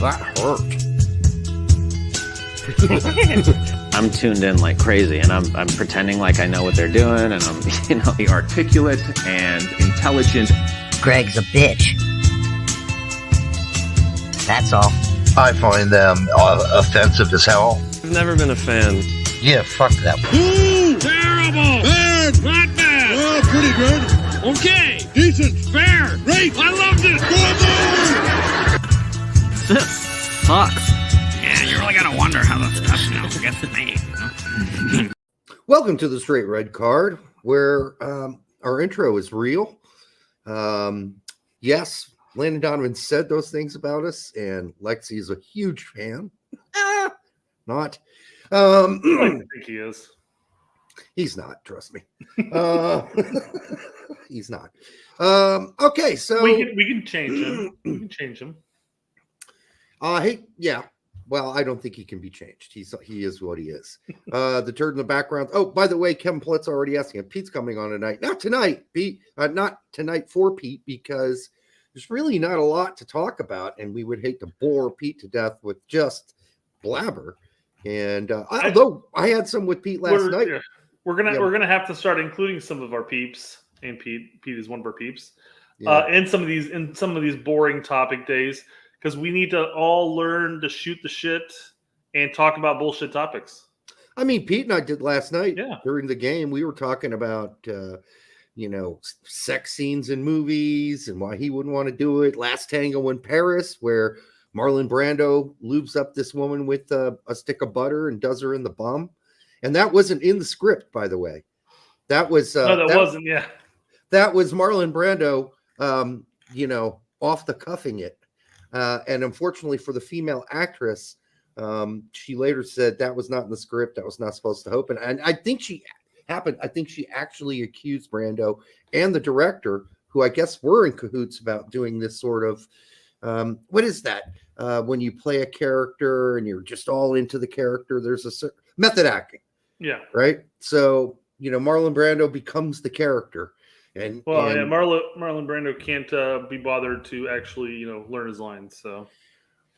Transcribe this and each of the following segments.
That hurt. I'm tuned in like crazy, and I'm pretending like I know what they're doing, and I'm, articulate and intelligent. Gregg's a bitch. That's all. I find them offensive as hell. I've never been a fan. Yeah, fuck that. Terrible! Bad! Not bad! Oh, pretty good. Okay! Decent! Fair! Great! I loved it! Good! This sucks. Yeah, you really gotta wonder how the stuff gets made. Welcome to the Straight Red Card, where our intro is real. Yes, Landon Donovan said those things about us, and Lexi is a huge fan. Not. I think he is. He's not, trust me. He's not. Okay, so we can change him. We can change him. Yeah. Well, I don't think he can be changed. He is what he is. The turd in the background. Oh, by the way, Kevin Plitt's already asking if Pete's coming on tonight. Not tonight, Pete. Not tonight for Pete, because there's really not a lot to talk about, and we would hate to bore Pete to death with just blabber. And although I had some with Pete last night, we're gonna have to start including some of our peeps, and Pete is one of our peeps, in some of these boring topic days, because we need to all learn to shoot the shit and talk about bullshit topics. I mean, Pete and I did last night during the game. We were talking about sex scenes in movies and why he wouldn't want to do it. Last Tango in Paris, where Marlon Brando lubes up this woman with a stick of butter and does her in the bum. And that wasn't in the script, by the way. That was wasn't. Yeah, that was Marlon Brando, off the cuffing it. And unfortunately for the female actress, she later said that was not in the script. That was not supposed to happen. And I think she actually accused Brando and the director, who I guess were in cahoots about doing this sort of what is that? When you play a character and you're just all into the character, there's a certain method acting. Yeah. Right. So, Marlon Brando becomes the character. Marlon Brando can't be bothered to actually, learn his lines. So.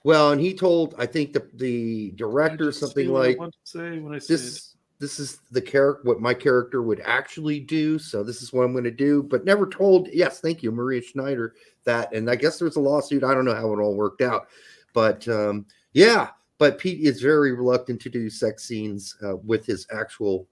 Well, and he told, I think the director something like, this is the character, what my character would actually do. So this is what I'm going to do, but never told. Yes. Thank you, Maria Schneider, that. And I guess there's a lawsuit. I don't know how it all worked out, but but Pete is very reluctant to do sex scenes with his actual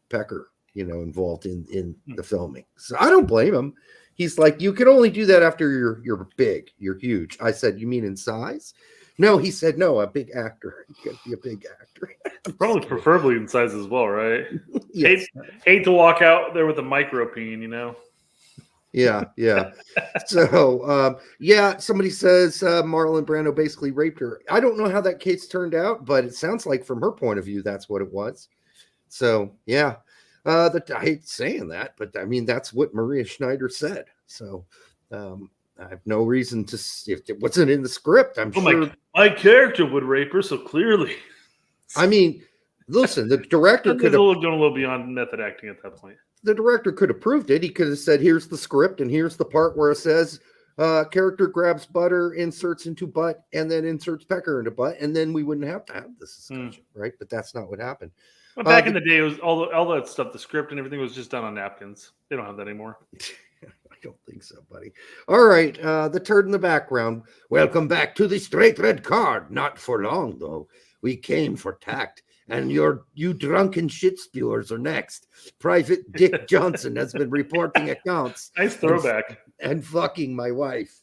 pecker, involved in the filming. So I don't blame him. He's like, you can only do that after you're big, you're huge. I said, you mean in size? No, he said, no, a big actor. You can be a big actor. Probably preferably in size as well, right? Yes. Hate to walk out there with a micro peen, Yeah. So, somebody says Marlon Brando basically raped her. I don't know how that case turned out, but it sounds like from her point of view, that's what it was. So, yeah. I hate saying that, but I mean, that's what Maria Schneider said. So, I have no reason to, if it wasn't in the script, I'm sure. My character would rape her, so clearly. I mean, listen, the director could have going a little beyond method acting at that point. The director could have proved it. He could have said, here's the script, and here's the part where it says character grabs butter, inserts into butt, and then inserts pecker into butt, and then we wouldn't have to have this discussion, right? But that's not what happened. Well, back in the day, it was all that stuff, the script and everything was just done on napkins. They don't have that anymore. I don't think so, buddy. All right, the turd in the background. Welcome back to the Straight Red Card. Not for long, though. We came for tact. And you drunken shit spewers are next. Private Dick Johnson has been reporting accounts. Nice throwback. And fucking my wife.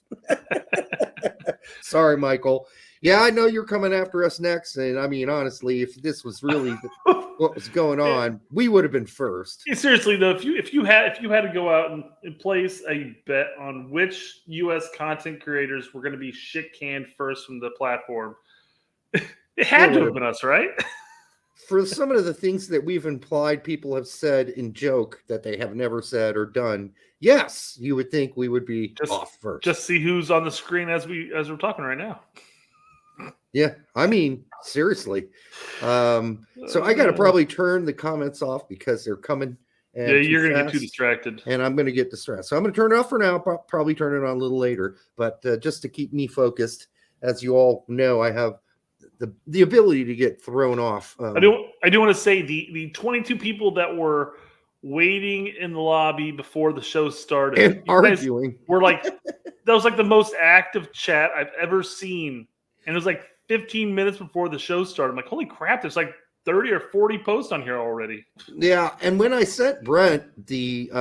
Sorry, Michael. Yeah, I know you're coming after us next. And I mean, honestly, if this was really what was going on, we would have been first. Yeah, seriously, though, if you had to go out and place a bet on which U.S. content creators were going to be shit canned first from the platform, it had to have been us, right? For some of the things that we've implied people have said in joke that they have never said or done, yes, you would think we would be off first. Just see who's on the screen as we're talking right now. Yeah, I mean, seriously. So I got to probably turn the comments off because they're coming And yeah, you're too gonna get too fast, distracted. and I'm gonna get distressed. So I'm gonna turn it off for now. Probably turn it on a little later, but just to keep me focused, as you all know, I have the ability to get thrown off. I do want to say the 22 people that were waiting in the lobby before the show started and arguing. Were like, that was like the most active chat I've ever seen, and it was like 15 minutes before the show started. I'm like, holy crap! There's like 30 or 40 posts on here already. Yeah, and when I sent Brent the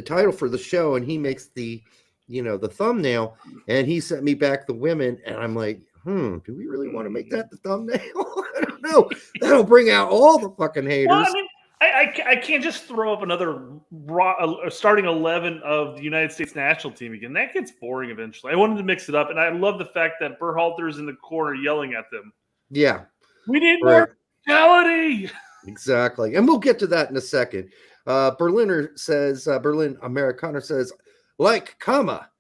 title for the show, and he makes the the thumbnail, and he sent me back the women, and I'm like, do we really want to make that the thumbnail? I don't know. That'll bring out all the fucking haters. Well, I mean, I can't just throw up another starting 11 of the United States national team again. That gets boring eventually. I wanted to mix it up, and I love the fact that Berhalter's in the corner yelling at them. Yeah. We need more brutality. Exactly. And we'll get to that in a second. Berlin Americana says, like, comma,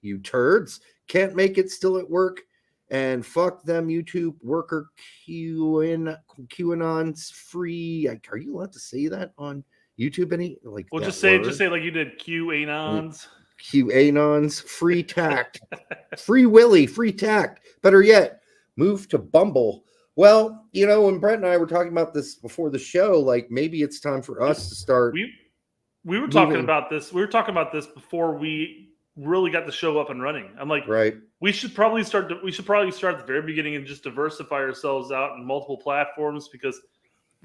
you turds. Can't make it, still at work, and fuck them YouTube worker QAnon's free. Are you allowed to say that on YouTube? Well, just say like you did QAnons. QAnons, free tact, free Willy, free tact. Better yet, move to Bumble. Well, when Brent and I were talking about this before the show, like maybe it's time for us to start. We were talking about this. We were talking about this before we really got the show up and running. I'm like, right. We should probably start at the very beginning and just diversify ourselves out in multiple platforms, because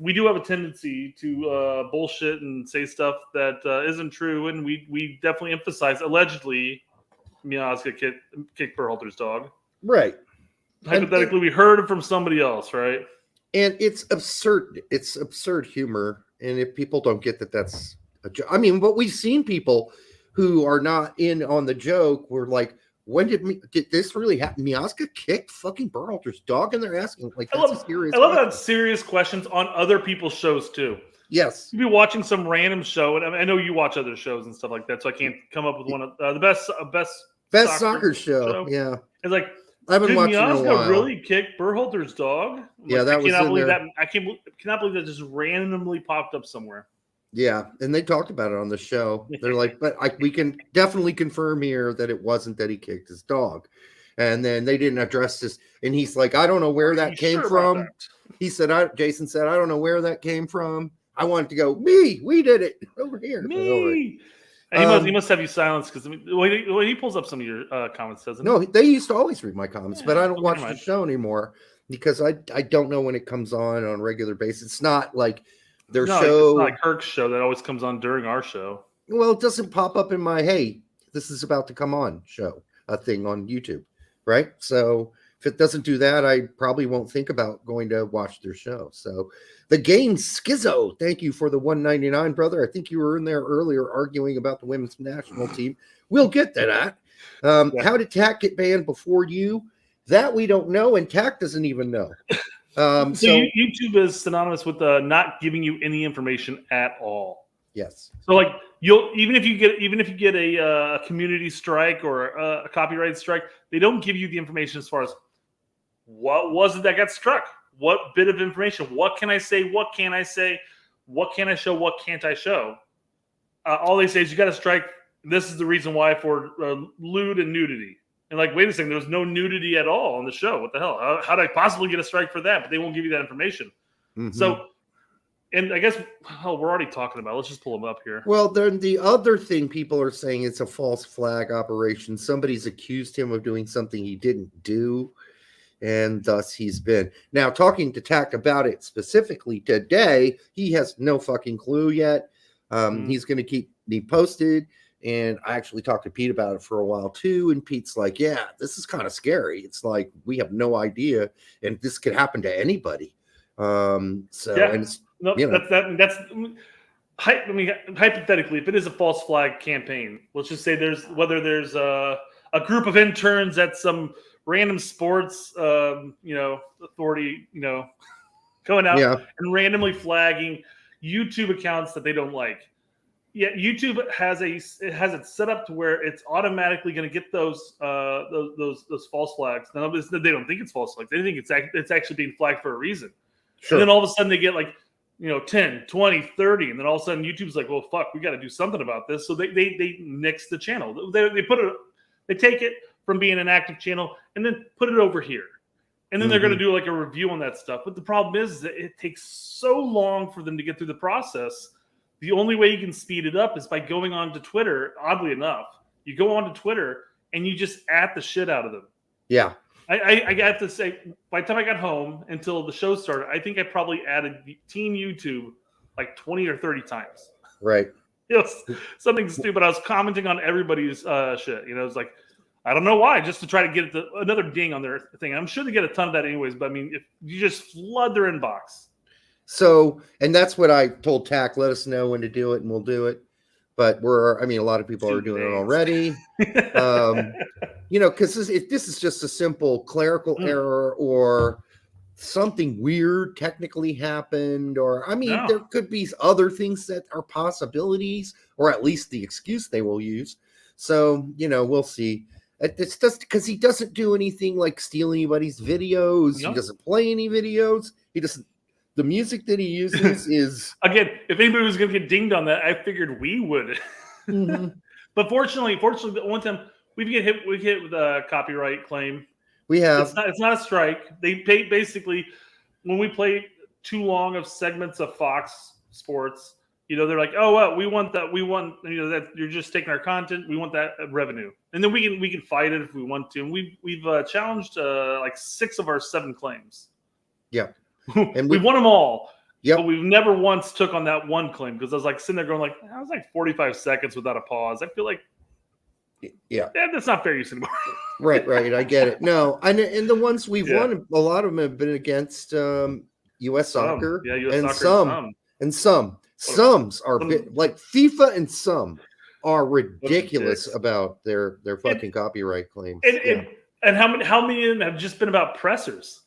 we do have a tendency to bullshit and say stuff that isn't true, and we definitely emphasize allegedly Miazga kicked Berhalter's dog. Right. Hypothetically, we heard it from somebody else, right? And it's absurd. It's absurd humor, and if people don't get that, that's a joke. I mean, but we've seen people who are not in on the joke were like, when did this really happen? Miazga kicked fucking Berhalter's dog, and they're asking like, that's a serious. I love that serious questions on other people's shows too. Yes, you'd be watching some random show, and I know you watch other shows and stuff like that, so I can't come up with one of the best soccer show. Yeah, it's like, I haven't watched it in a while. Really kicked Berhalter's dog? Yeah, that was in there. I cannot believe that just randomly popped up somewhere. Yeah, and they talked about it on the show. They're like, but we can definitely confirm here that it wasn't that he kicked his dog. And then they didn't address this. And he's like, I don't know where that came from. He said, Jason said, I don't know where that came from. I wanted to go, we did it over here. Me. And he must have you silenced, because when he pulls up some of your comments, doesn't he? No, they used to always read my comments, but I don't watch the show anymore because I don't know when it comes on a regular basis. It's not like their show. It's not like Kirk's show that always comes on during our show. Well, it doesn't pop up in my, hey, this is about to come on show, a thing on YouTube, right? So if it doesn't do that, I probably won't think about going to watch their show. So the game Schizo, thank you for the $1.99, brother. I think you were in there earlier arguing about the women's national team. We'll get to that. How did Tack get banned before you? That we don't know, and Tack doesn't even know. So YouTube is synonymous with not giving you any information at all. Yes. So like even if you get a community strike or a copyright strike, they don't give you the information as far as what was it that got struck, what bit of information, what can I say, what can't I say, what can I show, what can't I show. All they say is you got to strike. This is the reason why for lewd and nudity. And like, wait a second, there was no nudity at all on the show. What the hell? How did I possibly get a strike for that? But they won't give you that information. Mm-hmm. So, and I guess, we're already talking about it. Let's just pull them up here. Well, then the other thing people are saying, it's a false flag operation. Somebody's accused him of doing something he didn't do, and thus he's been. Now, talking to Tack about it specifically today, he has no fucking clue yet. He's going to keep me posted. And I actually talked to Pete about it for a while too. And Pete's like, yeah, this is kind of scary. It's like, we have no idea. And this could happen to anybody. And it's, that's hypothetically, if it is a false flag campaign, let's just say there's a group of interns at some random sports, authority, going out and randomly flagging YouTube accounts that they don't like. Yeah, YouTube has it set up to where it's automatically going to get those false flags. Now, they don't think it's false flags. They think it's actually being flagged for a reason. Sure. And then all of a sudden they get like 10, 20, 30, and then all of a sudden YouTube's like, well, fuck, we got to do something about this. So they nix the channel. They take it from being an active channel and then put it over here. And then they're going to do like a review on that stuff. But the problem is that it takes so long for them to get through the process. The only way you can speed it up is by going on to Twitter. Oddly enough, you go on to Twitter and you just at the shit out of them. Yeah. I got to say, by the time I got home until the show started, I think I probably added Team YouTube like 20 or 30 times. Right. It was something stupid. I was commenting on everybody's shit. It's like, I don't know why, just to try to get another ding on their thing. I'm sure they get a ton of that anyways, but I mean, if you just flood their inbox. So, and that's what I told TAC, let us know when to do it and we'll do it. But a lot of people are doing it already. Because if this is just a simple clerical error or something weird technically happened, or there could be other things that are possibilities, or at least the excuse they will use. So, we'll see. It's just because he doesn't do anything like steal anybody's videos. He doesn't play any videos. He doesn't. The music that he uses is again. If anybody was going to get dinged on that, I figured we would. But fortunately, the one time we get hit with a copyright claim. We have. It's not a strike. They pay basically when we play too long of segments of Fox Sports. They're like, oh, well, we want that. We want that you're just taking our content. We want that revenue, and then we can fight it if we want to. And we've challenged like 6 of our 7 claims. Yeah, and we've won them all. Yeah, but we've never once took on that one claim because I was like sitting there going like, I was like 45 seconds without a pause. I feel like, that's not fair use anymore. Right. I get it. No, and the ones we've won, a lot of them have been against U.S. Soccer. Yeah, U.S. Soccer and some. Some's are like FIFA, and some are ridiculous about their fucking copyright claims. And how many of them have just been about pressers?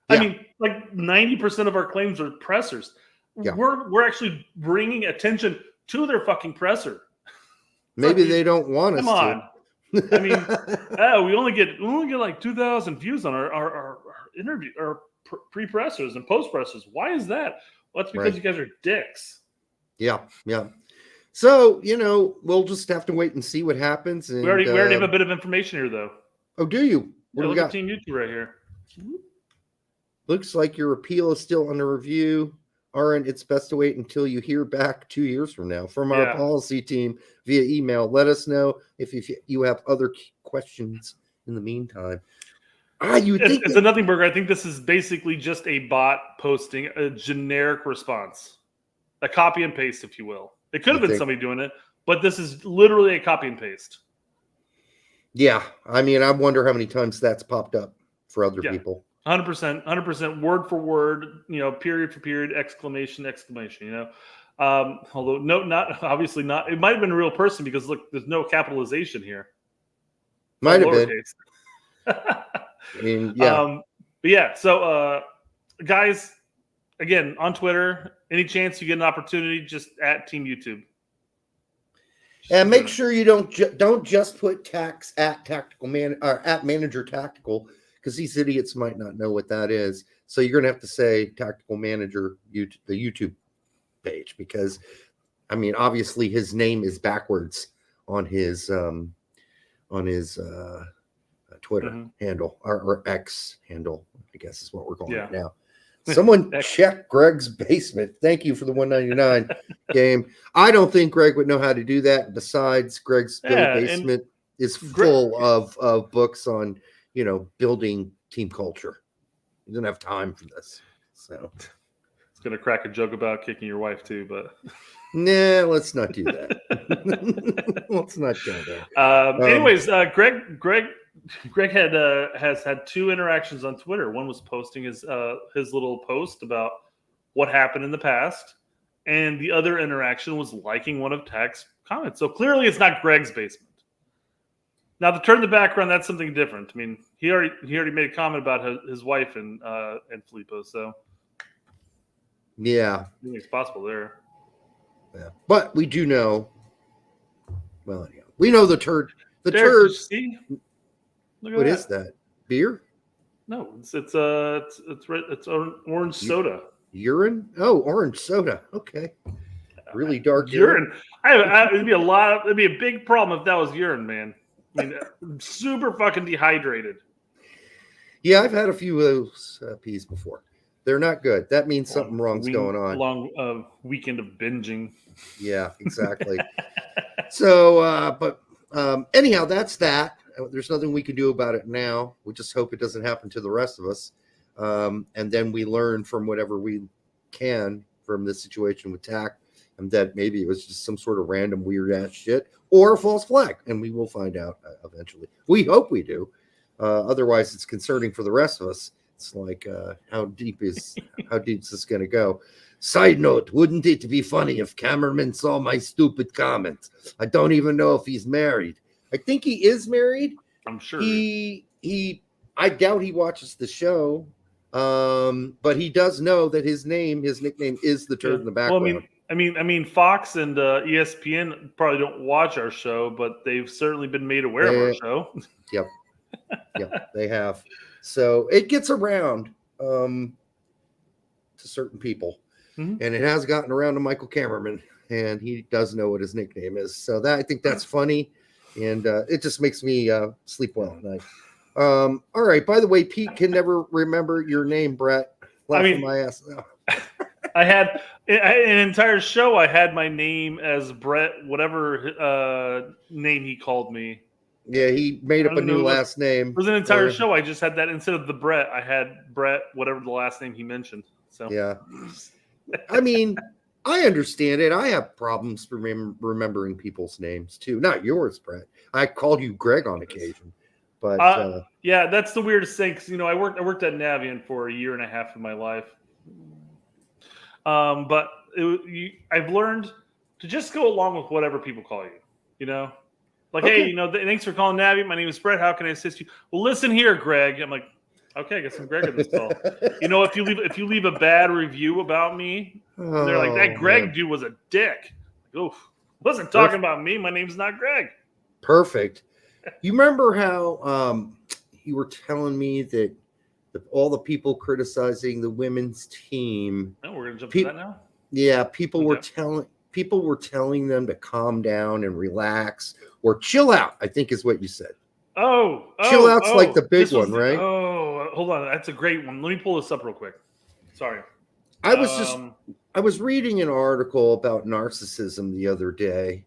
I mean, like 90% of our claims are pressers. Yeah. We're actually bringing attention to their fucking presser. Maybe they don't want us. Come on. I mean, we only get like 2,000 views on our interview, our pre-pressers and post-pressers. Why is that? Well, that's because you guys are dicks. Yeah. So, we'll just have to wait and see what happens. And, we already have a bit of information here, though. Oh, do you? What do we got? Team YouTube right here. Looks like your appeal is still under review. Aaron, it's best to wait until you hear back 2 years from now from our policy team via email. Let us know if you have other questions in the meantime. It's a nothing burger. I think this is basically just a bot posting a generic response, a copy and paste, if you will. It could have been somebody doing it, but this is literally a copy and paste. Yeah, I mean, I wonder how many times that's popped up for other people. 100%, word for word, period for period, exclamation. Although not obviously not. It might have been a real person because look, there's no capitalization here. Might have been. I mean, yeah. But yeah, so guys, again, on Twitter, any chance you get an opportunity, just at Team YouTube. And make sure you don't just put tax at tactical man or at manager tactical, because these idiots might not know what that is. So you're gonna have to say tactical manager the YouTube page, because I mean obviously his name is backwards on his Twitter handle or X handle, I guess is what we're calling it now. Someone check Gregg's basement. Thank you for the 199 game. I don't think Gregg would know how to do that. Besides, Gregg's basement is full of books on, building team culture. He doesn't have time for this. So it's going to crack a joke about kicking your wife too, but nah, let's not do that. Let's not go there. Anyways, Gregg has had 2 interactions on Twitter. One was posting his little post about what happened in the past, and the other interaction was liking one of Tac's comments. So clearly, it's not Gregg's basement. Now, to turn the background, that's something different. I mean, he already made a comment about his wife and Filippo. So yeah, it's possible there. Yeah, but we do know. Well, anyhow, we know the turd. The Derek, turd. See? What is that? Beer? No, it's orange soda. Urine? Oh, orange soda. Okay. Really dark urine. It'd be it'd be a big problem if that was urine, man. I mean, super fucking dehydrated. Yeah, I've had a few of those peas before. They're not good. That means something wrong's going on. Long weekend of binging. Yeah, exactly. So, but anyhow, that's that. There's nothing we can do about it now. We just hope it doesn't happen to the rest of us. And then we learn from whatever we can from this situation with TAC, and that maybe it was just some sort of random weird ass shit or a false flag. And we will find out eventually. We hope we do. Otherwise, it's concerning for the rest of us. It's like, how deep is this going to go? Side note, wouldn't it be funny if cameraman saw my stupid comments? I don't even know if he's married. I think he is married. I'm sure. I doubt he watches the show. But he does know that his nickname is the turd in the background. Well, I mean, Fox and ESPN probably don't watch our show, but they've certainly been made aware of our show. Yep. Yep, they have. So it gets around to certain people. Mm-hmm. And it has gotten around to Michael Cameraman, and he does know what his nickname is. So I think that's funny, and it just makes me sleep well at night. All right. By the way, Pete can never remember your name, Brett. My ass. I had an entire show. I had my name as Brett, whatever name he called me. Yeah, he made up a new last name. It was an entire show. I just had that instead of the Brett. I had Brett, whatever the last name he mentioned. So yeah. I mean, I understand it. I have problems remembering people's names too. Not yours, Brett. I called you Gregg on occasion. But yeah, that's the weirdest thing because I worked at Navient for a year and a half of my life. But I've learned to just go along with whatever people call you. Like, okay. Hey, thanks for calling Navient. My name is Brett. How can I assist you? Well, listen here, Gregg. I'm like, okay, I got some Gregg in this call. If you leave a bad review about me, they're like, that Gregg dude was a dick. Like, oof, wasn't talking about me. My name's not Gregg. Perfect. You remember how you were telling me that all the people criticizing the women's team? No, we're gonna jump to that now. Yeah, people were telling them to calm down and relax or chill out. I think is what you said. Chill out's like the big one, right? Hold on, that's a great one. Let me pull this up real quick. Sorry, I was reading an article about narcissism the other day.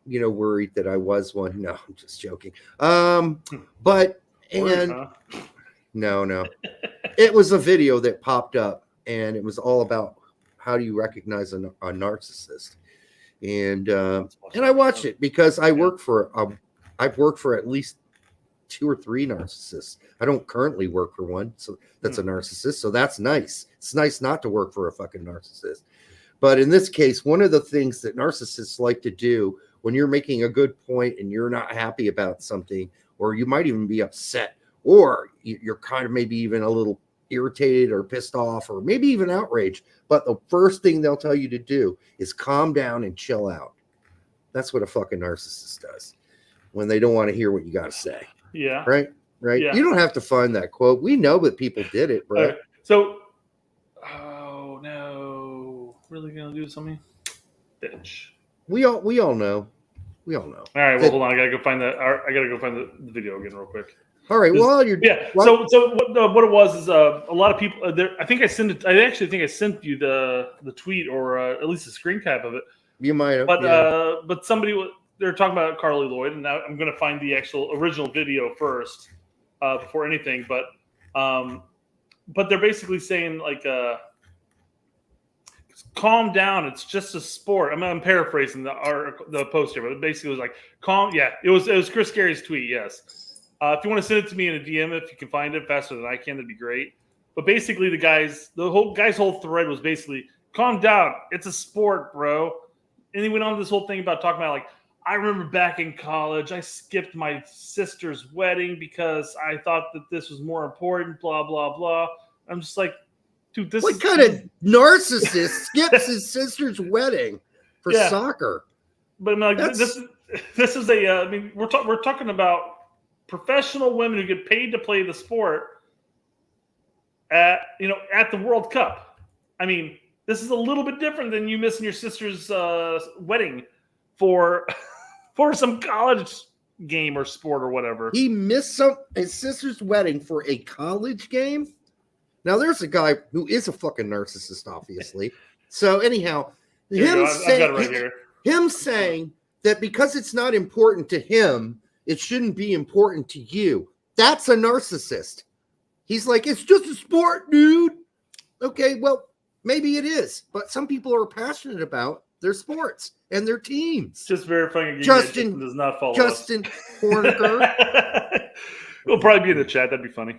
Worried that I was one. No, I'm just joking. No. It was a video that popped up, and it was all about how do you recognize a narcissist. And I watched it because I've worked for at least 2 or 3 narcissists. I don't currently work for one, so that's a narcissist. So that's nice. It's nice not to work for a fucking narcissist. But in this case, one of the things that narcissists like to do when you're making a good point and you're not happy about something, or you might even be upset, or you're kind of maybe even a little irritated or pissed off, or maybe even outraged. But the first thing they'll tell you to do is calm down and chill out. That's what a fucking narcissist does when they don't want to hear what you got to say. Yeah. Right? Yeah. You don't have to find that quote. We know that people did it, bro. So, oh no. Really going to do something? Bitch. We all know. All right. Well, hold on. I gotta go find the video again real quick. All right. Well, you're So what it was is a lot of people there. I think I sent it. I actually think I sent you the tweet or at least a screen cap of it. You might have. But somebody they're talking about Carly Lloyd, and now I'm going to find the actual original video first before anything. But they're basically saying like. Calm down. It's just a sport. I'm paraphrasing the post here, but it basically was like calm. Yeah, it was Chris Gary's tweet. Yes. If you want to send it to me in a DM, if you can find it faster than I can, that'd be great. But basically, the whole thread was basically calm down. It's a sport, bro. And he went on this whole thing about talking about like I remember back in college, I skipped my sister's wedding because I thought that this was more important. Blah blah blah. I'm just like. Dude, what kind of narcissist skips his sister's wedding for soccer? But I'm like, this is I mean, we're talking about professional women who get paid to play the sport at the World Cup. I mean, this is a little bit different than you missing your sister's wedding for some college game or sport or whatever. He missed his sister's wedding for a college game. Now, there's a guy who is a fucking narcissist, obviously. So anyhow, him saying that because it's not important to him, it shouldn't be important to you. That's a narcissist. He's like, it's just a sport, dude. Okay, well, maybe it is, but some people are passionate about their sports and their teams. Just verifying again, Justin does not follow Justin Horniger. We'll probably be in the chat. That'd be funny.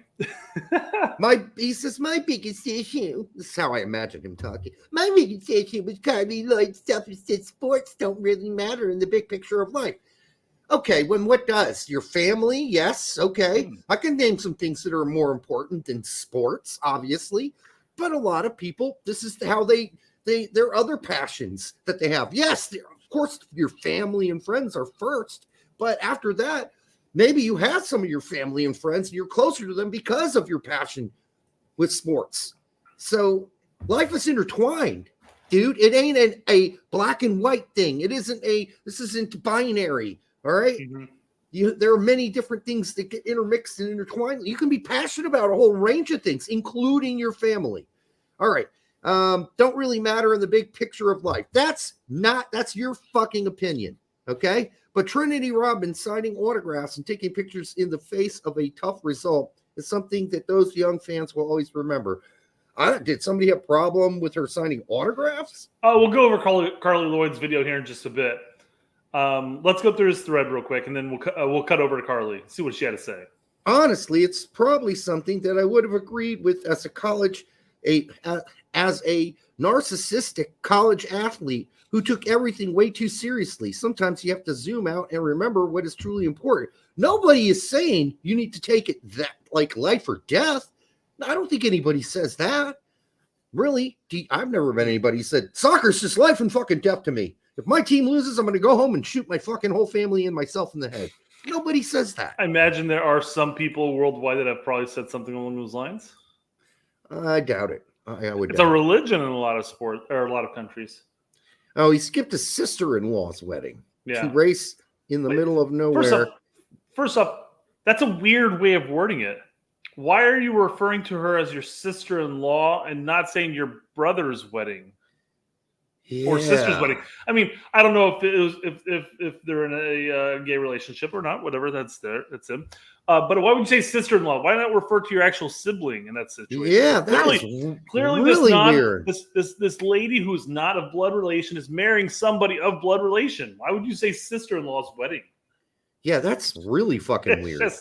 He says, my biggest issue, this is how I imagine him talking. My biggest issue was Carly Lloyd stuff is that sports don't really matter in the big picture of life. Okay, when what does? Your family? Yes, okay. I can name some things that are more important than sports, obviously. But a lot of people, this is how their other passions that they have. Yes, of course, your family and friends are first. But after that, maybe you have some of your family and friends and you're closer to them because of your passion with sports. So life is intertwined, dude. It ain't a black and white thing. This isn't binary. All right. Mm-hmm. There are many different things that get intermixed and intertwined. You can be passionate about a whole range of things, including your family. All right. Don't really matter in the big picture of life. That's your fucking opinion. Okay. But Trinity Robbins signing autographs and taking pictures in the face of a tough result is something that those young fans will always remember. Did somebody have a problem with her signing autographs? We'll go over Carly Lloyd's video here in just a bit. Let's go through his thread real quick, and then we'll cut over to Carly, see what she had to say. Honestly, it's probably something that I would have agreed with as a narcissistic college athlete who took everything way too seriously. Sometimes you have to zoom out and remember what is truly important. Nobody is saying you need to take it that like life or death. I don't think anybody says that. Really? I've never been anybody who said soccer's just life and fucking death to me. If my team loses, I'm going to go home and shoot my fucking whole family and myself in the head. Nobody says that. I imagine there are some people worldwide that have probably said something along those lines. I doubt it. I would. It's a religion in a lot of sports or a lot of countries. Oh, he skipped his sister-in-law's wedding to race in the middle of nowhere. First off, that's a weird way of wording it. Why are you referring to her as your sister-in-law and not saying your brother's wedding? Or sister's wedding. I mean, I don't know if it was if they're in a gay relationship or not. Whatever, that's him. But why would you say sister-in-law? Why not refer to your actual sibling in that situation? Yeah, clearly, really weird. This lady who's not of blood relation is marrying somebody of blood relation. Why would you say sister-in-law's wedding? Yeah, that's really fucking weird.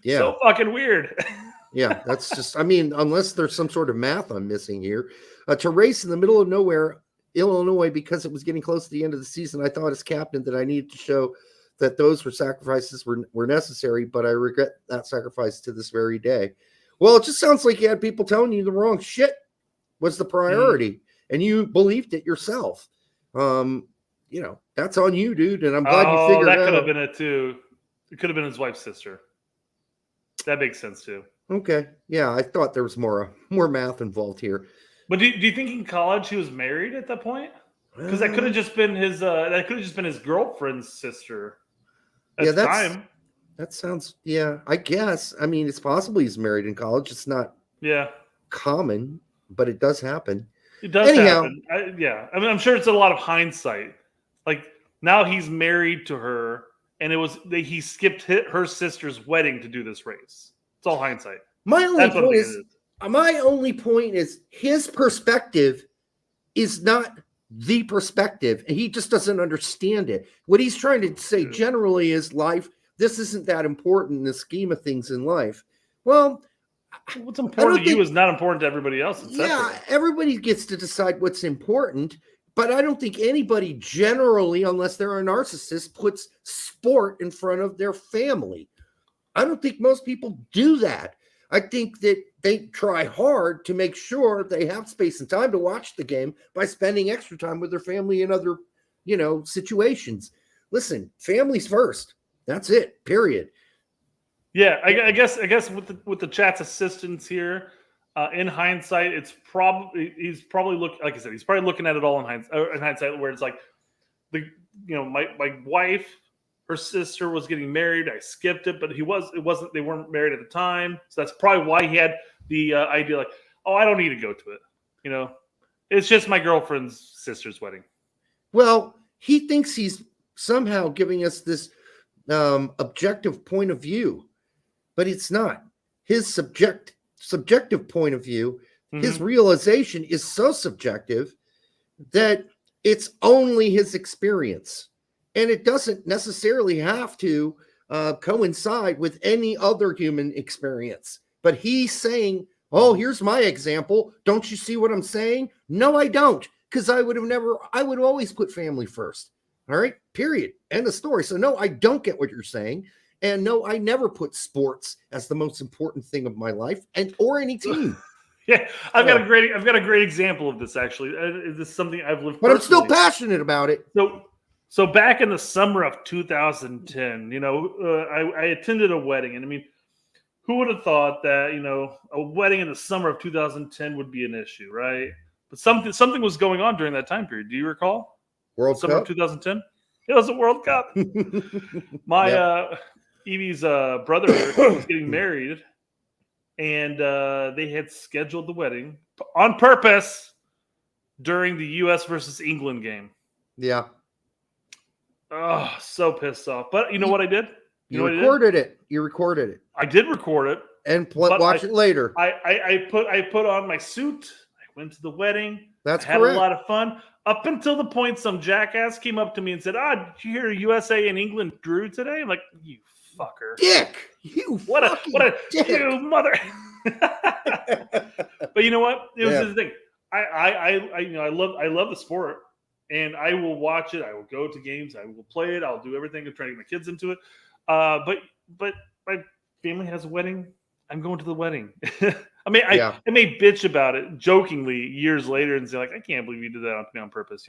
So fucking weird. Yeah, that's just. I mean, unless there's some sort of math I'm missing here, to race in the middle of nowhere, Illinois, because it was getting close to the end of the season, I thought as captain that I needed to show that those sacrifices were necessary, but I regret that sacrifice to this very day. Well, it just sounds like you had people telling you the wrong shit was the priority, and you believed it yourself. That's on you, dude, and I'm glad you figured it out. That could have been it, too. It could have been his wife's sister. That makes sense, too. Okay. Yeah, I thought there was more math involved here. But do you think in college he was married at that point? Because that could have just been his girlfriend's sister. At the time. That sounds. Yeah, I guess. I mean, it's possible he's married in college. It's not. Common, but it does happen. It does happen. I mean, I'm sure it's a lot of hindsight. Like now he's married to her, and he skipped her sister's wedding to do this race. It's all hindsight. My only point is his perspective is not the perspective, and he just doesn't understand it. What he's trying to say generally is life. This isn't that important in the scheme of things in life. Well, what's important to you is not important to everybody else. Everybody gets to decide what's important, but I don't think anybody generally, unless they're a narcissist, puts sport in front of their family. I don't think most people do that. I think that they try hard to make sure they have space and time to watch the game by spending extra time with their family in other, situations. Listen, families first. That's it. Period. Yeah, I guess with the chat's assistance here, In hindsight, he's probably looking at it all in hindsight, where it's like my wife, her sister was getting married. I skipped it, but they weren't married at the time, so that's probably why he had the idea like, oh, I don't need to go to it. It's just my girlfriend's sister's wedding. Well, he thinks he's somehow giving us this objective point of view, but it's not. His subjective point of view, his realization is so subjective that it's only his experience, and it doesn't necessarily have to coincide with any other human experience. But he's saying, oh, here's my example. Don't you see what I'm saying? No, I don't, because I would always put family first. All right, period. End of story. So no, I don't get what you're saying. And no, I never put sports as the most important thing of my life or any team. Yeah, I've got a great example of this actually. This is something I've lived. But I'm still passionate about it. So back in the summer of 2010, I attended a wedding, and I mean, who would have thought that a wedding in the summer of 2010 would be an issue, right? But something was going on during that time period. Do you recall? Summer of 2010. It was a World Cup. My Evie's brother was getting married, and they had scheduled the wedding on purpose during the U.S. versus England game. Yeah. Oh, so pissed off. But you know what I did? You recorded it. You recorded it. I did record it. And watch it later. I put on my suit. I went to the wedding. That's had correct. a lot of fun. Up until the point some jackass came up to me and said, did you hear USA and England drew today? I'm like, you fucker. Dick. You what a dick. You mother. But you know what? It was the thing. I love the sport, and I will watch it. I will go to games. I will play it. I'll do everything to try to get my kids into it. But my family has a wedding. I'm going to the wedding. I may bitch about it jokingly years later and say like, I can't believe you did that on purpose,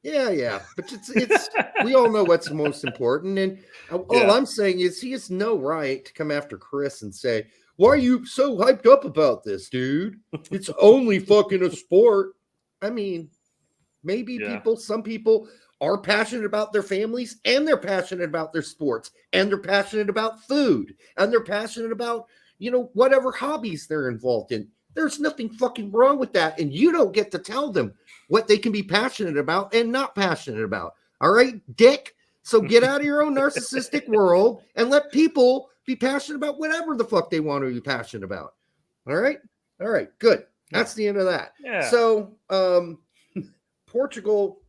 Yeah. But it's we all know what's most important. And all I'm saying is he has no right to come after Chris and say, why are you so hyped up about this, dude? It's only fucking a sport. I mean, maybe some people are passionate about their families, and they're passionate about their sports, and they're passionate about food, and they're passionate about, whatever hobbies they're involved in. There's nothing fucking wrong with that. And you don't get to tell them what they can be passionate about and not passionate about. All right, dick? So get out of your own narcissistic world and let people be passionate about whatever the fuck they want to be passionate about. All right? All right, good. That's the end of that. Yeah. So, Portugal,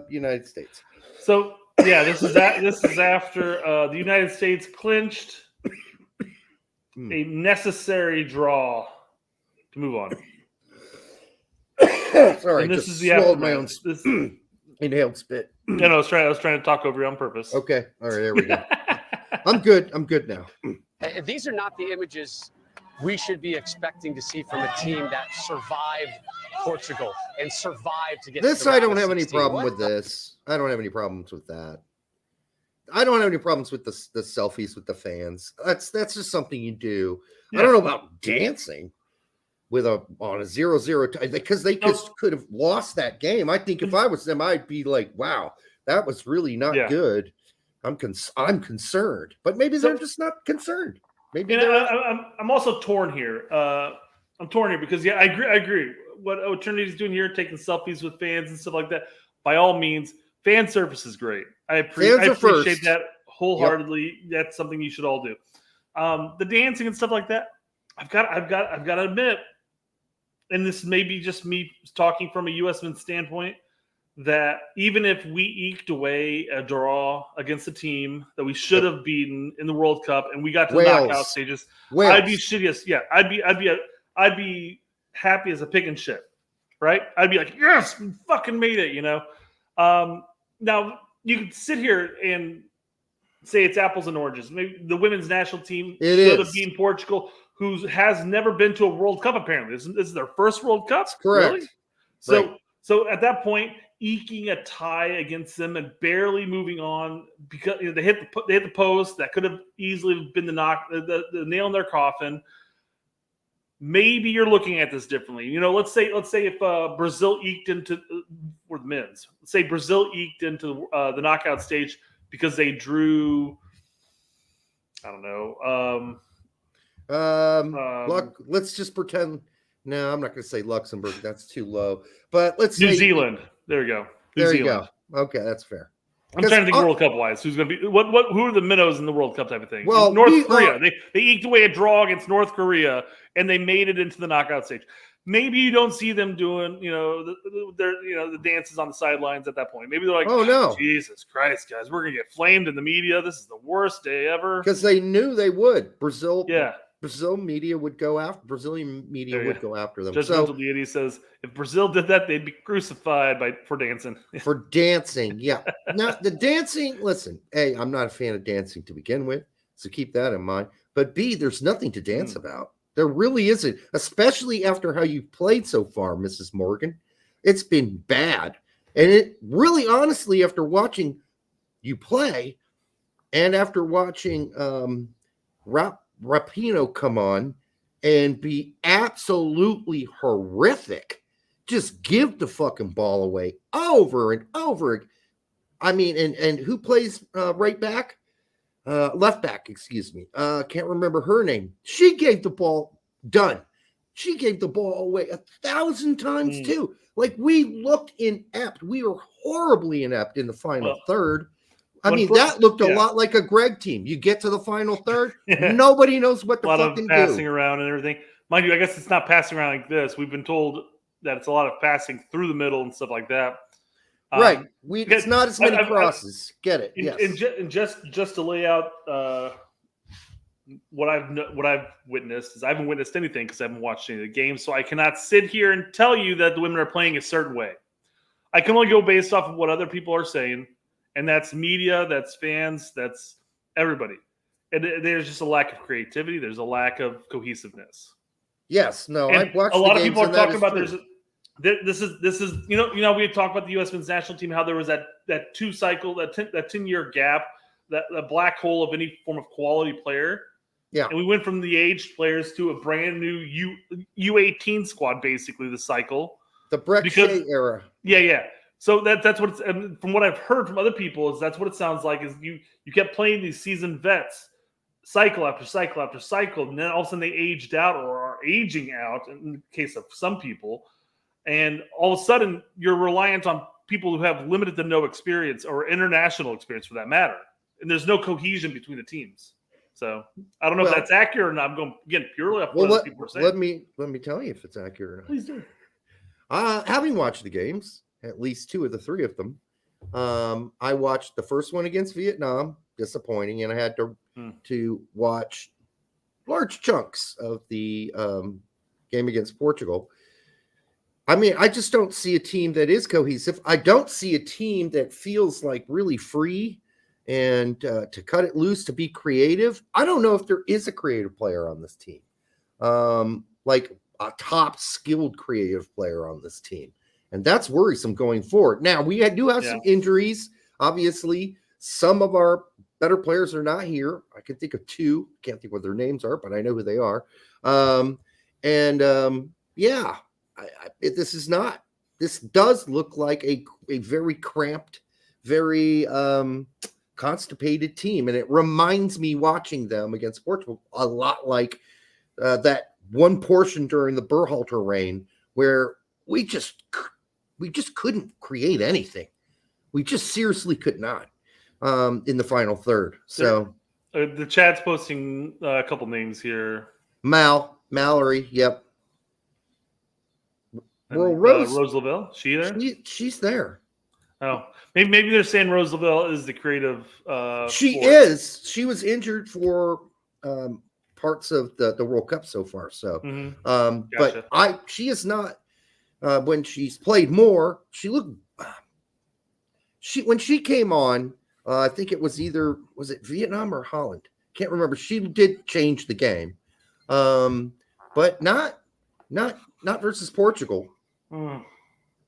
United States. So, this is after the United States clinched a necessary draw to move on. Sorry, and this just is the swallowed my own inhaled spit. I was trying to talk over you on purpose. Okay, all right, there we go. I'm good now. These are not the images we should be expecting to see from a team that survived Portugal and survived to get this. To the I don't round of have any 16. problem with this. I don't have any problems with that. I don't have any problems with the selfies with the fans. That's just something you do. Yeah. I don't know about dancing on a 0-0 because they could have lost that game. I think if I was them, I'd be like, wow, that was really not good. I'm concerned, but maybe they're just not concerned. Maybe I'm also torn here. I'm torn here because I agree. What Trinity's doing here, taking selfies with fans and stuff like that. By all means, fan service is great. I appreciate that wholeheartedly. Yep. That's something you should all do. The dancing and stuff like that. I've got to admit, and this may be just me talking from a USMNT standpoint, that even if we eked away a draw against a team that we should have beaten in the World Cup and we got to the knockout stages, I'd be shittiest. Yeah, I'd be happy as a pig in shit, right? I'd be like, yes, we fucking made it, Now you could sit here and say it's apples and oranges. Maybe the women's national team should have beaten Portugal, who has never been to a World Cup. Apparently, this is their first World Cup. That's correct. Really? So at that point, eking a tie against them and barely moving on because they hit the post that could have easily been the nail in their coffin. maybe you're looking at this differently. You know, let's say if Brazil eked into or the men's, let's say Brazil eked into the knockout stage because they drew, I don't know. Let's just pretend. No, I'm not going to say Luxembourg. That's too low. But let's New say Zealand. There you go. There you go. Okay, that's fair. I'm trying to think World Cup wise. Who's going to be who are the minnows in the World Cup type of thing? Well, North Korea. They eked away a draw against North Korea and they made it into the knockout stage. Maybe you don't see them doing, the dances on the sidelines at that point. Maybe they're like, oh no, Jesus Christ, guys, we're gonna get flamed in the media. This is the worst day ever. Because they knew they would. Brazilian media would go after them. Judgmental deity says if Brazil did that, they'd be crucified for dancing. For dancing, yeah. Now the dancing. Listen, A, I'm not a fan of dancing to begin with, so keep that in mind. But B, there's nothing to dance about. There really isn't, especially after how you've played so far, Mrs. Morgan. It's been bad. And it really, honestly, after watching you play and after watching Rapinoe come on and be absolutely horrific, just give the fucking ball away over and over. I mean, and who plays right back? Left back, excuse me. Can't remember her name. She gave the ball She gave the ball away 1,000 times too. Like, we looked inept. We were horribly inept in the final third. I mean, that looked a lot like a Gregg team. You get to the final third, nobody knows what to fucking do. A lot of passing around and everything. Mind you, I guess it's not passing around like this. We've been told that it's a lot of passing through the middle and stuff like that. Right. It's not as many crosses. Get it? Yes. And just to lay out what I've witnessed is I haven't witnessed anything because I haven't watched any of the games, so I cannot sit here and tell you that the women are playing a certain way. I can only go based off of what other people are saying, and that's media, that's fans, that's everybody. And there's just a lack of creativity. There's a lack of cohesiveness. Yes. No. And I've watched a lot of people are talking about true. This is we had talked about the U.S. men's national team, how there was that 10-year gap, that black hole of any form of quality player. Yeah. And we went from the aged players to a brand new U18 squad, basically the cycle. The Breck Shea era. Yeah. So that's what it's, and from what I've heard from other people is that's what it sounds like is you kept playing these seasoned vets cycle after cycle after cycle, and then all of a sudden they aged out or are aging out in the case of some people. And all of a sudden, you're reliant on people who have limited to no experience or international experience for that matter. And there's no cohesion between the teams. So I don't know if that's accurate or not. I'm going, again, purely off what people are saying. Let me tell you if it's accurate or not. Please do. Having watched the games, at least 2 of the 3 of them, I watched the first one against Vietnam, disappointing, and I had to watch large chunks of the game against Portugal. I mean, I just don't see a team that is cohesive. I don't see a team that feels like really free and to cut it loose, to be creative. I don't know if there is a creative player on this team, like a top skilled creative player on this team. And that's worrisome going forward. Now, we do have some injuries. Obviously, some of our better players are not here. I can think of 2. Can't think what their names are, but I know who they are. This does look like a very cramped, very constipated team. And it reminds me, watching them against Portugal, a lot like that one portion during the Berhalter reign where we just couldn't create anything. We just seriously could not in the final third. So the chat's posting a couple names here. Mallory, yep. Well, Rose Lavelle, she there? She's there. Oh, maybe they're saying Rose Lavelle is the creative. She is. She was injured for parts of the World Cup so far. So, Gotcha. but she is not. When she's played more, she looked. When she came on, I think it was it Vietnam or Holland? Can't remember. She did change the game, but not versus Portugal.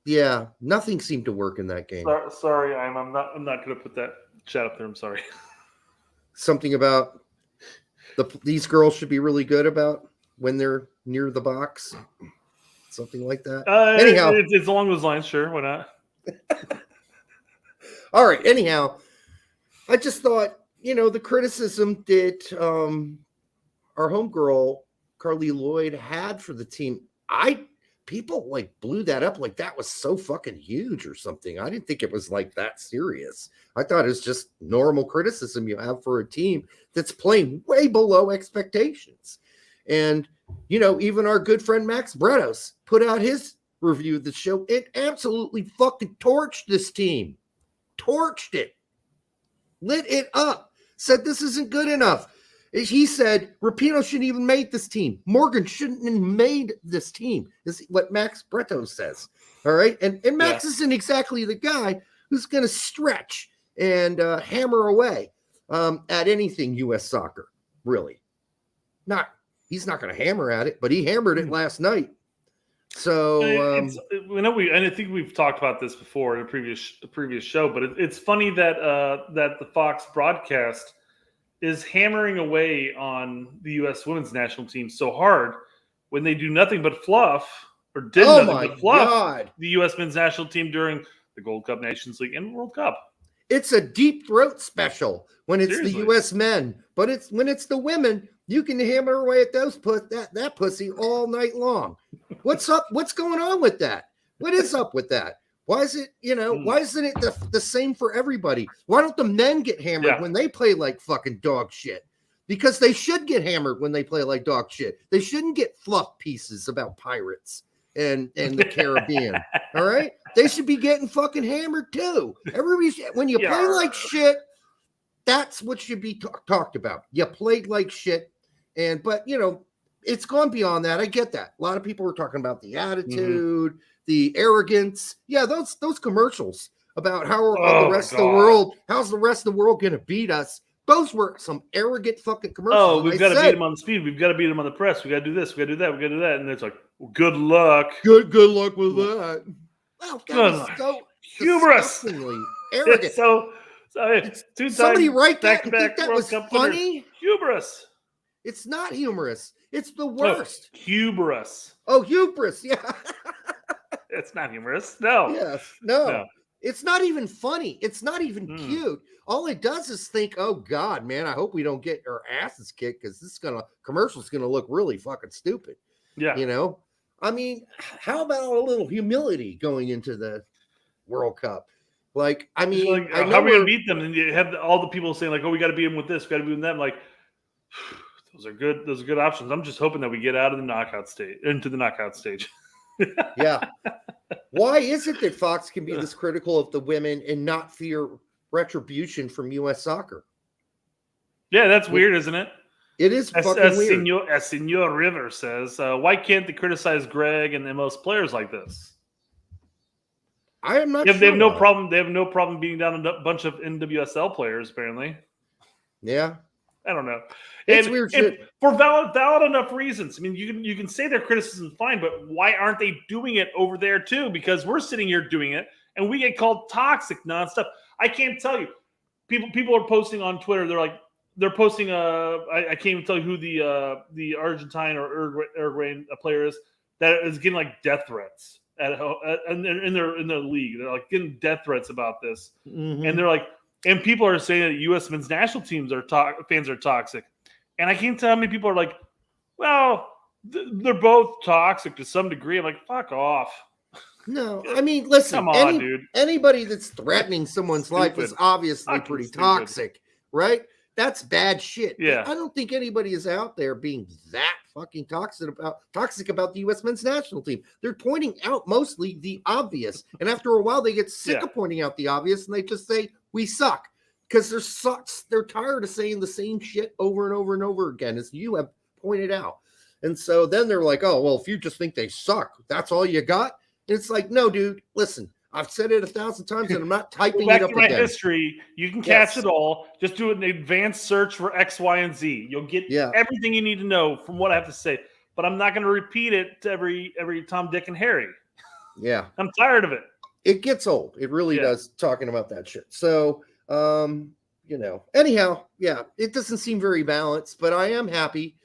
Yeah, nothing seemed to work in that game. Sorry, I'm not going to put that chat up there. I'm sorry. Something about these girls should be really good about when they're near the box, something like that. Anyhow, it's along those lines. Sure, why not? All right. Anyhow, I just thought, the criticism that our homegirl Carly Lloyd had for the team, people like blew that up like that was so fucking huge or something. I didn't think it was like that serious. I thought it was just normal criticism you have for a team that's playing way below expectations. And, even our good friend Max Bretos put out his review of the show. It absolutely fucking torched this team. Torched it. Lit it up. Said this isn't good enough. He said Rapinoe shouldn't even made this team. Morgan shouldn't have made this team. Is what Max Bretos says. All right. And Max isn't exactly the guy who's going to stretch and hammer away at anything U.S. soccer, really. He's not going to hammer at it, but he hammered it last night. So and I think we've talked about this before in a previous show, but it's funny that that the Fox broadcast is hammering away on the U.S. women's national team so hard when they do nothing but fluff, or did nothing but fluff the U.S. men's national team during the Gold Cup, Nations League, and World Cup. It's a deep throat special when it's the U.S. men, but when it's the women, you can hammer away at that pussy all night long. What's up? What's going on with that? What is up with that? Why is it, why isn't it the same for everybody? Why don't the men get hammered when they play like fucking dog shit? Because they should get hammered when they play like dog shit. They shouldn't get fluff pieces about pirates and the Caribbean. All right? They should be getting fucking hammered too. When you play like shit, that's what should be talked about. You played like shit. But it's gone beyond that. I get that. A lot of people were talking about the attitude, the arrogance. Yeah, those commercials about how's the rest of the world going to beat us. Those were some arrogant fucking commercials. Oh, we've got to beat them on the speed. We've got to beat them on the press. We got to do this. We got to do that. We got to do that. And it's like, well, good luck. Good luck with that. Wow, that was so humorous. Arrogant. Somebody write that and think that was funny. Hubris. It's not humorous. It's the worst. Hubris. Oh, hubris. Yeah. It's not humorous. No. Yes. No. It's not even funny. It's not even cute. All it does is think, oh God, man, I hope we don't get our asses kicked because commercial's gonna look really fucking stupid. Yeah. I mean, how about a little humility going into the World Cup? Like, I mean, how are we gonna beat them? And you have all the people saying like, oh, we got to beat them with this, we got to beat them with that. I'm like, those are good. Those are good options. I'm just hoping that we get out of the knockout stage into the knockout stage. Yeah. Why is it that Fox can be this critical of the women and not fear retribution from U.S. soccer? Yeah, that's weird, isn't it? It is fucking weird. As Senor River says, why can't they criticize Gregg and most players like this? I am not sure. They have no problem. They have no problem beating down a bunch of NWSL players, apparently. Yeah. I don't know. It's weird shit. For valid enough reasons. I mean, you can say their criticism is fine, but why aren't they doing it over there too? Because we're sitting here doing it, and we get called toxic nonstop. I can't tell you. People are posting on Twitter. They're posting. I can't even tell you who the Argentine or Uruguayan player is that is getting like death threats in their league. They're like getting death threats about this, and they're like. And people are saying that U.S. men's national teams fans are toxic. And I can't tell how many people are like, well, they're both toxic to some degree. I'm like, fuck off. No, I mean, listen, come on, dude. Anybody that's threatening someone's life is obviously pretty toxic, right? That's bad shit. Yeah. I don't think anybody is out there being that fucking toxic about the U.S. men's national team. They're pointing out mostly the obvious. And after a while, they get sick of pointing out the obvious, and they just say, we suck. Because they're tired of saying the same shit over and over and over again, as you have pointed out. And so then they're like, oh, well, if you just think they suck, that's all you got? And it's like, no, dude, listen. I've said it 1,000 times, and I'm not typing it up again. Back history, you can catch it all. Just do an advanced search for X, Y, and Z. You'll get everything you need to know from what I have to say. But I'm not going to repeat it to every Tom, Dick, and Harry. Yeah. I'm tired of it. It gets old. It really does, talking about that shit. So, anyhow, it doesn't seem very balanced, but I am happy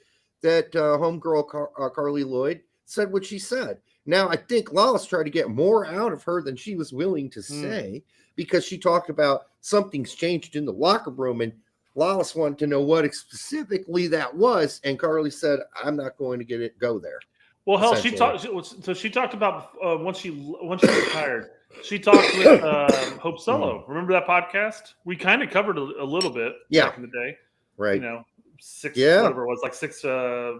that homegirl Carly Lloyd said what she said. Now, I think Lawless tried to get more out of her than she was willing to say because she talked about something's changed in the locker room, and Lawless wanted to know what specifically that was, and Carly said, "I'm not going to go there." Well, hell, she talked about once she retired. She talked with Hope Solo. Remember that podcast? We kind of covered a little bit back in the day, right? Whatever it was, like 6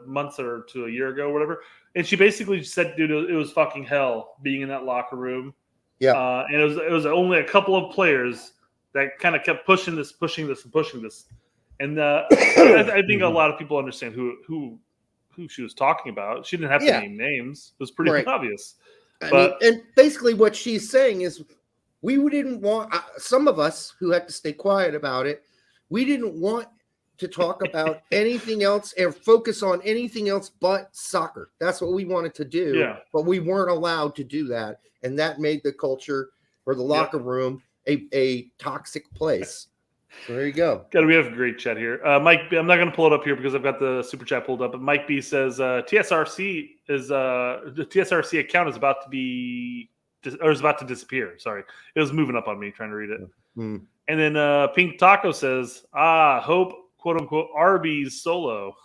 months or to a year ago, whatever. And she basically said, "Dude, it was fucking hell being in that locker room." Yeah, and it was only a couple of players that kind of kept pushing this, and I think a lot of people understand who she was talking about. She didn't have to name names; it was pretty obvious. And basically, what she's saying is, we didn't want some of us who had to stay quiet about it. We didn't want to talk about anything else and focus on anything else but soccer. That's what we wanted to do, but we weren't allowed to do that, and that made the culture or the locker room a toxic place. So there you go. We have a great chat here. Mike, I'm not going to pull it up here because I've got the super chat pulled up. But Mike B says TSRC the TSRC account is about to disappear. Sorry, it was moving up on me trying to read it. And then Pink Taco says, hope quote unquote Arby's solo.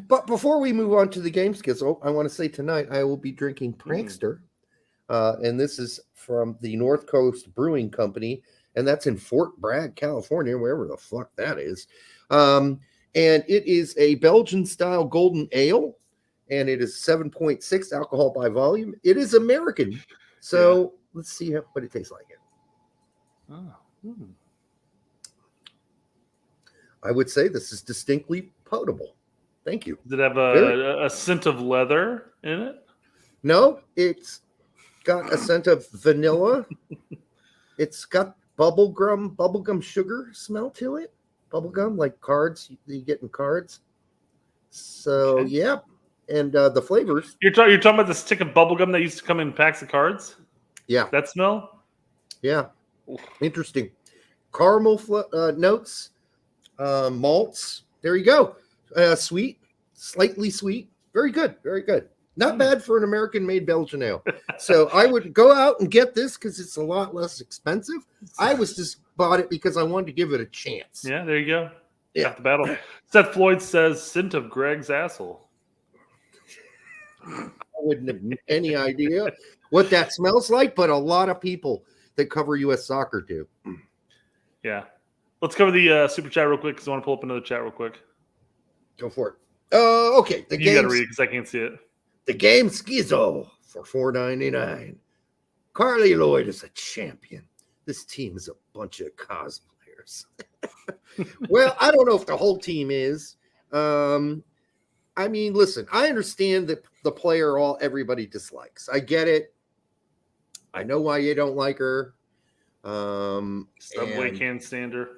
But before we move on to the game schedule, I want to say tonight I will be drinking Prankster. And this is from the North Coast Brewing Company, and that's in Fort Bragg, California, wherever the fuck that is. And it is a Belgian-style golden ale, and it is 7.6 alcohol by volume. It is American, so let's see what it tastes like. I would say this is distinctly potable. Thank you. Does it have a scent of leather in it? No, it's got a scent of vanilla. It's got bubblegum sugar smell to it. Bubblegum, like cards you get in cards. So yeah, and the flavors. You're talking about the stick of bubblegum that used to come in packs of cards. Yeah, that smell. Yeah, interesting. Caramel notes, malts. There you go. Sweet, slightly sweet. Very good. Very good. Not bad for an American-made Belgian ale. So I would go out and get this because it's a lot less expensive. I was just bought it because I wanted to give it a chance. Yeah, there you go. Yeah, the battle. Seth Floyd says scent of Gregg's asshole. I wouldn't have any idea what that smells like, but a lot of people that cover U.S. soccer do. Yeah. Let's cover the super chat real quick because I want to pull up another chat real quick. Go for it. Okay. You got to read it because I can't see it. The game schizo for $4.99. Carly Lloyd is a champion. This team is a bunch of cosplayers. Well, I don't know if the whole team is. I mean, listen, I understand that the player everybody dislikes. I get it. I know why you don't like her. Subway can't stand her.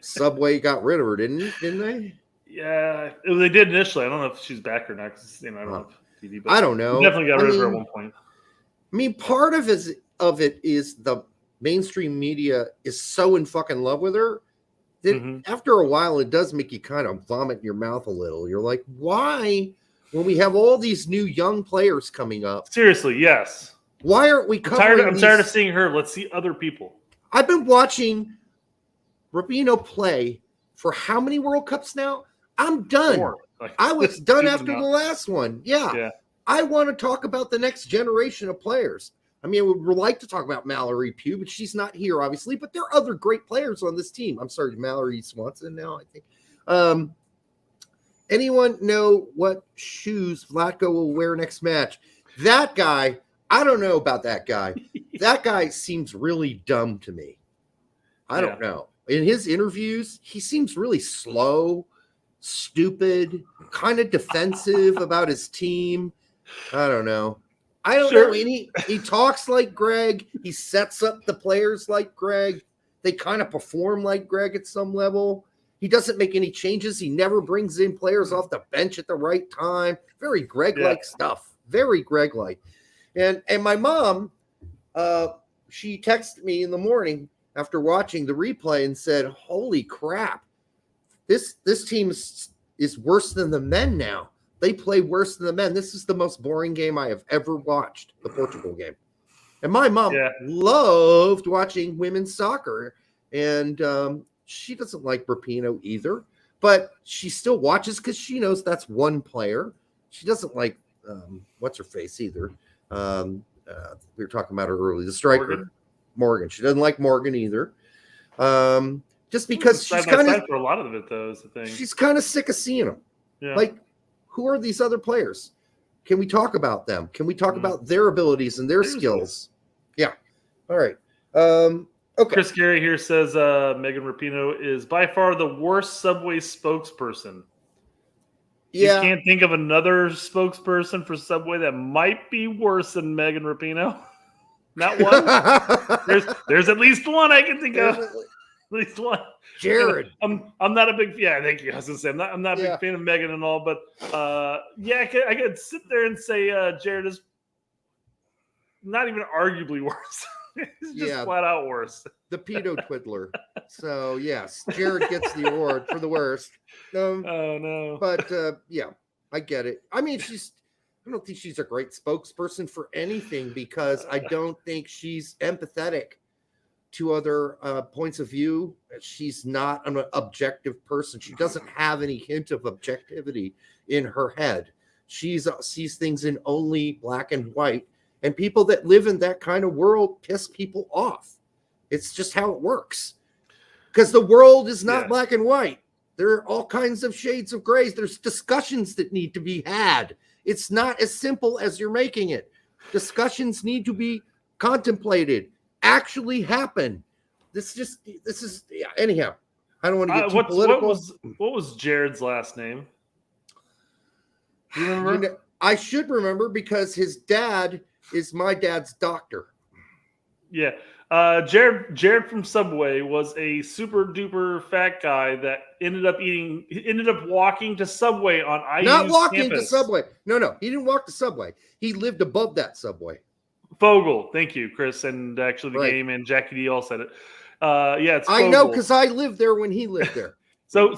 Subway got rid of her, didn't they? Yeah, they did initially. I don't know if she's back or not. I don't know. TV, but I don't know. Definitely got rid of her at one point. I mean, part of it is the mainstream media is so in fucking love with her that after a while it does make you kind of vomit in your mouth a little. You're like, why, when we have all these new young players coming up? Seriously, yes. Why aren't we covering I'm tired of seeing her. Let's see other people. I've been watching Rubino play for how many World Cups now? I'm done. I was done after the last one. Yeah. I want to talk about the next generation of players. I mean, I would like to talk about Mallory Pugh, but she's not here, obviously. But there are other great players on this team. I'm sorry, Mallory Swanson now, I think. Anyone know what shoes Vlatko will wear next match? That guy, I don't know about that guy. That guy seems really dumb to me. I don't know. In his interviews, he seems really slow, stupid, kind of defensive about his team. I don't know. I don't know. And he talks like Gregg. He sets up the players like Gregg. They kind of perform like Gregg at some level. He doesn't make any changes. He never brings in players off the bench at the right time. Very Gregg-like stuff. Very Gregg-like. And my mom, she texted me in the morning after watching the replay and said, holy crap, This team is worse than the men now. They play worse than the men. This is the most boring game I have ever watched, the Portugal game. And my mom loved watching women's soccer, and she doesn't like Rapinoe either, but she still watches because she knows that's one player. She doesn't like what's her face either. We were talking about her earlier, the striker Morgan. She doesn't like Morgan either. Just because she's kind of for a lot of it though is the thing. She's kind of sick of seeing them. Yeah. Like, who are these other players? Can we talk about them? Can we talk about their abilities and their skills? Yeah. All right. Okay. Chris Gary here says Megan Rapinoe is by far the worst Subway spokesperson. Yeah. You can't think of another spokesperson for Subway that might be worse than Megan Rapinoe. Not one. There's at least one I can think of. At least one. Jared. I'm not a big thank you. I was gonna say I'm not a big fan of Megan and all, but I could sit there and say Jared is not even arguably worse. It's just flat out worse. The pedo twiddler. So yes, Jared gets the award for the worst. Oh no. But I get it. I mean, I don't think she's a great spokesperson for anything because I don't think she's empathetic to other points of view. She's not an objective person. She doesn't have any hint of objectivity in her head. She sees things in only black and white, and people that live in that kind of world piss people off. It's just how it works because the world is not black and white. There are all kinds of shades of grays. There's discussions that need to be had. It's not as simple as you're making it. Discussions need to be contemplated, actually happen. Anyhow, I don't want to get too political. What was Jared's last name? Do you remember? I should remember because his dad is my dad's doctor. Yeah. Jared from Subway was a super duper fat guy that ended up walking to Subway on IU's Not walking campus. to Subway. No, he didn't walk to Subway. He lived above that Subway. Fogel, thank you, Chris, and actually the game and Jackie D all said it. It's Fogel. I know because I lived there when he lived there. So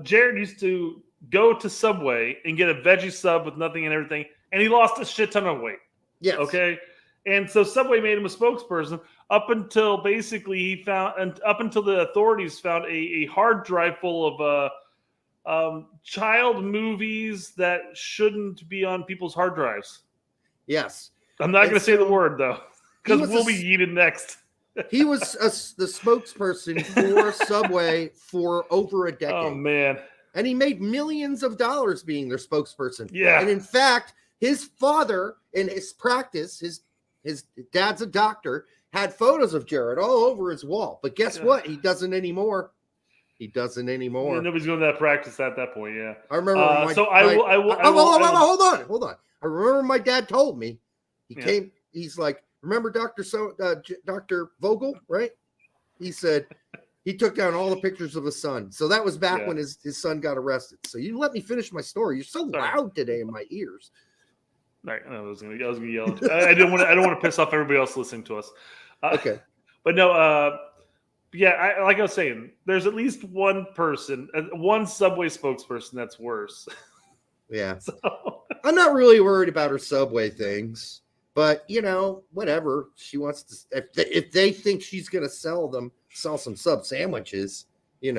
Jared used to go to Subway and get a veggie sub with nothing and everything, and he lost a shit ton of weight. Yes. Okay. And so Subway made him a spokesperson up until basically up until the authorities found a hard drive full of child movies that shouldn't be on people's hard drives. Yes. I'm not going to say the word though, because we'll be yeeted next. He was the spokesperson for Subway for over a decade. Oh man. And he made millions of dollars being their spokesperson. Yeah. And in fact, his father in his practice, his dad's a doctor, had photos of Jared all over his wall. But guess what? He doesn't anymore. He doesn't anymore. Yeah, nobody's going to that practice at that point. Yeah. I remember. Hold on. I remember my dad told me he came. He's like, remember Dr. Vogel, right? He said he took down all the pictures of his son. So that was back when his son got arrested. So you let me finish my story. You're so loud today in my ears. Right, I was gonna yell. I don't want to piss off everybody else listening to us. Okay, but no, like I was saying, there's at least one person, one Subway spokesperson that's worse. Yeah, so. I'm not really worried about her Subway things, but whatever she wants to. If they think she's gonna sell some sub sandwiches, I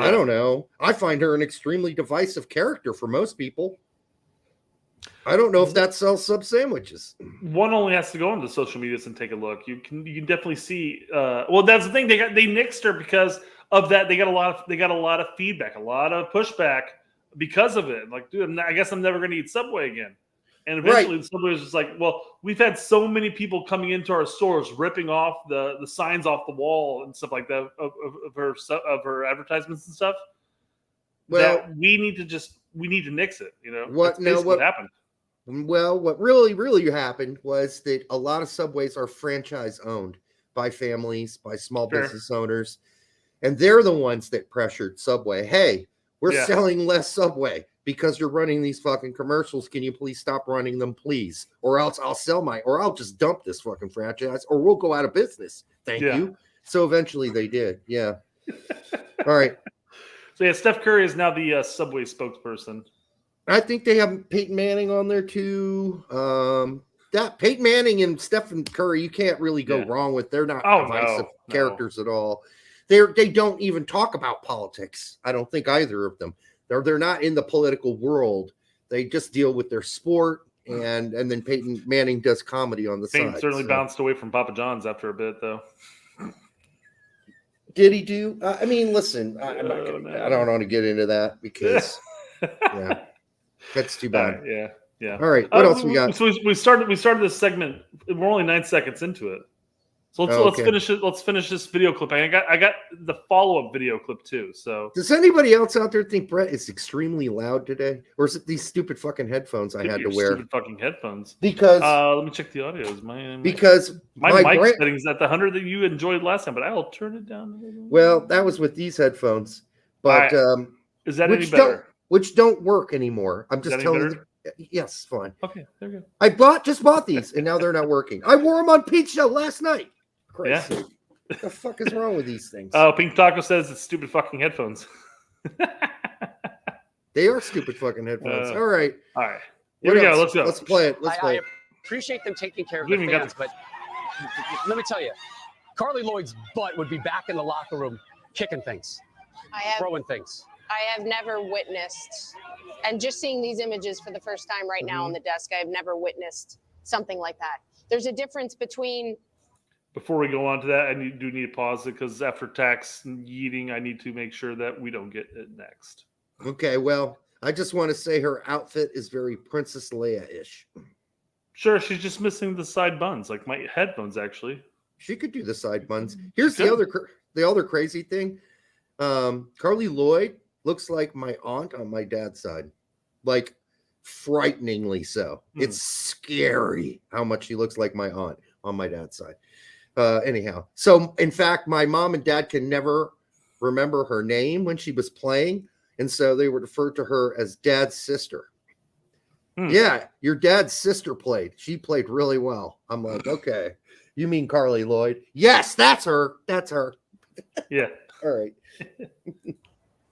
don't know. I find her an extremely divisive character for most people. I don't know if that sells sub sandwiches. One only has to go into social medias and take a look. You can definitely see. Well, that's the thing. They nixed her because of that. They got a lot of feedback, a lot of pushback because of it. Like, dude, I guess I'm never going to eat Subway again. And eventually, Subway was just like, well, we've had so many people coming into our stores ripping off the signs off the wall and stuff like that of her advertisements and stuff. Well, that we need to nix it. What happened? Well, what really happened was that a lot of Subways are franchise owned by families, by small business owners, and they're the ones that pressured Subway. Hey, we're selling less Subway because you're running these fucking commercials. Can you please stop running them, please? Or else I'll just dump this fucking franchise, or we'll go out of business. Thank you. So eventually they did. Yeah. All right. So yeah, Steph Curry is now the Subway spokesperson. I think they have Peyton Manning on there too. That Peyton Manning and Stephen Curry, you can't really go wrong with. They're not divisive characters at all. They don't even talk about politics. I don't think either of them. They're not in the political world. They just deal with their sport, and then Peyton Manning does comedy on the Peyton side. certainly bounced away from Papa John's after a bit, though. Did he do? I mean, listen, I don't want to get into that because that's too bad. Yeah. All right, what else we got? So we started this segment. We're only 9 seconds into it. So let's finish it. Let's finish this video clip. I got the follow-up video clip too. So does anybody else out there think Brett is extremely loud today? Or is it these stupid fucking headphones I had to wear? Stupid fucking headphones. Because let me check the audios. My mic settings at the 100 that you enjoyed last time, but I'll turn it down a little. Well, that was with these headphones. But is that any better? Which don't work anymore. I'm just telling you. Yes, fine. Okay, there we go. I just bought these and now they're not working. I wore them on Pete's show last night. Crazy. What the fuck is wrong with these things? Oh, Pink Taco says it's stupid fucking headphones. They are stupid fucking headphones. All right. Here we go. Let's go. Let's play it. I appreciate them taking care of the fans, but let me tell you, Carly Lloyd's butt would be back in the locker room kicking things, throwing things. I have never witnessed, and just seeing these images for the first time right now on the desk, I have never witnessed something like that. There's a difference between. Before we go on to that, I do need to pause it because after tax yeeting, I need to make sure that we don't get it next. Okay, well, I just want to say her outfit is very Princess Leia-ish. Sure, she's just missing the side buns, like my headphones, actually. She could do the side buns. Here's the other crazy thing. Carly Lloyd looks like my aunt on my dad's side. Like, frighteningly so. It's scary how much she looks like my aunt on my dad's side. Anyhow, so in fact, my mom and dad can never remember her name when she was playing, and so they would refer to her as Dad's sister. Yeah, your dad's sister played. She played really well. I'm like, okay, you mean Carly Lloyd? Yes, that's her. That's her. Yeah. All right.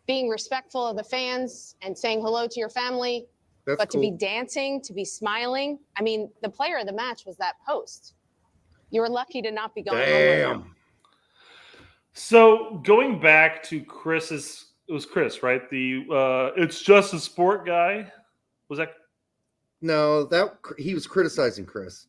Being respectful of the fans and saying hello to your family, but to be dancing, to be smiling. I mean, the player of the match was that post. You were lucky to not be going home. So going back to Chris's, it was Chris, right? The it's just a sport guy. Was that? No, that he was criticizing Chris.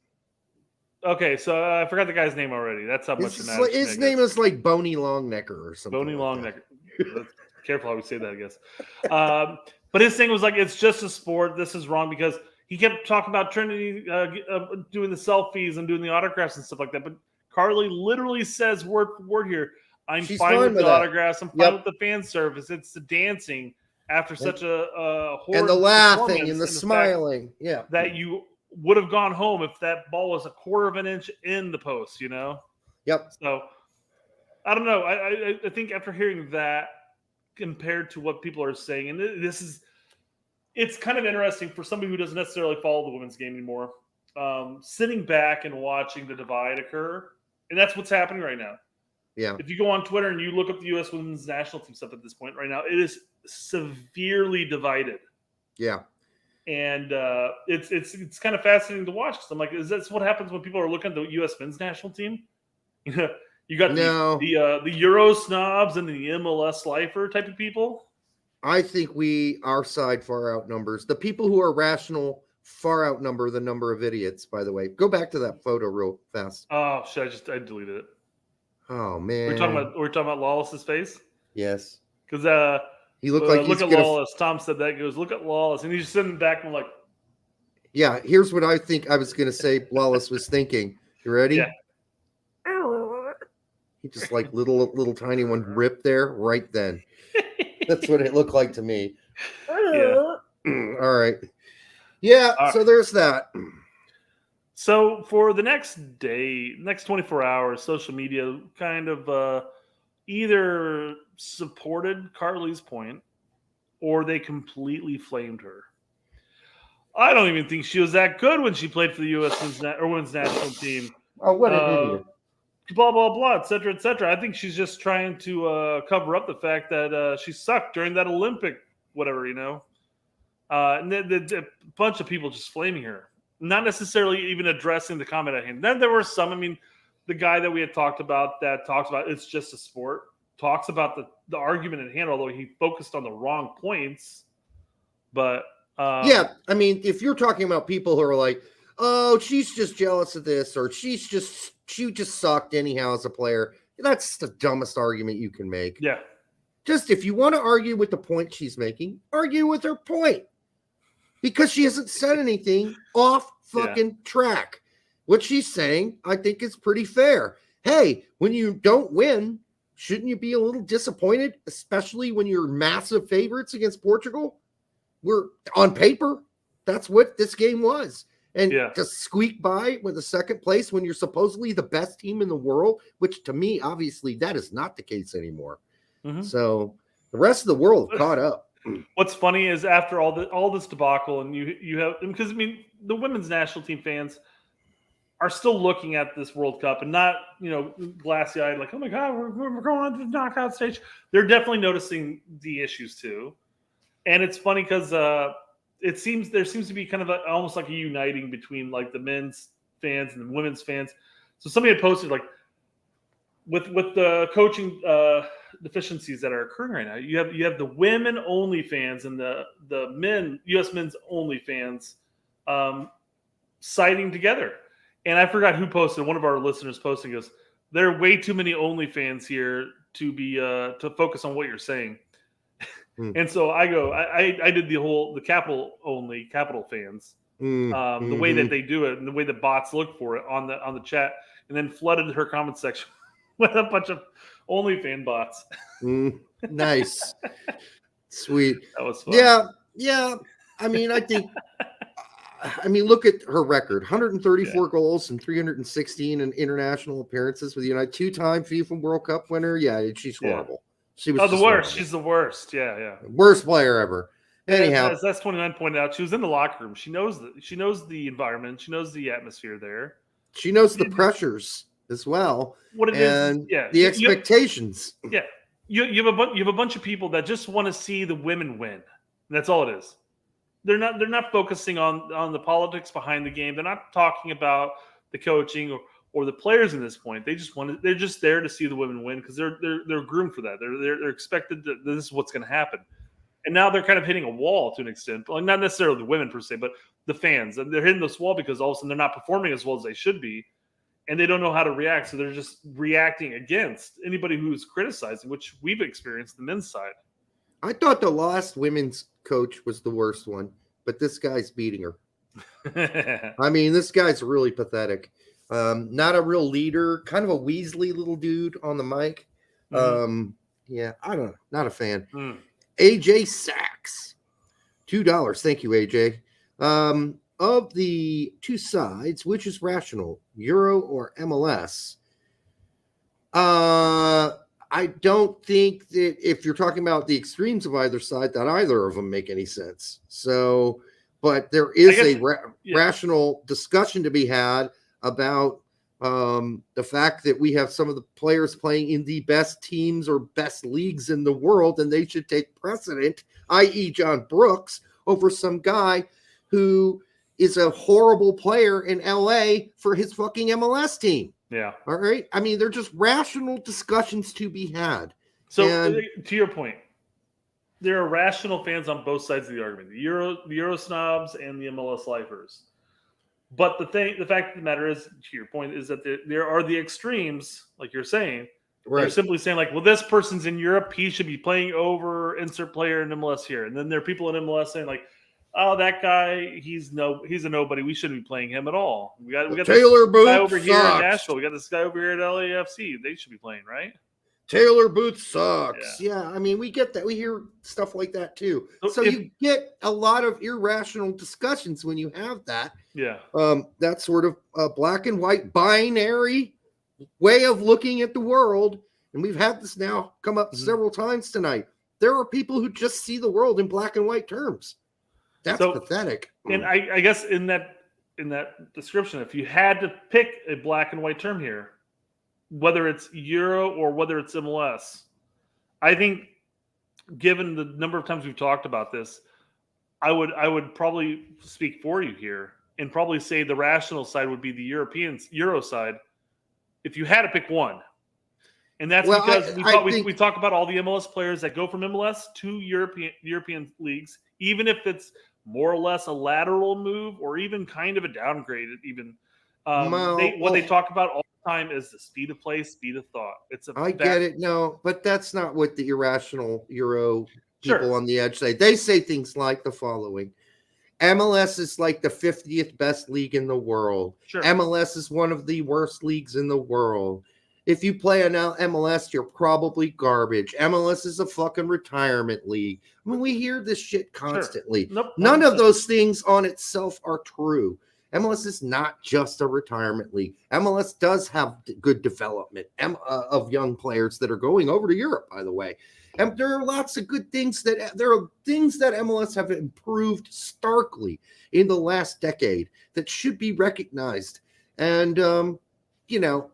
Okay, so I forgot the guy's name already. That's how much his name is like Boney Longnecker or something. Boney Longnecker. Careful how we say that, I guess. But his thing was like, it's just a sport. This is wrong because he kept talking about Trinity doing the selfies and doing the autographs and stuff like that. But Carly literally says word for word here, I'm fine with the autographs. I'm fine with the fan service. It's the dancing after such a horrible and the laughing and the smiling. Yeah. That you would have gone home if that ball was a quarter of an inch in the post, you know? Yep. So I don't know. I think after hearing that compared to what people are saying, and it's kind of interesting for somebody who doesn't necessarily follow the women's game anymore, sitting back and watching the divide occur. And that's what's happening right now. Yeah. If you go on Twitter and you look up the U.S. women's national team stuff at this point right now, it is severely divided. Yeah. And it's kind of fascinating to watch because I'm like, is this what happens when people are looking at the U.S. men's national team? You got the Euro snobs and the MLS lifer type of people. I think our side far outnumbers. The people who are rational far outnumber the number of idiots, by the way. Go back to that photo real fast. Oh, shit, I deleted it. Oh, man. We're talking about Lawless's face? Yes. Because he looked like look at Lawless. Tom said that. He goes, look at Lawless. And he's just sitting back and like. Yeah, here's what I think I was going to say Lawless was thinking. You ready? Yeah. He just like little tiny one ripped there right then. That's what it looked like to me. Yeah. All right. Yeah, so there's that. So for the next 24 hours, social media kind of either supported Carly's point or they completely flamed her. I don't even think she was that good when she played for the U.S. women's national team. Oh, what an idiot. blah blah blah, etc. etc. I think she's just trying to cover up the fact that she sucked during that Olympic whatever, and a bunch of people just flaming her, not necessarily even addressing the comment at hand. Then there were some. I mean, the guy that we had talked about that talks about it's just a sport, talks about the argument at hand, although he focused on the wrong points. But yeah, I mean, if you're talking about people who are like, oh, she's just jealous of this, or she just sucked anyhow as a player, that's the dumbest argument you can make. Yeah. Just if you want to argue with the point she's making, argue with her point. Because she hasn't said anything off fucking track. What she's saying, I think, is pretty fair. Hey, when you don't win, shouldn't you be a little disappointed, especially when you're massive favorites against Portugal? We're on paper. That's what this game was. And to squeak by with a second place when you're supposedly the best team in the world, which to me, obviously, that is not the case anymore. Mm-hmm. So the rest of the world have caught up. What's funny is after all this debacle, and you have, because I mean, the women's national team fans are still looking at this World Cup and not, glassy eyed, like, oh my God, we're going on to the knockout stage. They're definitely noticing the issues too. And it's funny because there seems to be kind of almost like a uniting between like the men's fans and the women's fans. So somebody had posted like with the coaching deficiencies that are occurring right now, you have the women only fans and the men U.S. men's only fans siding together. And I forgot who posted. One of our listeners posting goes, "There are way too many only fans here to be to focus on what you're saying." And so I go, I did the capital fans, the way that they do it and the way the bots look for it on the chat, and then flooded her comment section with a bunch of OnlyFan bots. Nice. Sweet. That was fun. Yeah. I mean, look at her record: 134 goals and 316 in international appearances with the United. 2-time FIFA World Cup winner. Yeah, she's horrible. She was the worst. She's the worst. Yeah. Worst player ever. Anyhow, as that's 29 pointed out, she was in the locker room. She knows the environment. She knows the atmosphere there. She knows the pressures as well. What it is, the expectations. You have a bunch of people that just want to see the women win. That's all it is. They're not focusing on the politics behind the game. They're not talking about the coaching or the players in this point. They're just there to see the women win because they're groomed for that. They're expected that this is what's going to happen. And now they're kind of hitting a wall to an extent. Like not necessarily the women per se, but the fans. And they're hitting this wall because all of a sudden they're not performing as well as they should be. And they don't know how to react. So they're just reacting against anybody who's criticizing, which we've experienced the men's side. I thought the last women's coach was the worst one, but this guy's beating her. I mean, this guy's really pathetic. Not a real leader, kind of a Weasley little dude on the mic. Yeah, I don't know. Not a fan. AJ Sachs, $2. Thank you, AJ. Of the two sides, which is rational, Euro or MLS? I don't think that if you're talking about the extremes of either side, that either of them make any sense. So, but there is rational discussion to be had about the fact that we have some of the players playing in the best teams or best leagues in the world, and they should take precedent, i.e. John Brooks, over some guy who is a horrible player in LA for his fucking MLS team. Yeah. All right. I mean, they're just rational discussions to be had. So to your point, there are rational fans on both sides of the argument, the Euro snobs and the MLS lifers. But the fact of the matter is, to your point, is that there are the extremes, like you're saying. Right. They're simply saying, like, well, this person's in Europe, he should be playing over insert player in MLS here. And then there are people in MLS saying, like, oh, that guy, he's a nobody. We shouldn't be playing him at all. We got Taylor this guy Booth over here in Nashville. We got this guy over here at LAFC. They should be playing, right? Taylor Booth sucks. Yeah, I mean, we get that. We hear stuff like that too. So you get a lot of irrational discussions when you have that. Yeah. That sort of black and white binary way of looking at the world. And we've had this now come up several times tonight. There are people who just see the world in black and white terms. That's pathetic. And I guess in that description, if you had to pick a black and white term here, whether it's Euro or whether it's MLS. I think, given the number of times we've talked about this, I would probably speak for you here and probably say the rational side would be the Euro side if you had to pick one. And that's because we talk about all the MLS players that go from MLS to European leagues, even if it's more or less a lateral move or even kind of a downgrade. Even what they talk about all the time is the speed of play, speed of thought. I get it, no, but that's not what the irrational Euro people on the edge say. They say things like the following: MLS is like the 50th best league in the world. Sure. MLS is one of the worst leagues in the world. If you play an MLS, you're probably garbage. MLS is a fucking retirement league. I mean, we hear this shit constantly. Sure. Nope, none of those things on itself are true. MLS is not just a retirement league. MLS does have good development of young players that are going over to Europe, by the way. And there are lots of good things that MLS have improved starkly in the last decade that should be recognized. And,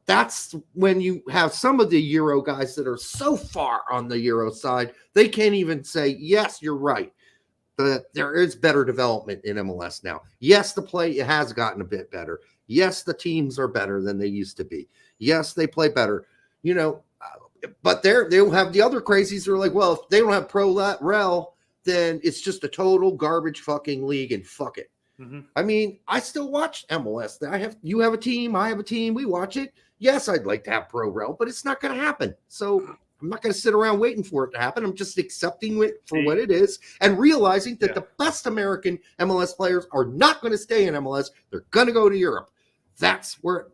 that's when you have some of the Euro guys that are so far on the Euro side, they can't even say, yes, you're right. But there is better development in MLS now. Yes, the play has gotten a bit better. Yes, the teams are better than they used to be. Yes, they play better. But they'll have the other crazies who are like, well, if they don't have pro rel, then it's just a total garbage fucking league and fuck it. Mm-hmm. I mean, I still watch MLS. You have a team, I have a team, we watch it. Yes, I'd like to have pro rel, but it's not going to happen. So I'm not going to sit around waiting for it to happen. I'm just accepting it for what it is and realizing that the best American MLS players are not going to stay in MLS. They're going to go to Europe. That's where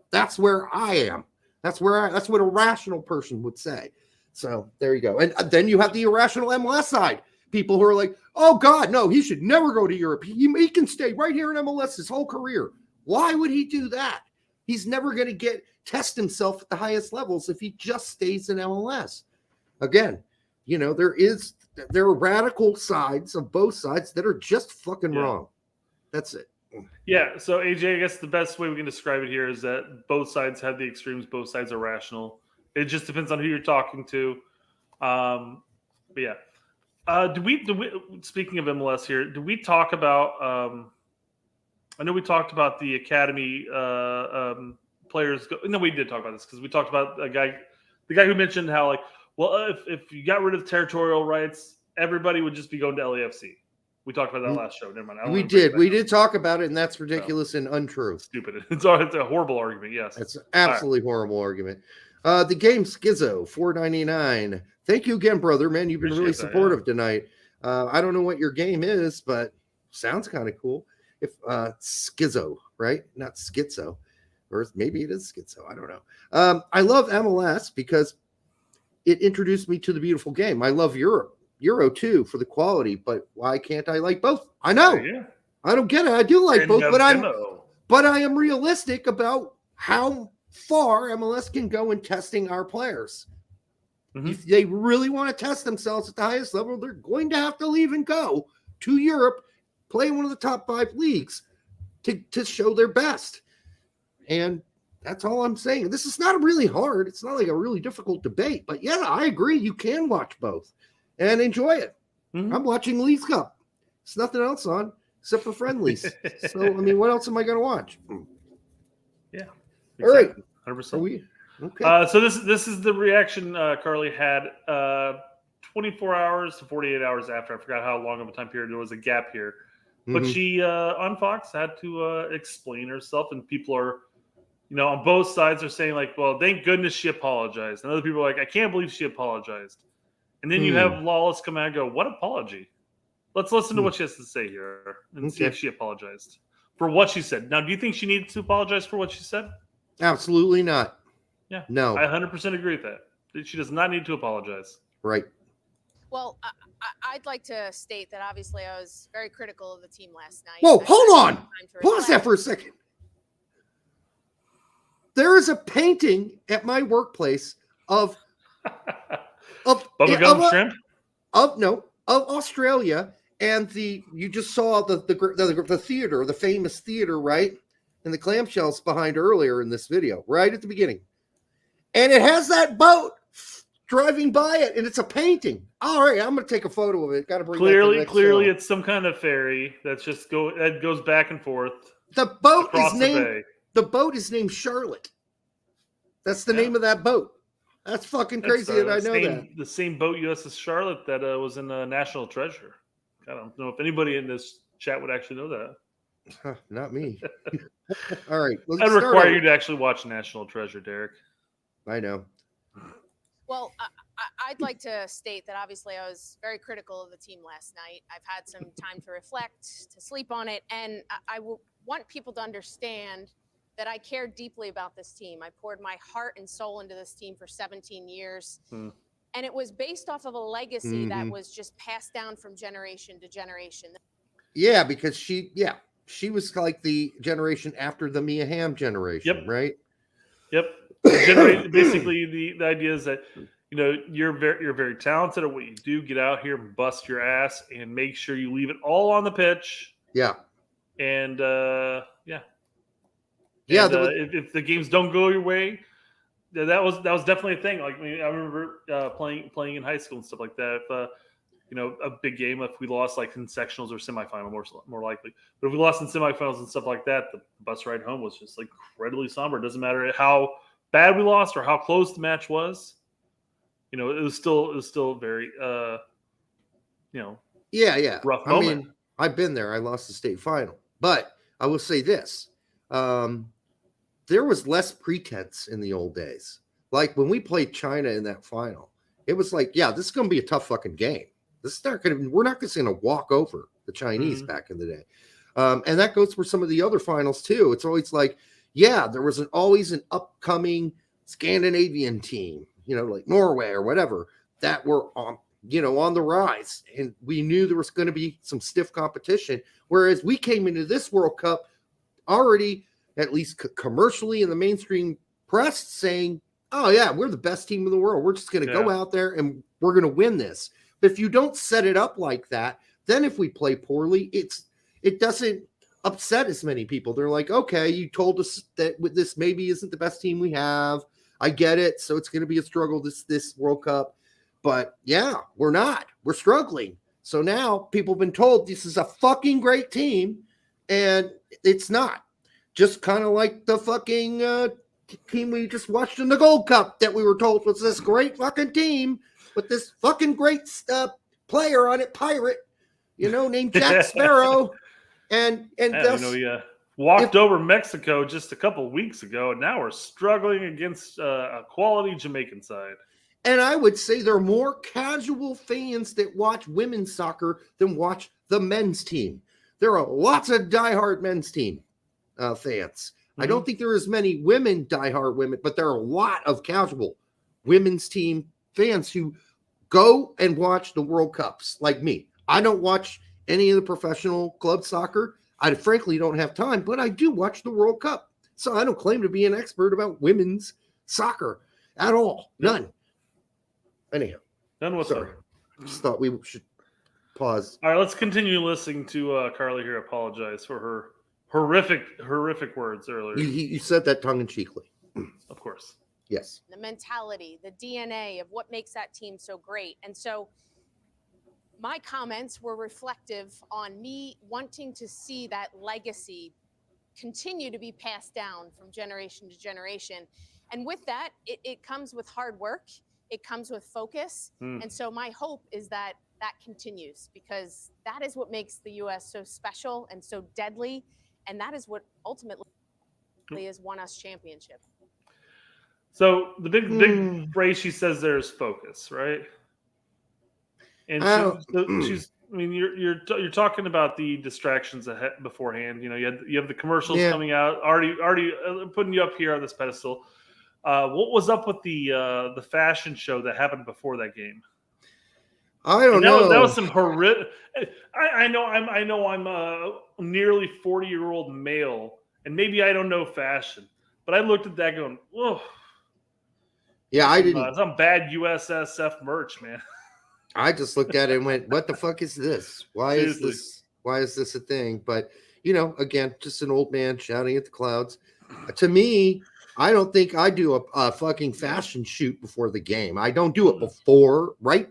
I am. That's what a rational person would say. So there you go. And then you have the irrational MLS side. People who are like, oh, God, no, he should never go to Europe. He can stay right here in MLS his whole career. Why would he do that? He's never going to test himself at the highest levels if he just stays in MLS. Again, there are radical sides of both sides that are just fucking wrong. That's it. Yeah. So, AJ, I guess the best way we can describe it here is that both sides have the extremes. Both sides are rational. It just depends on who you're talking to. But yeah. Do we speaking of MLS here, do we talk about I know we talked about the academy players. No, we did talk about this because we talked about the guy who mentioned how, like, well, if you got rid of territorial rights, everybody would just be going to LAFC. We talked about that last show. Never mind. We did talk about it, and that's ridiculous and untrue. Stupid. It's a horrible argument. Yes, it's an absolutely horrible argument. The game Schizo $4.99. Thank you again, brother. Man, you've been really supportive tonight. I don't know what your game is, but sounds kind of cool. If Schizo, right? Not Schizo, or maybe it is Schizo. I don't know. I love MLS because it introduced me to the beautiful game. I love Euro too for the quality, but why can't I like both? I know. Yeah. I don't get it. I do like both, but I am realistic about how far MLS can go in testing our players. Mm-hmm. If they really want to test themselves at the highest level, they're going to have to leave and go to Europe, play in one of the top 5 leagues to show their best. And that's all I'm saying. This is not really hard. It's not like a really difficult debate, but yeah, I agree. You can watch both and enjoy it. Mm-hmm. I'm watching Leagues Cup. There's nothing else on except for friendlies. So, I mean, what else am I going to watch? Yeah. Exactly. All right. 100%. Okay. So this is the reaction Carly had 24 hours to 48 hours after. I forgot how long of a time period there was a gap here. But she on Fox had to explain herself, and people are, on both sides are saying like, well, thank goodness she apologized. And other people are like, I can't believe she apologized. And then you have Lawless come out and go, what apology? Let's listen to what she has to say here and see if she apologized for what she said. Now, do you think she needed to apologize for what she said? Absolutely not. Yeah. No. I 100% agree with that. She does not need to apologize. Right. Well, I'd like to state that obviously I was very critical of the team last night. Whoa, hold on. Pause that for a second. There is a painting at my workplace of bubblegum shrimp? Of Australia, and you just saw the theater, the famous theater, right? And the clamshells behind earlier in this video, right at the beginning. and it has that boat driving by it, and it's a painting. All right, I'm going to take a photo of it. Got to bring clearly show. It's some kind of ferry that's just that goes back and forth. The boat across is the named. bay. The boat is named Charlotte. That's the name of that boat. That's fucking crazy that I know that. The same boat USS Charlotte that was in National Treasure. I don't know if anybody in this chat would actually know that. Not me. All right. I'd require you to actually watch National Treasure, Derek. I know. Well, I'd like to state that obviously I was very critical of the team last night. I've had some time to reflect, to sleep on it, and I want people to understand that I care deeply about this team. I poured my heart and soul into this team for 17 years. And it was based off of a legacy that was just passed down from generation to generation. Yeah, because she was like the generation after the Mia Hamm generation, right? Yep. Basically, the idea is that you're very talented at what you do. Get out here and bust your ass, and make sure you leave it all on the pitch. Yeah. And if the games don't go your way, that was definitely a thing. Like, I remember playing in high school and stuff like that. If, a big game, if we lost like in sectionals or semifinal, more likely. But if we lost in semifinals and stuff like that, the bus ride home was just like incredibly somber. It doesn't matter how bad we lost or how close the match was. It was still very rough moment. I mean, I've been there. I lost the state final, but I will say this. There was less pretense in the old days. Like when we played China in that final, it was like, yeah, this is going to be a tough fucking game. We're not just going to walk over the Chinese back in the day. And that goes for some of the other finals too. It's always like, yeah, there was always an upcoming Scandinavian team, like Norway or whatever, that were on the rise. And we knew there was going to be some stiff competition. Whereas we came into this World Cup already, at least commercially in the mainstream press, saying, oh yeah, we're the best team in the world. We're just going to go out there and we're going to win this. But if you don't set it up like that, then if we play poorly, it doesn't upset as many people. They're like, okay, you told us that with this maybe isn't the best team we have. I get it. So it's going to be a struggle this World Cup. But yeah, we're not. We're struggling. So now people have been told this is a fucking great team, and it's not. Just kind of like the fucking team we just watched in the Gold Cup that we were told was this great fucking team with this fucking great player on it, pirate, named Jack Sparrow. And walked over Mexico just a couple weeks ago, and now we're struggling against a quality Jamaican side. And I would say there are more casual fans that watch women's soccer than watch the men's team. There are lots of diehard men's team fans. I don't think there are as many diehard women, but there are a lot of casual women's team fans who go and watch the World Cups like me. I don't watch any of the professional club soccer. I frankly don't have time, but I do watch the World Cup. So I don't claim to be an expert about women's soccer at all. None. Anyhow. None whatsoever. Just thought we should pause. All right, let's continue listening to Carly here apologize for her horrific words earlier. You said that tongue-in-cheekly. Of course. Yes. The mentality, the DNA of what makes that team so great. And so my comments were reflective on me wanting to see that legacy continue to be passed down from generation to generation. And with that, it comes with hard work. It comes with focus. And so my hope is that continues, because that is what makes the U.S. so special and so deadly. And that is what ultimately has won us championship. So the big phrase she says there is focus, right? And she's. I mean, you're talking about the distractions ahead beforehand. You have the commercials coming out, already putting you up here on this pedestal. What was up with the fashion show that happened before that game? I don't know. That was some horrific. I know I'm a nearly 40-year-old male, and maybe I don't know fashion, but I looked at that going, whoa. Yeah, I didn't. Some bad USSF merch, man. I just looked at it and went, what the fuck is this? Why is this a thing? But, again, just an old man shouting at the clouds. To me, I don't think I do a fucking fashion shoot before the game. I don't do it before, right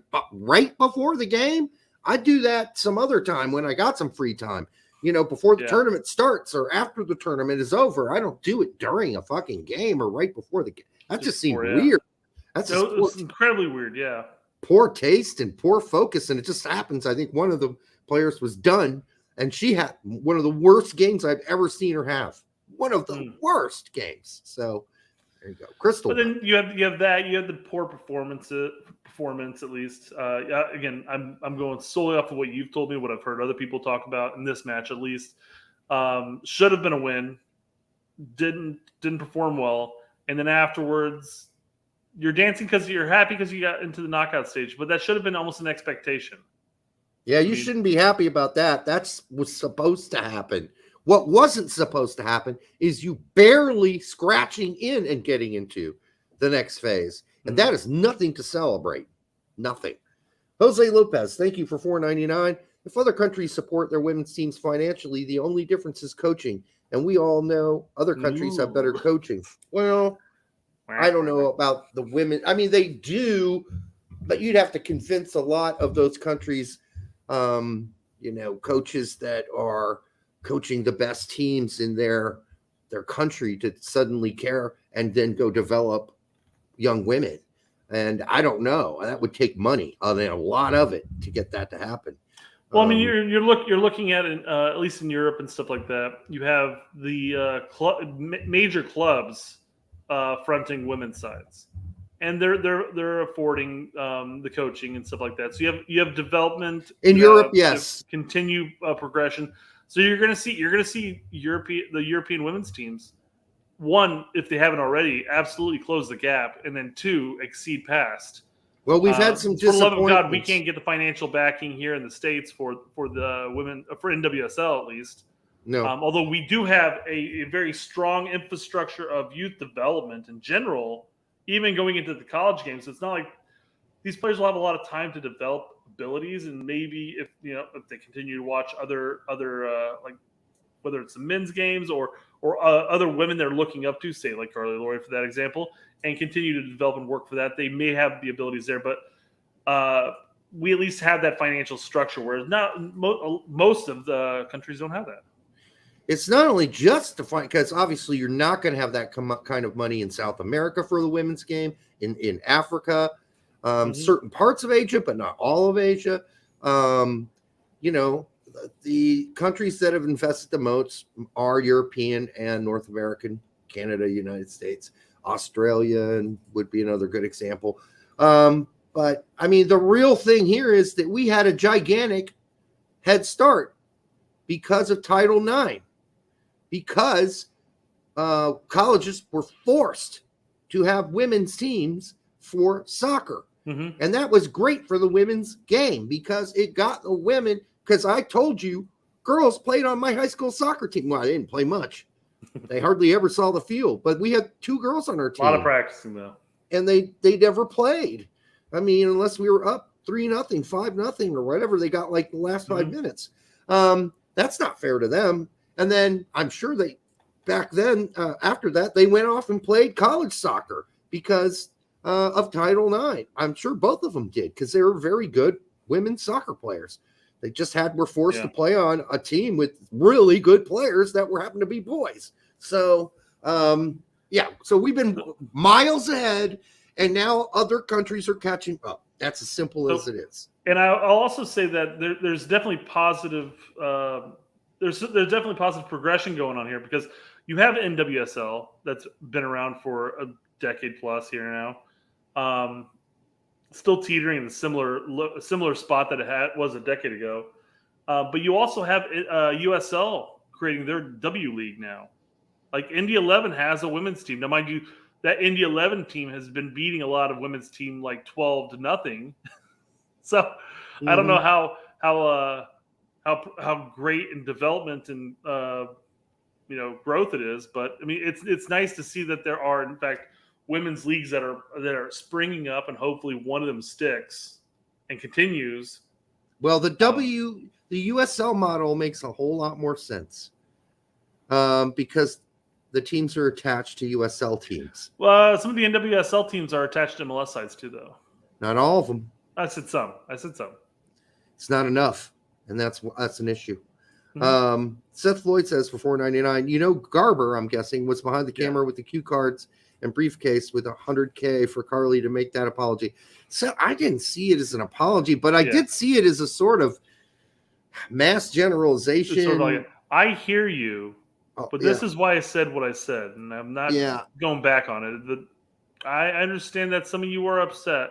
before the game. I do that some other time when I got some free time. Before the tournament starts or after the tournament is over. I don't do it during a fucking game or right before the game. That just seems weird. That's it's incredibly weird. Yeah. Poor taste and poor focus. And it just happens. I think one of the players was done and she had one of the worst games I've ever seen her have. One of the worst games. So there you go. Crystal. But then you have the poor performance at least. Again, I'm going solely off of what you've told me, what I've heard other people talk about in this match at least. Should have been a win. Didn't perform well. And then afterwards, you're dancing because you're happy because you got into the knockout stage. But that should have been almost an expectation. Yeah, you shouldn't be happy about that. That's what's supposed to happen. What wasn't supposed to happen is you barely scratching in and getting into the next phase. And that is nothing to celebrate. Nothing. Jose Lopez, thank you for $4.99. If other countries support their women's teams financially, the only difference is coaching. And we all know other countries have better coaching. Well, I don't know about the women. I mean, they do, but you'd have to convince a lot of those countries, coaches that are coaching the best teams in their country to suddenly care and then go develop young women. And I don't know. That would take money. I mean, a lot of it to get that to happen. Well, I mean, you're looking at it, at least in Europe and stuff like that. You have the major clubs fronting women's sides, and they're affording the coaching and stuff like that. So you have development in Europe, yes, continue progression. So you're going to see the European women's teams, one, if they haven't already, absolutely close the gap, and then two, exceed past. Well, we've had some disappointments. For the love of God, we can't get the financial backing here in the States for the women, for NWSL at least. No. Although we do have a very strong infrastructure of youth development in general, even going into the college games. So it's not like these players will have a lot of time to develop abilities, and maybe if they continue to watch other like whether it's the men's games or other women they're looking up to, say like Carly Lloyd for that example, and continue to develop and work for that, they may have the abilities there. But we at least have that financial structure, whereas not most of the countries don't have that. It's not only just to find, because obviously you're not going to have that kind of money in South America for the women's game, in Africa, certain parts of Asia, but not all of Asia. The countries that have invested the most are European and North American, Canada, United States, Australia, and would be another good example. But I mean, the real thing here is that we had a gigantic head start because of Title IX, because colleges were forced to have women's teams for soccer. Mm-hmm. And that was great for the women's game because it got the women, because I told you, girls played on my high school soccer team. Well, I didn't play much. They hardly ever saw the field, but we had 2 girls on our team. A lot of practicing, though. And they never played. I mean, unless we were up 3-0, 5-0, or whatever, they got like the last 5 minutes. That's not fair to them. And then I'm sure they, back then, after that, they went off and played college soccer because of Title IX. I'm sure both of them did because they were very good women's soccer players. They just were forced to play on a team with really good players that happened to be boys. So, so we've been miles ahead, and now other countries are catching up. That's as simple as it is. And I'll also say that there's definitely positive. There's definitely positive progression going on here because you have NWSL that's been around for a decade plus here now. Still teetering in the similar spot that it was a decade ago. But you also have USL creating their W League now. Like Indy 11 has a women's team. Now, mind you, that Indy 11 team has been beating a lot of women's team like 12-0. So I don't know how great in development and growth it is, but I mean it's nice to see that there are in fact women's leagues that are springing up, and hopefully one of them sticks and continues. Well, the USL model makes a whole lot more sense because the teams are attached to USL teams. Well, some of the NWSL teams are attached to MLS sites too, though. Not all of them. I said some. It's not enough, and that's an issue. Mm-hmm. Seth Lloyd says for $4.99. Garber, I'm guessing, was behind the camera with the cue cards and briefcase with $100K for Carly to make that apology. So I didn't see it as an apology, but I did see it as a sort of mass generalization. It's sort of like, I hear you, but this is why I said what I said, and I'm not going back on it. I understand that some of you are upset,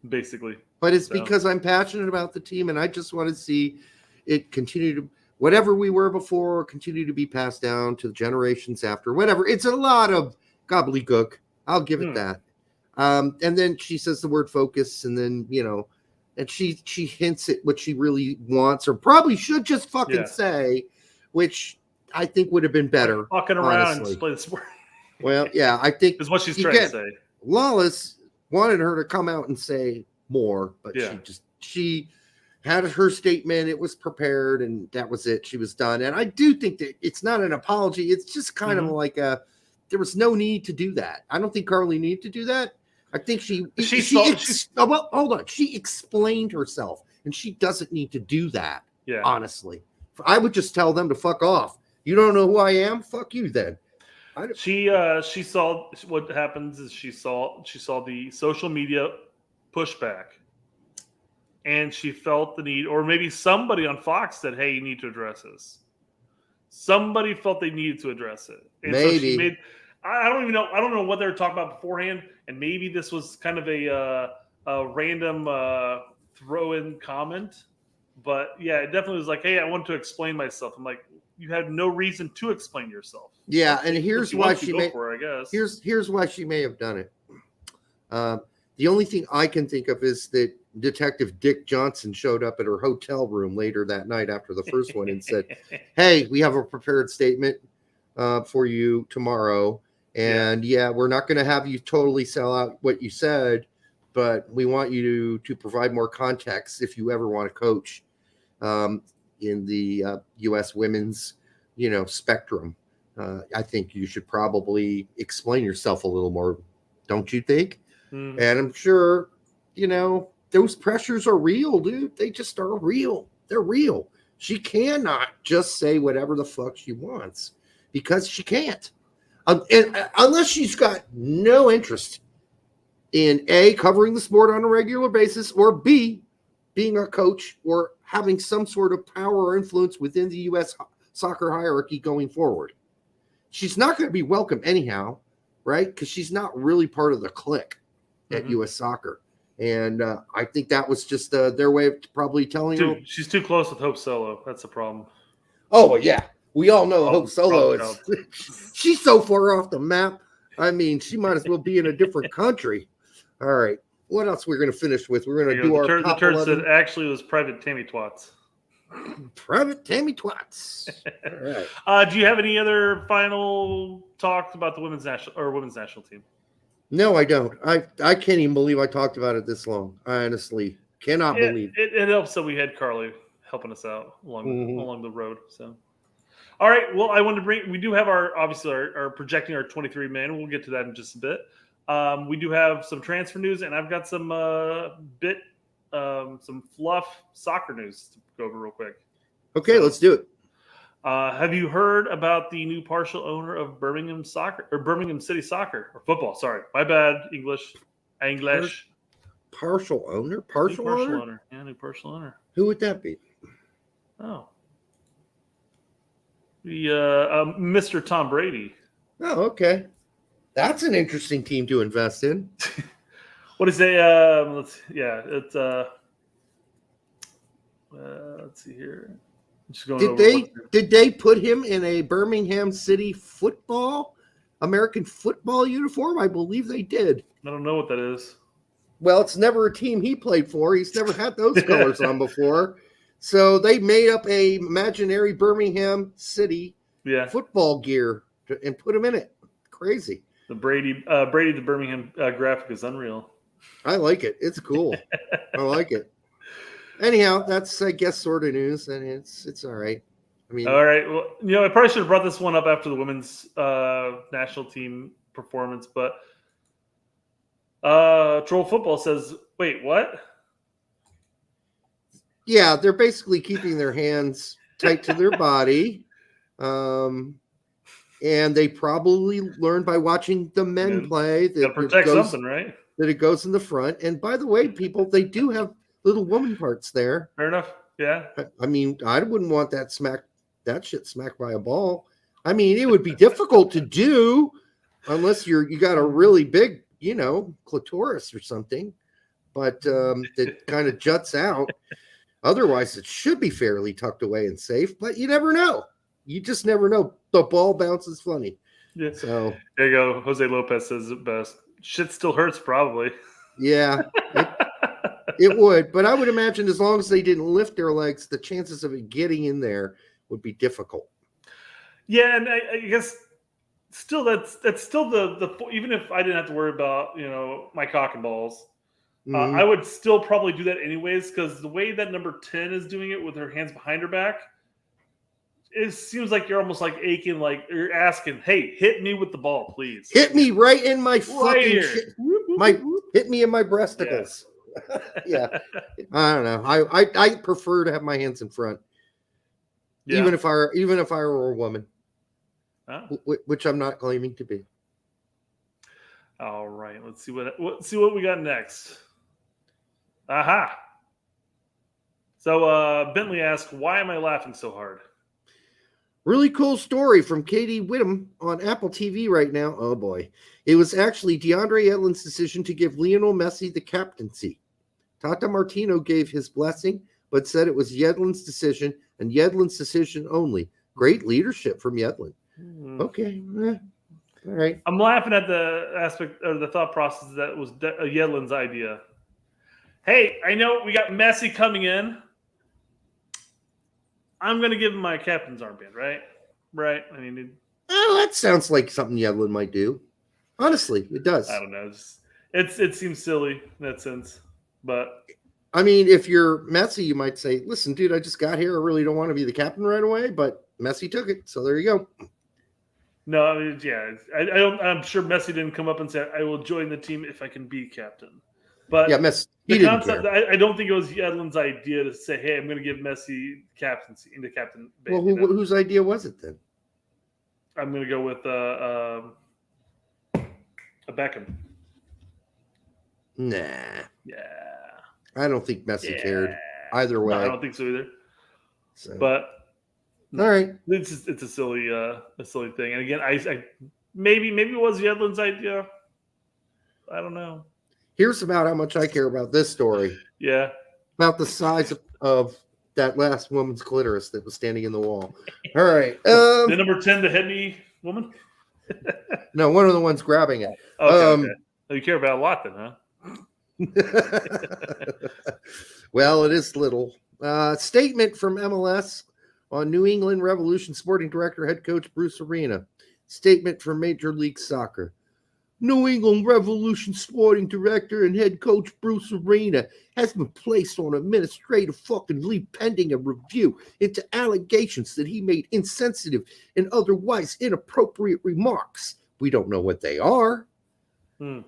basically. But it's because I'm passionate about the team, and I just want to see it continue to, whatever we were before, continue to be passed down to the generations after, whatever. It's a lot of gobbledygook. I'll give it that. And then she says the word focus, and then, and she hints at what she really wants, or probably should just fucking say, which I think would have been better. Fucking around and play the sport. Well, yeah, I think is what she's trying to say. Lawless wanted her to come out and say more, but she had her statement. It was prepared, and that was it. She was done. And I do think that it's not an apology. It's just kind of like there was no need to do that. I don't think Carly needed to do that. I think hold on. She explained herself, and she doesn't need to do that. Yeah. Honestly, I would just tell them to fuck off. You don't know who I am? Fuck you then. She saw what happens is she saw the social media pushback, and she felt the need, or maybe somebody on Fox said, "Hey, you need to address this." Somebody felt they needed to address it. And maybe. So she made, I don't even know. I don't know what they were talking about beforehand, and maybe this was kind of a random throw-in comment. But yeah, it definitely was like, "Hey, I want to explain myself." I'm like, you had no reason to explain yourself. Yeah, and here's why she may. I guess here's why she may have done it. The only thing I can think of is that Detective Dick Johnson showed up at her hotel room later that night after the first one and said, "Hey, we have a prepared statement for you tomorrow, and we're not going to have you totally sell out what you said, but we want you to provide more context if you ever want to coach in the U.S. women's, spectrum. I think you should probably explain yourself a little more, don't you think?" Mm-hmm. And I'm sure, those pressures are real, dude. They just are real. They're real. She cannot just say whatever the fuck she wants because she can't. And unless she's got no interest in A, covering the sport on a regular basis, or B, being a coach or having some sort of power or influence within the U.S. soccer hierarchy going forward. She's not going to be welcome anyhow, right? Because she's not really part of the clique at U.S. soccer. And I think that was just their way of probably telling her. She's too close with Hope Solo. That's the problem. Oh, yeah. We all know Hope Solo is. She's so far off the map. I mean, she might as well be in a different country. All right. What else we're going to finish with? We're going to do our top 11. The turd said actually it was Private Tammy Twats. Private Tammy Twats. All right. Do you have any other final talks about the women's national team? No, I don't. I can't even believe I talked about it this long. I honestly cannot believe it helps that we had Carly helping us out along the road. So, all right. Well, I wanted to we do have our projecting our 23 man. We'll get to that in just a bit. We do have some transfer news, and I've got some some fluff soccer news to go over real quick. Okay, let's do it. Have you heard about the new partial owner of Birmingham City Soccer or football? Sorry, my bad. English. Partial owner. Yeah, new partial owner. Who would that be? Oh, the Mr. Tom Brady. Oh, okay. That's an interesting team to invest in. What is it? Let's see here. Did they put him in a Birmingham City American football uniform? I believe they did. I don't know what that is. Well, it's never a team he played for. He's never had those colors on before. So they made up a imaginary Birmingham City football gear and put him in it. Crazy. The Brady the Birmingham graphic is unreal. I like it. It's cool. I like it. Anyhow, that's I guess sort of news, and it's all right. I mean, all right. Well, I probably should have brought this one up after the women's national team performance, but Troll Football says, "Wait, what?" Yeah, they're basically keeping their hands tight to their body, and they probably learned by watching the men play that protect something, right? That it goes in the front. And by the way, people, they do have little woman parts there. Fair enough. Yeah. I mean, I wouldn't want that shit smacked by a ball. I mean, it would be difficult to do unless you got a really big, clitoris or something, but it kind of juts out. Otherwise, it should be fairly tucked away and safe, but you never know. You just never know. The ball bounces funny. Yeah. So there you go. Jose Lopez says it best. Shit still hurts, probably. Yeah, it would. But I would imagine as long as they didn't lift their legs, the chances of it getting in there would be difficult. Yeah, and I guess still that's still the even if I didn't have to worry about my cock and balls. I would still probably do that anyways, because the way that number 10 is doing it with her hands behind her back, it seems like you're almost like aching, like you're asking, "Hey, hit me with the ball, please. Hit me right in my fucking shit. Hit me in my breasticles." Yeah. I don't know. I prefer to have my hands in front, even if I were a woman, which I'm not claiming to be. All right, let's see what we got next. Aha. So Bentley asked, "Why am I laughing so hard?" Really cool story from Katie Whittam on Apple TV right now. Oh boy. It was actually DeAndre Yedlin's decision to give Lionel Messi the captaincy. Tata Martino gave his blessing, but said it was Yedlin's decision and Yedlin's decision only. Great leadership from Yedlin. Okay. All right. I'm laughing at the aspect or the thought process that was Yedlin's idea. Hey, I know we got Messi coming in. I'm going to give him my captain's armband, right? Right. I mean, that sounds like something Yedlin might do. Honestly, it does. I don't know. It seems silly in that sense, but I mean, if you're Messi, you might say, "Listen, dude, I just got here. I really don't want to be the captain right away," but Messi took it, so there you go. No, I mean, yeah, I'm sure Messi didn't come up and say, "I will join the team if I can be captain." But yeah, Messi. The concept, I don't think it was Yedlin's idea to say, "Hey, I'm going to give Messi captaincy into captain." Well, whose idea was it then? I'm going to go with a Beckham. Nah. Yeah. I don't think Messi cared either way. No, I don't think so either. So. But all right, it's a silly thing. And again, I maybe it was Yedlin's idea. I don't know. Here's about how much I care about this story. Yeah. About the size of that last woman's clitoris that was standing in the wall. All right. The number 10, the hit me woman? No, one of the ones grabbing it. Okay. You care about a lot then, huh? Well, it is little. Statement from MLS on New England Revolution sporting director, head coach Bruce Arena. Statement from Major League Soccer. New England Revolution sporting director and head coach Bruce Arena has been placed on administrative fucking leave pending a review into allegations that he made insensitive and otherwise inappropriate remarks. We don't know what they are. I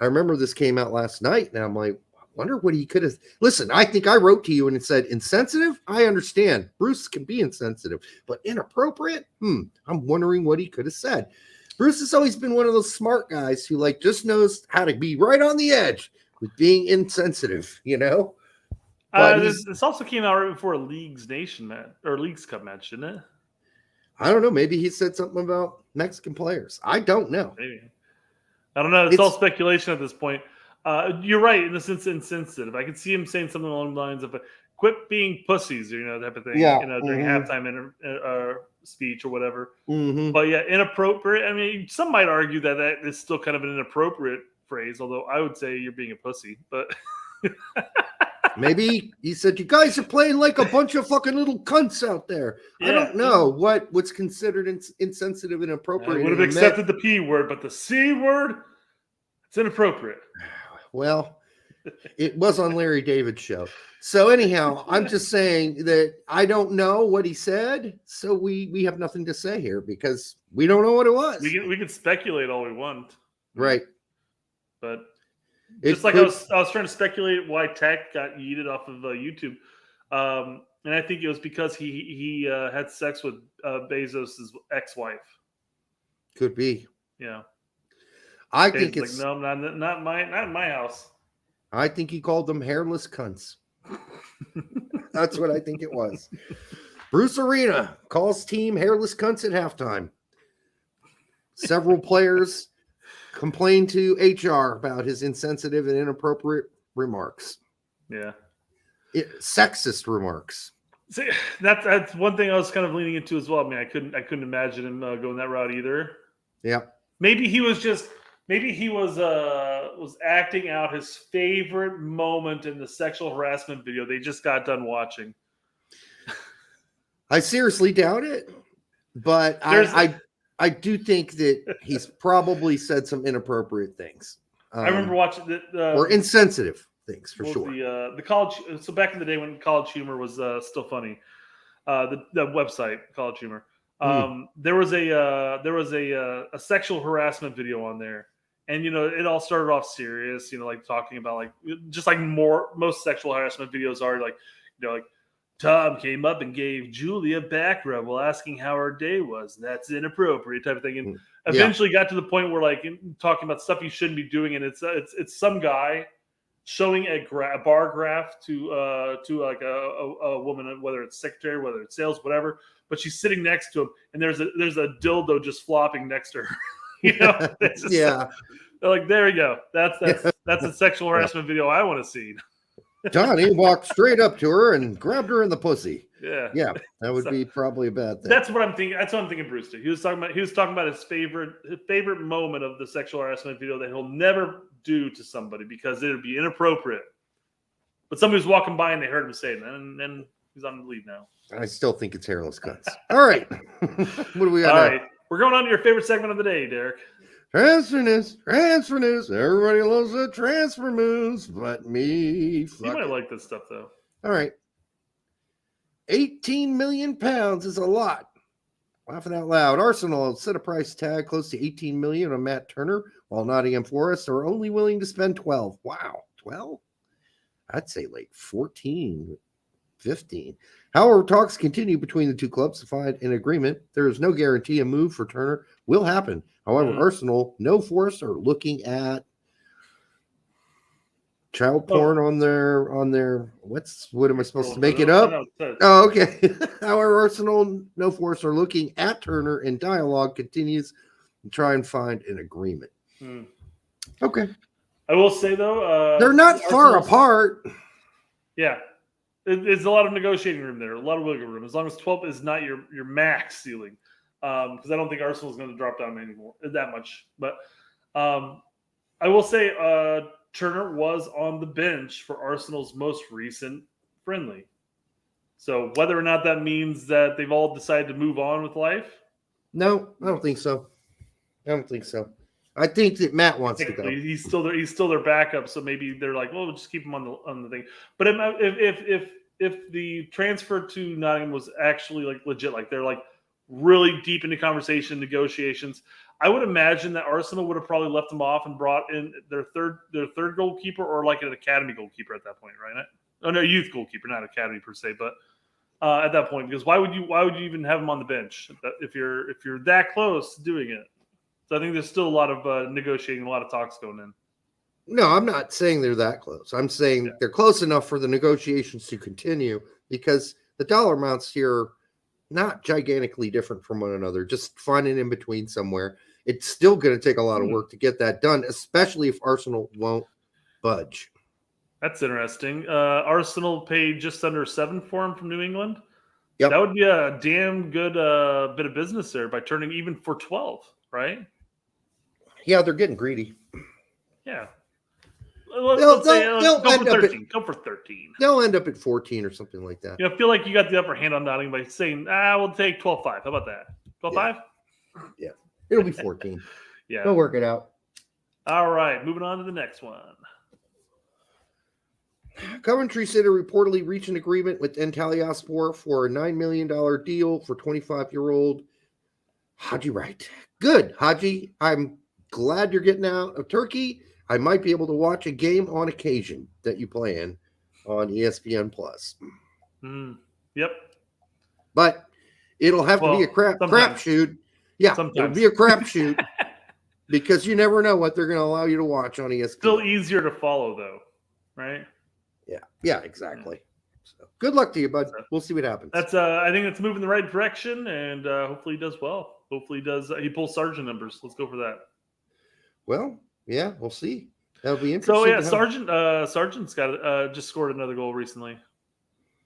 remember this came out last night, and I'm like, I wonder what he could have. Listen, I think I wrote to you and it said insensitive. I understand. Bruce can be insensitive, but inappropriate? I'm wondering what he could have said. Bruce has always been one of those smart guys who just knows how to be right on the edge with being insensitive, This also came out right before a Leagues Nation match or Leagues Cup match, didn't it? I don't know. Maybe he said something about Mexican players. I don't know. Maybe. I don't know. It's all speculation at this point. You're right in the sense insensitive. I could see him saying something along the lines of "quit being pussies," type of thing. Yeah. During halftime speech or whatever. Mm-hmm. But yeah, inappropriate. I mean, some might argue that is still kind of an inappropriate phrase. Although I would say you're being a pussy. But maybe he said you guys are playing like a bunch of fucking little cunts out there. Yeah. I don't know what's considered insensitive and inappropriate. I would have accepted the P word, but the C word, it's inappropriate. Well, It was on Larry David's show. So anyhow, I'm just saying that I don't know what he said, so we have nothing to say here because we don't know what it was. We can speculate all we want, right? But just I was trying to speculate why Tech got yeeted off of YouTube, and I think it was because he had sex with Bezos' ex-wife. Could be. Yeah. I think it's like, no, not my house. I think he called them hairless cunts. That's what I think it was. Bruce Arena calls team hairless cunts at halftime. Several players complained to HR about his insensitive and inappropriate remarks. Yeah. Sexist remarks. See, that's one thing I was kind of leaning into as well. I mean, I couldn't imagine him going that route either. Yeah. Maybe he was acting out his favorite moment in the sexual harassment video they just got done watching. I seriously doubt it, but I do think that he's probably said some inappropriate things. I remember watching or insensitive things for sure. The college. So back in the day when College Humor was still funny, the website College Humor. There was a sexual harassment video on there. And, it all started off serious, like talking about like, just like most sexual harassment videos are like, like Tom came up and gave Julie a back rub while asking how her day was. That's inappropriate type of thing. And eventually got to the point where like talking about stuff you shouldn't be doing. And it's some guy showing a bar graph to like a woman, whether it's secretary, whether it's sales, whatever, but she's sitting next to him and there's a dildo just flopping next to her. It's just they're like, there you go. That's a sexual harassment video I want to see. Johnny walked straight up to her and grabbed her in the pussy. Yeah, that would be probably a bad thing. That's what I'm thinking. That's what I'm thinking. Brewster. He was talking about his favorite moment of the sexual harassment video that he'll never do to somebody because it would be inappropriate. But somebody was walking by and they heard him say it, and then he's on the lead now. I still think it's hairless cuts. All right, what do we got? All right, we're going on to your favorite segment of the day, Derek. Transfer news. Everybody loves the transfer news, but me. You might like this stuff, though. All right. 18 million pounds is a lot. Laughing out loud. Arsenal set a price tag close to 18 million on Matt Turner, while Nottingham Forest are only willing to spend 12. Wow, 12? I'd say like 14, 15. However, talks continue between the two clubs to find an agreement. There is no guarantee a move for Turner will happen. However, Arsenal, no Forest are looking at child porn on their what am I supposed to make it up? Oh, okay. However, Arsenal, no Forest are looking at Turner and dialogue continues to try and find an agreement. Okay. I will say though, they're not far apart. Yeah. There's a lot of negotiating room there, a lot of wiggle room, as long as 12 is not your max ceiling. Because I don't think Arsenal is going to drop down anymore that much. But I will say Turner was on the bench for Arsenal's most recent friendly. So whether or not that means that they've all decided to move on with life? No, I don't think so. I think that Matt wants to go. He's still their backup, so maybe they're like, well, we'll just keep him on the thing. But if the transfer to Nottingham was actually like legit, like they're like really deep into conversation negotiations, I would imagine that Arsenal would have probably left them off and brought in their third goalkeeper or like an academy goalkeeper at that point, right? Oh no, youth goalkeeper, not academy per se, but at that point, because why would you even have him on the bench if you're that close to doing it? So I think there's still a lot of negotiating, a lot of talks going in. No, I'm not saying they're that close. I'm saying they're close enough for the negotiations to continue because the dollar amounts here not gigantically different from one another, just finding in between somewhere. It's still going to take a lot of work to get that done, especially if Arsenal won't budge. That's interesting. Arsenal paid just under 7 for him from New England. Yep. That would be a damn good bit of business there by turning even for 12, right? Yeah, they're getting greedy. Yeah. Let's say, go for 13. Go for 13. They'll end up at 14 or something like that. I feel like you got the upper hand on Nottingham by saying, we'll take 12-5. How about that? 12-5? Yeah. It'll be 14. Yeah. They'll work it out. All right. Moving on to the next one. Coventry City reportedly reached an agreement with Antalyaspor for a $9 million deal for 25-year-old Haji Wright. Good, Haji. I'm glad you're getting out of Turkey. I might be able to watch a game on occasion that you play in on ESPN Plus. Yep. But it'll have to be a crapshoot. Yeah, sometimes. It'll be a crapshoot because you never know what they're going to allow you to watch on ESPN. Still easier to follow, though, right? Yeah, exactly. So, good luck to you, bud. We'll see what happens. That's I think it's moving in the right direction, and hopefully he does well. Hopefully he pulls Sargent numbers. Let's go for that. Well, yeah, we'll see. That'll be interesting. So Sargent's got just scored another goal recently.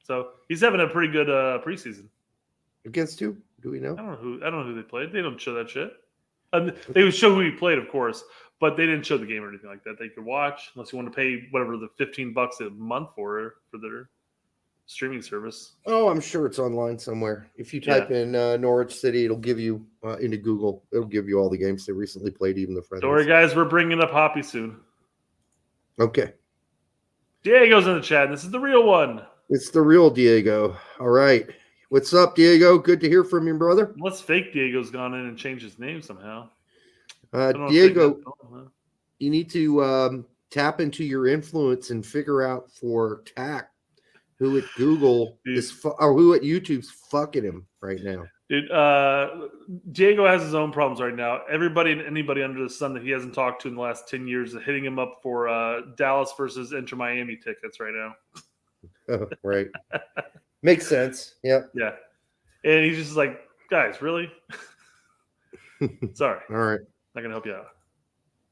So he's having a pretty good preseason. Against who? Do we know? I don't know who they played. They don't show that shit. They would show who he played, of course, but they didn't show the game or anything like that. They could watch unless you want to pay whatever the $15 a month for their streaming service. Oh, I'm sure it's online somewhere. If you type in Norwich City, it'll give you into Google. It'll give you all the games they recently played, even the friendlies. Don't worry, guys. We're bringing up Hoppy soon. Okay. Diego's in the chat. This is the real one. It's the real Diego. All right. What's up, Diego? Good to hear from you, brother. Unless fake Diego's gone in and changed his name somehow. Diego, you need to tap into your influence and figure out for TAC who at Google or who at YouTube's fucking him right now. Dude, Diego has his own problems right now. Everybody and anybody under the sun that he hasn't talked to in the last 10 years is hitting him up for Dallas versus Inter Miami tickets right now. Oh, right. Makes sense. Yeah. Yeah. And he's just like, guys, really? Sorry. All right. Not going to help you out.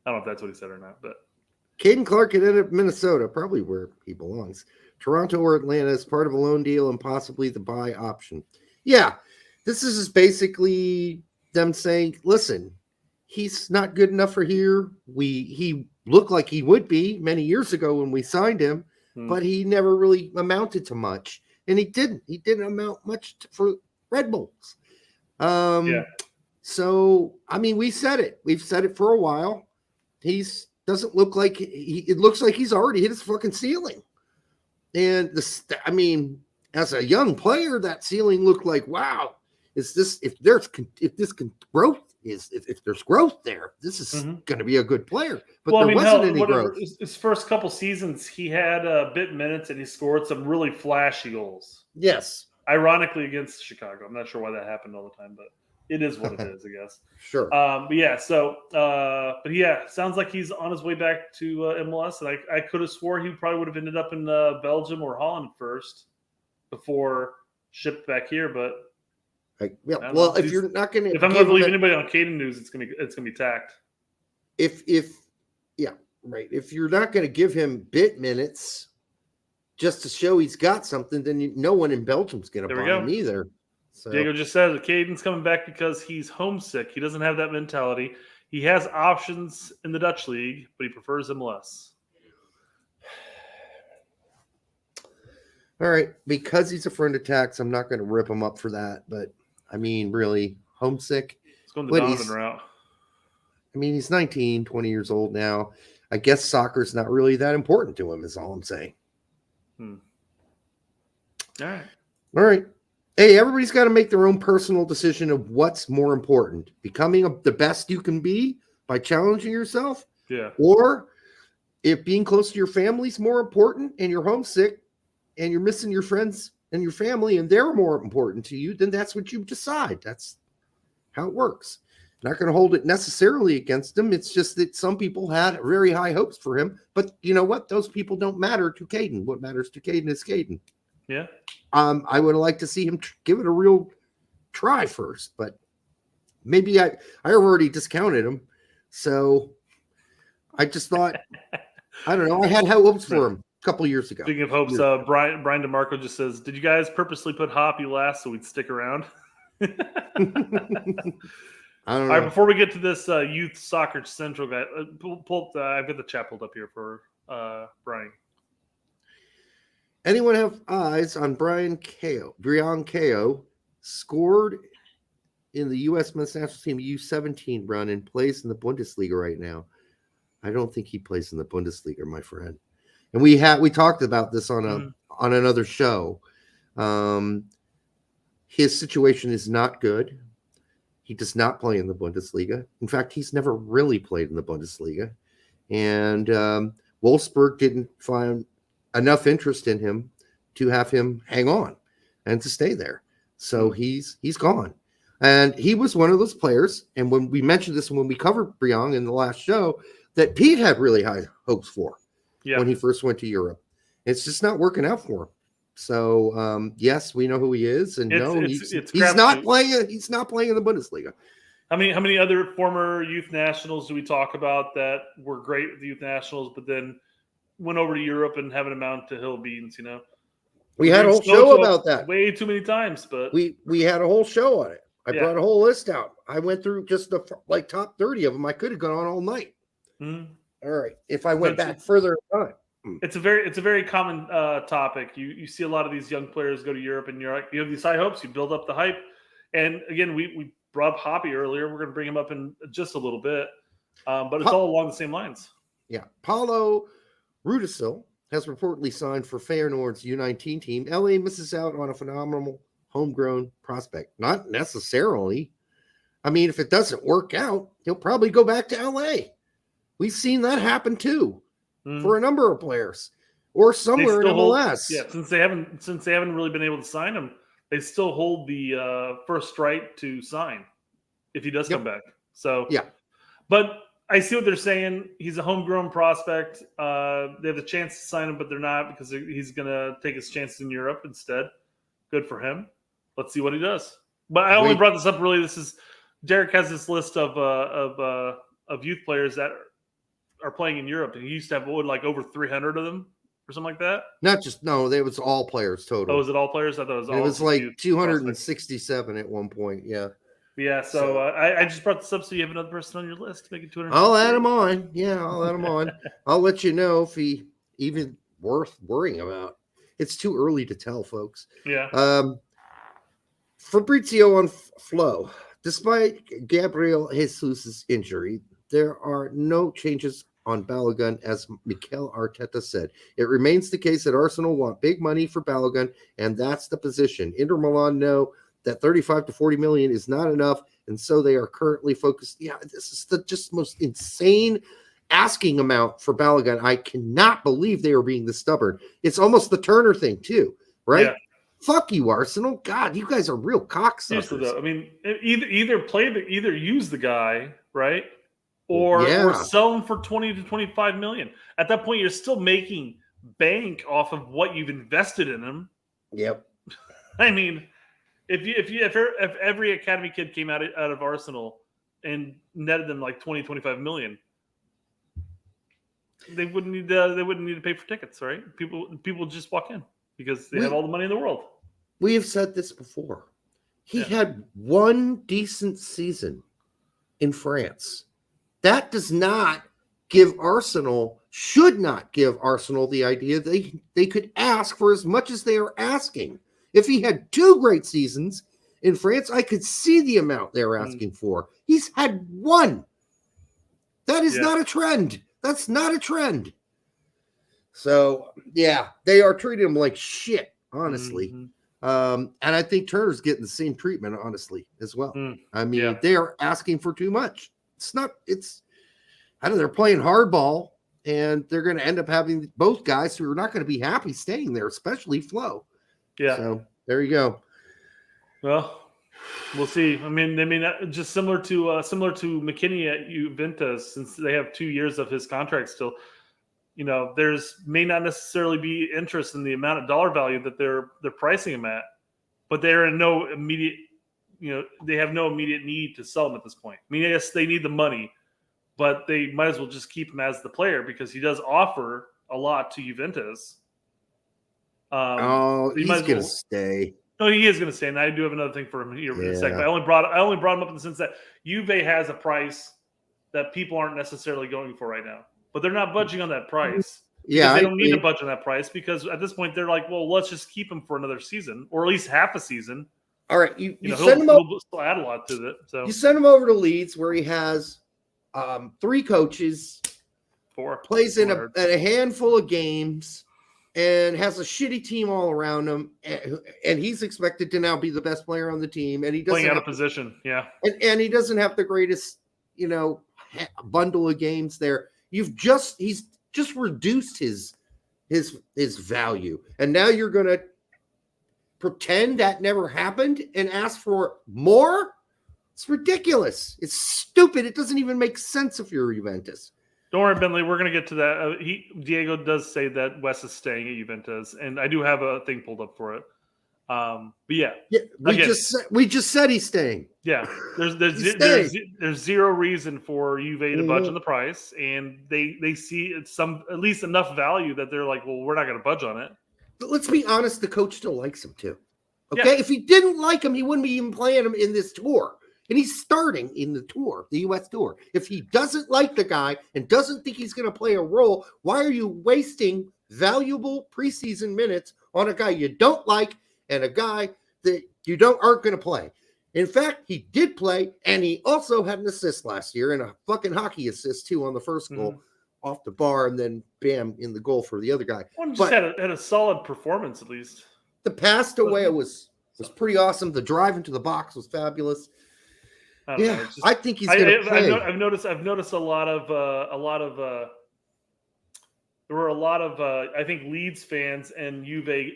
I don't know if that's what he said or not, but. Caden Clark could end up Minnesota, probably where he belongs. Toronto or Atlanta is part of a loan deal and possibly the buy option. Yeah. This is just basically them saying, listen, he's not good enough for here. He looked like he would be many years ago when we signed him, but he never really amounted to much. And he didn't. He didn't amount much for Red Bulls. So, I mean, we said it. We've said it for a while. Doesn't look like it looks like he's already hit his fucking ceiling. And as a young player, that ceiling looked like, wow, if there's growth there, this is going to be a good player. But there wasn't any growth. His first couple seasons, he had bit minutes and he scored some really flashy goals. Yes. Ironically against Chicago. I'm not sure why that happened all the time, but it is what it is, I guess. Sure. But sounds like he's on his way back to MLS. And I could have swore he probably would have ended up in Belgium or Holland first before shipped back here, but if you're not going to, if I'm going to believe anybody on Caden News, it's going to be tacked. If you're not going to give him bit minutes just to show he's got something, then no one in Belgium's going to buy him either. So. Diego just said that Caden's coming back because he's homesick. He doesn't have that mentality. He has options in the Dutch league, but he prefers MLS. All right, because he's a friend of Tax, I'm not going to rip him up for that. But I mean, really, homesick. It's going the Donovan route. I mean, he's 19, 20 years old now. I guess soccer's not really that important to him, is all I'm saying. All right. Hey, everybody's got to make their own personal decision of what's more important. Becoming the best you can be by challenging yourself. Yeah. Or if being close to your family is more important and you're homesick and you're missing your friends and your family and they're more important to you, then that's what you decide. That's how it works. Not going to hold it necessarily against him. It's just that some people had very high hopes for him. But you know what? Those people don't matter to Caden. What matters to Caden is Caden. Yeah. I would like to see him give it a real try first, but maybe I already discounted him. So I just thought, I don't know. I had high hopes for him a couple years ago. Speaking of hopes, Brian DeMarco just says, did you guys purposely put Hoppy last so we'd stick around? I don't know. All right, before we get to this youth soccer central guy, I've got the chat pulled up here for Brian. Anyone have eyes on Brian Ko? Scored in the U.S. men's national team U17 run and plays in the Bundesliga right now. I don't think he plays in the Bundesliga, my friend. and we talked about this on another show. His situation is not good. He does not play in the Bundesliga. In fact, he's never really played in the Bundesliga. And Wolfsburg didn't find enough interest in him to have him hang on and to stay there. So he's gone. And he was one of those players. And when we mentioned this when we covered Briang in the last show, that Pete had really high hopes for when he first went to Europe. It's just not working out for him. So yes, we know who he is, and he's not playing. He's not playing in the Bundesliga. How many other former youth nationals do we talk about that were great with the youth nationals, but then went over to Europe and haven't amounted to hill beans? We had a whole show about that. Way too many times, but we had a whole show on it. I brought a whole list out. I went through just the top 30 of them. I could have gone on all night. Mm-hmm. All right, if I went back further in time. It's a very common topic. You see a lot of these young players go to Europe, and you have these high hopes. You build up the hype, and again, we brought up Hoppy earlier. We're going to bring him up in just a little bit, but it's all along the same lines. Yeah, Paulo Rudisil has reportedly signed for Feyenoord's U19 team. LA misses out on a phenomenal homegrown prospect. Not necessarily. I mean, if it doesn't work out, he'll probably go back to LA. We've seen that happen too. For a number of players, or somewhere in MLS. Since they haven't really been able to sign him, they still hold the first right to sign if he does come back. So but I see what they're saying. He's a homegrown prospect. They have the chance to sign him, but they're not because he's going to take his chances in Europe instead. Good for him. Let's see what he does. But I only brought this up. Really, Derek has this list of youth players that are playing in Europe, and he used to have over 300 of them or something like that. It was all players total. Oh, was it all players? I thought it was all. It was like 267 at one point. Yeah. Yeah. So I just brought this up so you have another person on your list. Make it 200. I'll add him on. Yeah, I'll add him on. I'll let you know if he even worth worrying about. It's too early to tell, folks. Yeah. Fabrizio on Flo. Despite Gabriel Jesus' injury, there are no changes on Balogun, as Mikel Arteta said. It remains the case that Arsenal want big money for Balogun, and that's the position. Inter Milan know that 35 to 40 million is not enough, and so they are currently focused. Yeah, this is the just most insane asking amount for Balogun. I cannot believe they are being this stubborn. It's almost the Turner thing too, right? Yeah. Fuck you, Arsenal. God, you guys are real cocksuckers. Seriously, though, I mean, either use the guy, right? Or sell them for 20 to 25 million. At that point, you're still making bank off of what you've invested in him. Yep. I mean, if every academy kid came out of Arsenal and netted them like 20, 25 million, they wouldn't need to pay for tickets, right? People just walk in because they have all the money in the world. We have said this before. He had one decent season in France. That does not should not give Arsenal the idea they could ask for as much as they are asking. If he had two great seasons in France, I could see the amount they're asking for. He's had one. That is not a trend. That's not a trend. So, yeah, they are treating him like shit, honestly. And I think Turner's getting the same treatment, honestly, as well. I mean, they are asking for too much. I don't know, they're playing hardball, and they're going to end up having both guys who are not going to be happy staying there, especially Flo. Yeah. So there you go. Well, we'll see. I mean, just similar to McKinney at Juventus, since they have 2 years of his contract still. There's may not necessarily be interest in the amount of dollar value that they're pricing him at, but they're in no immediate. They have no immediate need to sell him at this point. I mean, I guess they need the money, but they might as well just keep him as the player because he does offer a lot to Juventus. He's going to stay. No, he is going to stay, and I do have another thing for him here in a second. I only brought him up in the sense that Juve has a price that people aren't necessarily going for right now, but they're not budging on that price. Yeah, they don't need to budge on that price because at this point they're like, well, let's just keep him for another season or at least half a season. All right, you send him over. He'll add a lot to it. So you send him over to Leeds, where he has 3 coaches, Poor. Plays in a handful of games and has a shitty team all around him, and he's expected to now be the best player on the team, and he doesn't playing out of position, yeah. And he doesn't have the greatest, bundle of games there. He's just reduced his value, and now you're going to pretend that never happened and ask for more? It's ridiculous. It's stupid. It doesn't even make sense if you're Juventus. Don't worry, Bentley. We're going to get to that. Diego does say that Wes is staying at Juventus, and I do have a thing pulled up for it. But yeah, we just said he's staying. Yeah, there's zero reason for Juve to budge on the price, and they see it's at least enough value that they're like, well, we're not going to budge on it. But let's be honest, the coach still likes him too. Okay, yeah. If he didn't like him, he wouldn't be even playing him in this tour. And he's starting in the tour, the U.S. tour. If he doesn't like the guy and doesn't think he's going to play a role, why are you wasting valuable preseason minutes on a guy you don't like and a guy that you aren't going to play? In fact, he did play, and he also had an assist last year, and a fucking hockey assist too on the first goal off the bar, and then bam in the goal for the other guy. Well, just had a solid performance at least. The pass to Weah was pretty awesome. The drive into the box was fabulous. I think he's going to play. I've noticed a lot of there were a lot of I think Leeds fans and Juve,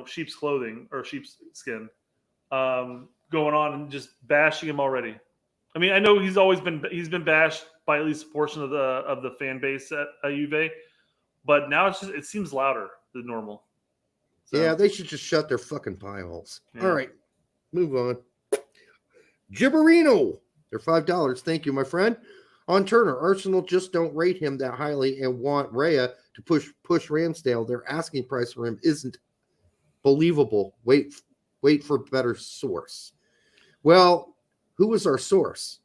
sheep's clothing or sheepskin, going on and just bashing him already. I mean, I know he's been bashed by at least a portion of the fan base at Juve, but now it seems louder than normal. So. Yeah, they should just shut their fucking pie holes. Yeah. All right, move on. Gibberino, they're $5. Thank you, my friend. On Turner, Arsenal just don't rate him that highly and want Raya to push Ramsdale. Their asking price for him isn't believable. Wait for a better source. Well, who was our source?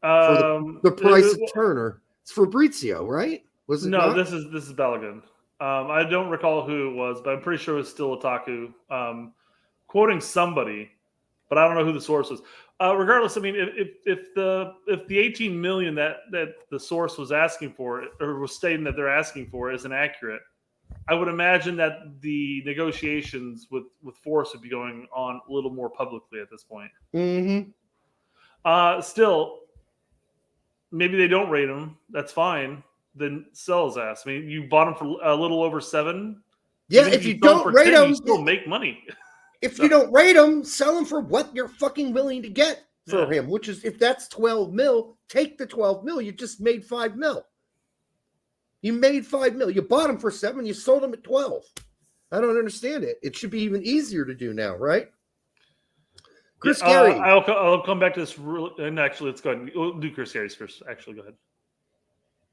For the price of Turner. It's Fabrizio, right? Was it not? This is Balogun. I don't recall who it was, but I'm pretty sure it was still Otaku. Quoting somebody. But I don't know who the source was. Regardless, I mean, if the 18 million that the source was asking for, or was stating that they're asking for, isn't accurate, I would imagine that the negotiations with Force would be going on a little more publicly at this point. Mm-hmm. Still, maybe they don't rate him. That's fine. Then sell his ass. I mean, you bought him for a little over 7. Yeah, if you don't rate him, you still make money. If you don't rate him, sell him for what you're fucking willing to get for him, which is, if that's 12 mil, take the 12 mil. You just made 5 mil. You made 5 mil. You bought him for 7. You sold him at 12. I don't understand it. It should be even easier to do now, right? Chris Gary. I'll come back to this. And actually, let's go ahead. We'll do Chris Gary's first. Actually, go ahead.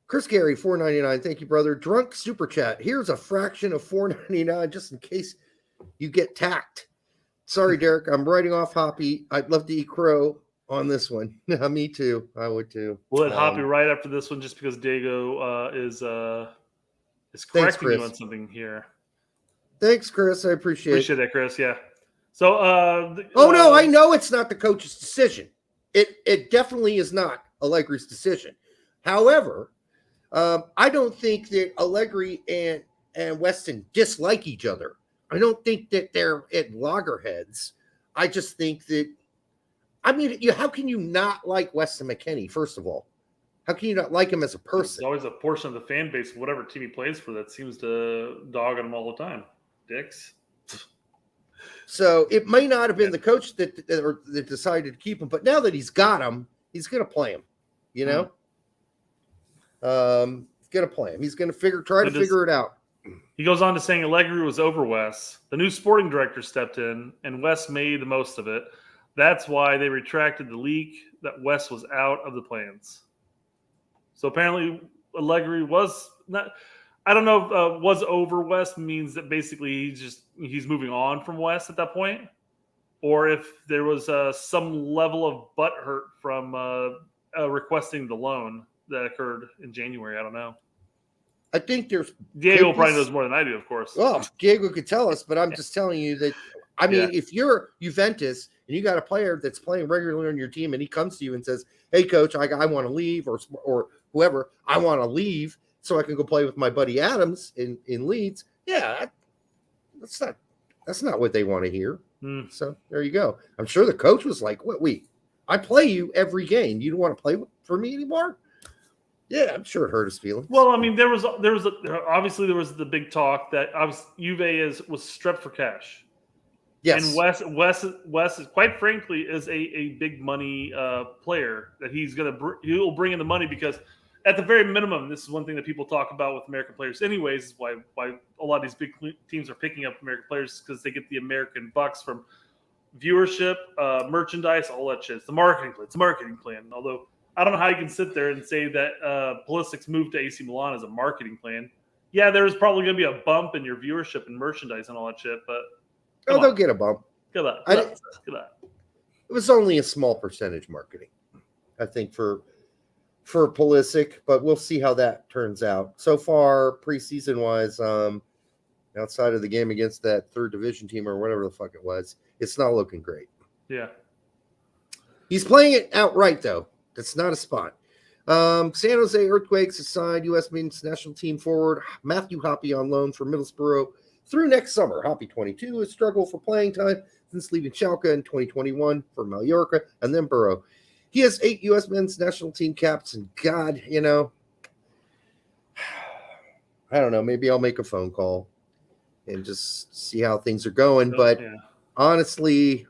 Chris Gary, $4.99. Thank you, brother. Drunk Super Chat. Here's a fraction of $4.99 just in case you get tacked. Sorry, Derek. I'm writing off Hoppy. I'd love to eat crow on this one. Me too. I would too. We'll let Hoppy right after this one, just because Diego is correcting you on something here. Thanks, Chris. I appreciate it, Chris. Yeah. So. No, I know it's not the coach's decision. It definitely is not Allegri's decision. However, I don't think that Allegri and Weston dislike each other. I don't think that they're at loggerheads. I just think that, how can you not like Weston McKennie, first of all? How can you not like him as a person? There's always a portion of the fan base, whatever team he plays for, that seems to dog on him all the time. Dicks. So it may not have been the coach that decided to keep him, but now that he's got him, he's going to play him, He's going to play him. He's going to try to figure it out. He goes on to saying Allegri was over Wes. The new sporting director stepped in, and Wes made the most of it. That's why they retracted the leak that Wes was out of the plans. So apparently Allegri was not – I don't know if was over Wes means that basically he's moving on from Wes at that point, or if there was some level of butthurt from requesting the loan that occurred in January. I don't know. I think there's Diego probably knows more than I do, of course. Well, Diego could tell us, but I'm just telling you that. If you're Juventus and you got a player that's playing regularly on your team, and he comes to you and says, "Hey, coach, I want to leave," or whoever, I want to leave so I can go play with my buddy Adams in Leeds. Yeah, that's not what they want to hear. So there you go. I'm sure the coach was like, "What? I play you every game. You don't want to play for me anymore?" Yeah, I'm sure it hurt his feelings. Well, I mean, there was obviously the big talk that Juve was strapped for cash. Yes, and Wes is quite frankly is a big money player that he'll bring in the money, because at the very minimum, this is one thing that people talk about with American players anyways, is why a lot of these big teams are picking up American players, because they get the American bucks from viewership, merchandise, all that shit. It's the marketing plan. It's a marketing plan. Although I don't know how you can sit there and say that Pulisic's move to AC Milan is a marketing plan. Yeah, there's probably going to be a bump in your viewership and merchandise and all that shit, but they'll get a bump. Good luck. It was only a small percentage marketing, I think, for Pulisic, but we'll see how that turns out. So far, preseason wise, outside of the game against that third division team or whatever the fuck it was, it's not looking great. Yeah. He's playing it outright, though. That's not a spot. San Jose Earthquakes assigned U.S. men's national team forward Matthew Hoppe on loan from Middlesbrough through next summer. Hoppe, 22, has struggled for playing time since leaving Schalke in 2021 for Mallorca and then Borough. He has 8 U.S. men's national team caps, and God, I don't know. Maybe I'll make a phone call and just see how things are going. But honestly,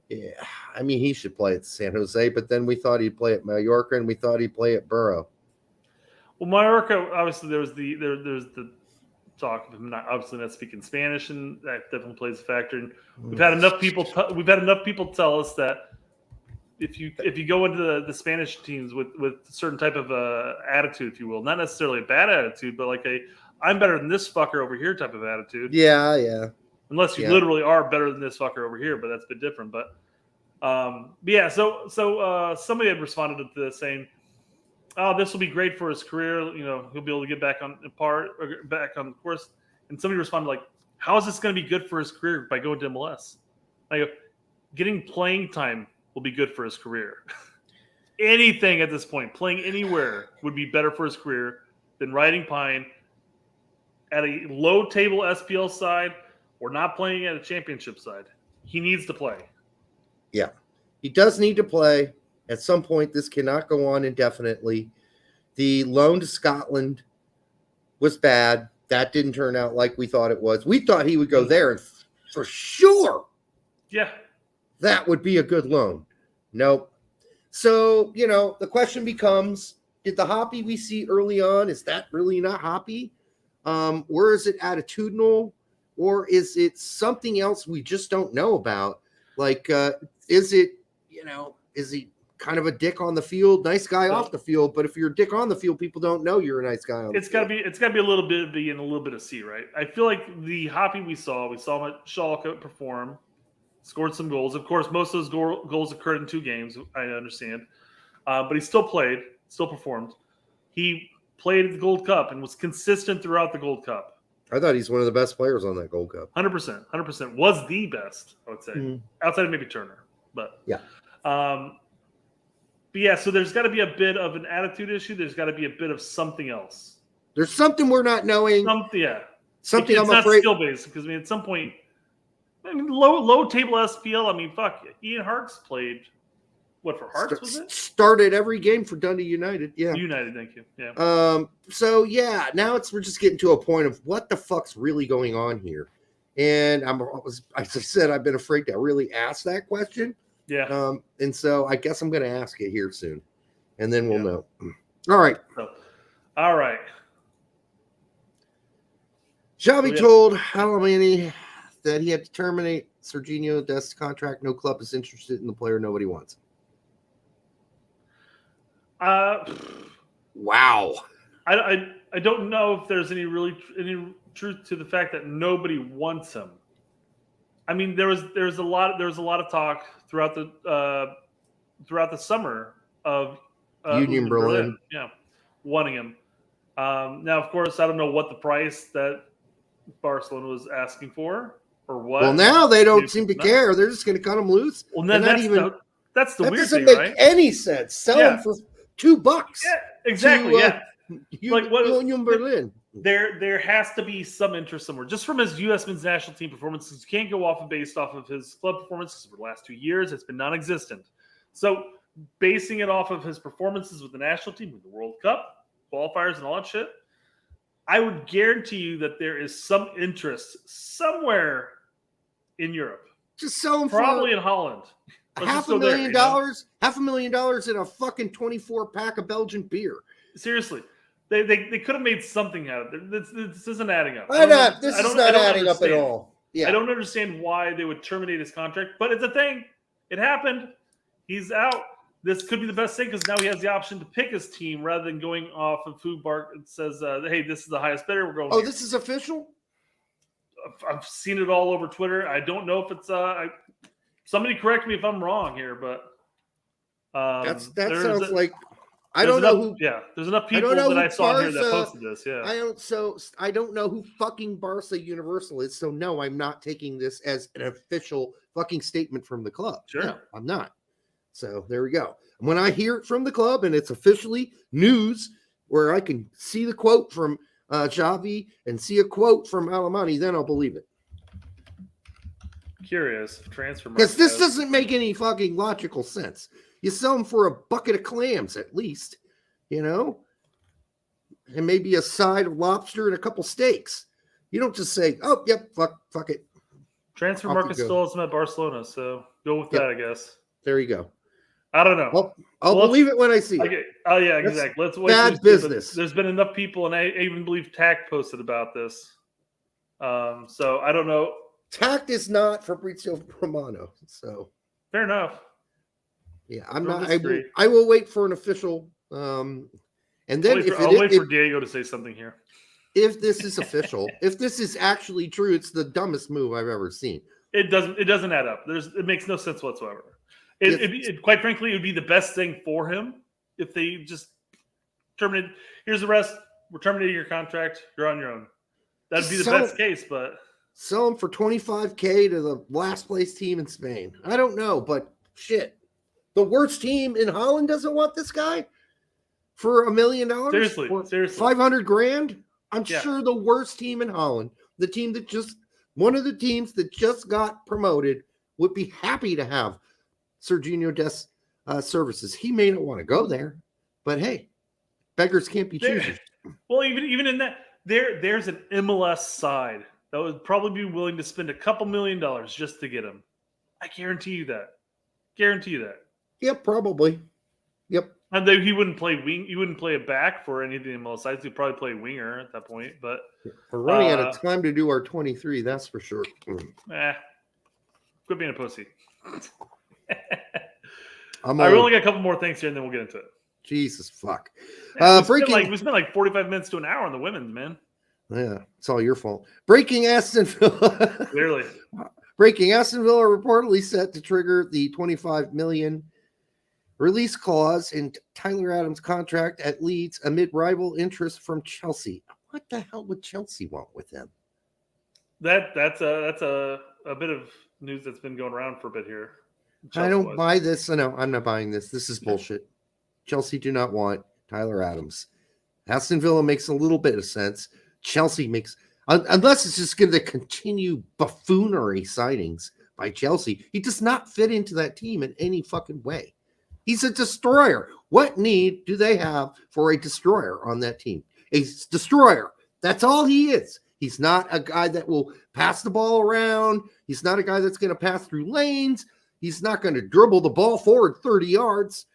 yeah, I mean, he should play at San Jose, but then we thought he'd play at Mallorca, and we thought he'd play at Borough. Well, Mallorca, obviously, there's the talk of him not speaking Spanish, and that definitely plays a factor. And we've had enough people tell us that if you go into the Spanish teams with a certain type of attitude, if you will, not necessarily a bad attitude, but like I'm better than this fucker over here type of attitude. Yeah. Unless you literally are better than this fucker over here, but that's a bit different. But so somebody had responded to this saying, "Oh, this will be great for his career. He'll be able to get back on the course." And somebody responded like, "How is this going to be good for his career by going to MLS?" I go, "Getting playing time will be good for his career. Anything at this point, playing anywhere would be better for his career than riding pine at a low table SPL side or not playing at a championship side. He needs to play." Yeah, he does need to play. At some point, this cannot go on indefinitely. The loan to Scotland was bad. That didn't turn out like we thought it was. We thought he would go there, and for sure. Yeah. That would be a good loan. Nope. So, the question becomes, did the Hoppe we see early on, is that really not Hoppe? Or is it attitudinal? Or is it something else we just don't know about? Like, is it, is he kind of a dick on the field, nice guy off the field? But if you're a dick on the field, people don't know you're a nice guy on the field. It's gotta be a little bit of B and a little bit of C, right? I feel like the Hoppe we saw him at Schalke perform, scored some goals. Of course, most of those goals occurred in 2 games, I understand. But he still played, still performed. He played at the Gold Cup and was consistent throughout the Gold Cup. I thought he's one of the best players on that Gold Cup. 100%. Was the best, I would say. Outside of maybe Turner. But yeah. But yeah, so there's got to be a bit of an attitude issue. There's got to be a bit of something else. There's something we're not knowing. Something it's I'm afraid. Skill based, because at some point, low table SPL. Fuck. Ian Harkes played. What for Hearts was it? Started every game for Dundee United. Yeah. United, thank you. Yeah. So yeah, now we're just getting to a point of what the fuck's really going on here, and as I said, I've been afraid to really ask that question. Yeah. And so I guess I'm going to ask it here soon, and then we'll know. All right. All right. Xavi told Alemany that he had to terminate Serginho Dest's contract. No club is interested in the player. Nobody wants him. Wow. I don't know if there's any truth to the fact that nobody wants him. There's a lot of talk throughout the summer of Union Berlin. Yeah, wanting him. Now, of course, I don't know what the price that Barcelona was asking for or what. Well, now they don't seem to care. They're just going to cut him loose. Well, that's the that weird doesn't thing, make right? any sense. Sell him $2. Yeah, exactly. Like what? Union Berlin. There has to be some interest somewhere. Just from his U.S. men's national team performances, you can't go off based off of his club performances for the last 2 years. It's been non-existent. So basing it off of his performances with the national team, with the World Cup, qualifiers, and all that shit, I would guarantee you that there is some interest somewhere in Europe. Just sell him probably in Holland. $500,000, $500,000 in a fucking 24-pack of Belgian beer. Seriously. They could have made something out of it. This isn't adding up. This is not adding up at all. Yeah. I don't understand why they would terminate his contract, but it's a thing. It happened. He's out. This could be the best thing because now he has the option to pick his team rather than going off of Food Bark and says, hey, this is the highest bidder. We're going. Oh, this is official? I've seen it all over Twitter. I don't know if it's somebody correct me if I'm wrong here, but that sounds like I don't know who. Yeah, there's enough people that I saw here that posted this. Yeah, I don't know who fucking Barca Universal is. So no, I'm not taking this as an official fucking statement from the club. Sure, no, I'm not. So there we go. And when I hear it from the club and it's officially news, where I can see the quote from Xavi and see a quote from Alemany, then I'll believe it. Curious transfer because this doesn't make any fucking logical sense. You sell them for a bucket of clams at least, and maybe a side of lobster and a couple steaks. You don't just say, "Oh, yep, fuck it." Transfer market still isn't at Barcelona, so go with that, I guess. There you go. I don't know. I'll believe it when I see it. Oh yeah, exactly. Let's wait. Bad business. There's been enough people, and I even believe Tact posted about this. So I don't know. Tact is not Fabrizio Romano, so fair enough. Yeah, I'm not. I will wait for an official. And then I'll wait for Diego to say something here. If this is official, if this is actually true, it's the dumbest move I've ever seen. It doesn't add up. It makes no sense whatsoever. Quite frankly, it would be the best thing for him if they just terminated. Here's the rest. We're terminating your contract. You're on your own. That'd be the best case, but sell him for $25,000 to the last place team in Spain. I don't know, but shit, the worst team in Holland doesn't want this guy for $1 million. Seriously, $500,000. I'm sure the worst team in Holland, one of the teams that just got promoted, would be happy to have Serginho Dest's services. He may not want to go there, but hey, beggars can't be choosers. Well, even in that, there's an MLS side that would probably be willing to spend a couple $1 million just to get him. I guarantee you that. Yep, probably. Yep. And he wouldn't play wing. He wouldn't play a back for any of the MLS sides. He'd probably play winger at that point. But we're running out of time to do our 23. That's for sure. Quit being a pussy. We only got a couple more things here, and then we'll get into it. Jesus fuck. We spent like 45 minutes to an hour on the women's, man. Yeah, it's all your fault. Breaking Aston Villa. Clearly. Breaking Aston Villa reportedly set to trigger the $25 million release clause in Tyler Adams' contract at Leeds amid rival interest from Chelsea. What the hell would Chelsea want with him? That's a bit of news that's been going around for a bit here. I don't buy this. No, I'm not buying this. This is bullshit. Chelsea do not want Tyler Adams. Aston Villa makes a little bit of sense. Chelsea makes, unless it's just going to continue buffoonery signings by Chelsea. He does not fit into that team in any fucking way. He's a destroyer. What need do they have for a destroyer on that team? A destroyer. That's all he is. He's not a guy that will pass the ball around. He's not a guy that's going to pass through lanes. He's not going to dribble the ball forward 30 yards.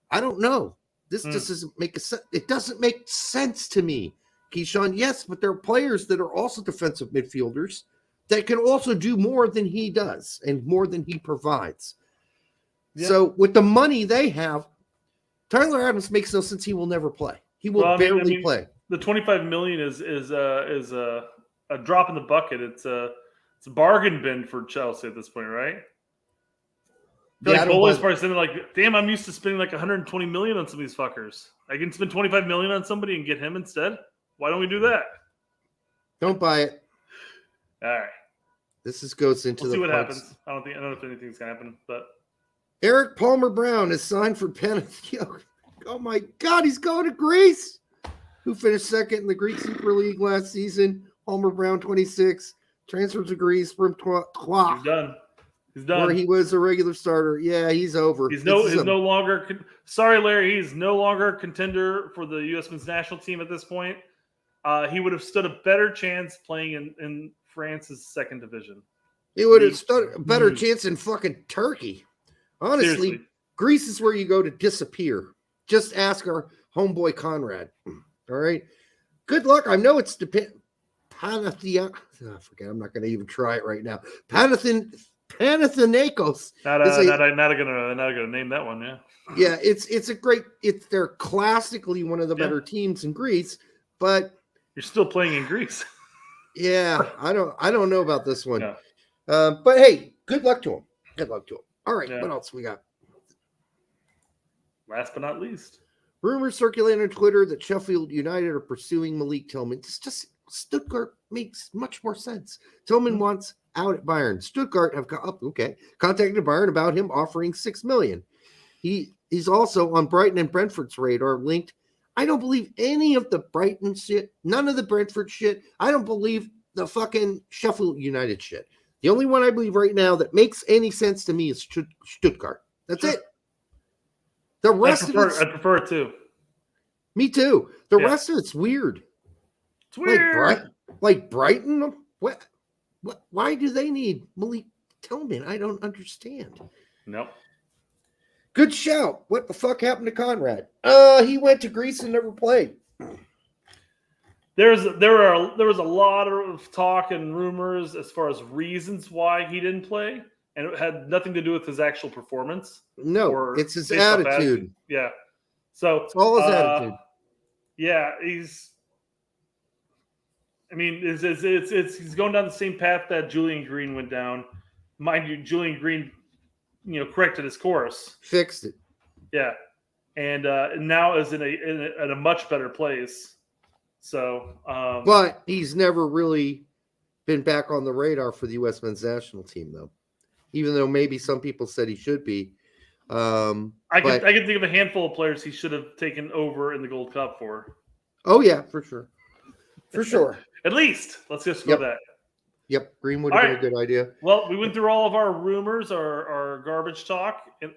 I don't know. This just doesn't make sense. It doesn't make sense to me, Keyshawn. Yes, but there are players that are also defensive midfielders that can also do more than he does and more than he provides. Yeah. So with the money they have, Tyler Adams makes no sense. He will never play. He will barely play. The $25 million is a drop in the bucket. It's a bargain bin for Chelsea at this point, right? Bowley's probably sitting like, damn, I'm used to spending like $120 million on some of these fuckers. I can spend $25 million on somebody and get him instead. Why don't we do that? Don't buy it. All right. This goes into see what happens. I don't know if anything's gonna happen, but Eric Palmer Brown is signed for Go oh my God, he's going to Greece. Who finished second in the Greek Super League last season? Homer Brown, 26. Transferred to Greece from He's done. He's done. Where he was a regular starter. Yeah, he's over. He's no longer. Sorry, Larry. He's no longer a contender for the U.S. men's national team at this point. He would have stood a better chance playing in France's second division. He would have stood a better chance in fucking Turkey. Honestly, seriously. Greece is where you go to disappear. Just ask our homeboy Conrad. All right. Good luck. I know it's Panathia. I forget. I'm not going to even try it right now. Panathinaikos. Not gonna name that one. Yeah. Yeah. They're classically one of the better teams in Greece, but you're still playing in Greece. Yeah. I don't know about this one. Yeah. But hey, good luck to him. Good luck to him. All right. Yeah. What else we got? Last but not least, rumors circulating on Twitter that Sheffield United are pursuing Malik Tillman. It's just Stuttgart makes much more sense. Tillman wants out at Bayern. Stuttgart have contacted Bayern about him offering $6 million. He's also on Brighton and Brentford's radar linked. I don't believe any of the Brighton shit, none of the Brentford shit. I don't believe the fucking Sheffield United shit. The only one I believe right now that makes any sense to me is Stuttgart. That's it. The rest of it, I prefer it too. Me too. The rest of it's weird. It's weird. Like Brighton. What? Why do they need Malik Tillman? I don't understand. Nope. Good shout. What the fuck happened to Conrad? He went to Greece and never played. There was a lot of talk and rumors as far as reasons why he didn't play, and it had nothing to do with his actual performance. No, it's his attitude. Yeah. So it's all his attitude. Yeah, he's going down the same path that Julian Green went down. Mind you, Julian Green, corrected his course, fixed it. Yeah, and now is in a much better place. So, but he's never really been back on the radar for the U.S. men's national team, though. Even though maybe some people said he should be. I can think of a handful of players he should have taken over in the Gold Cup for. Oh yeah, for sure. For sure. At least. Let's just go that. Yep. Green would have been a good idea. Well, we went through all of our rumors, our garbage talk, and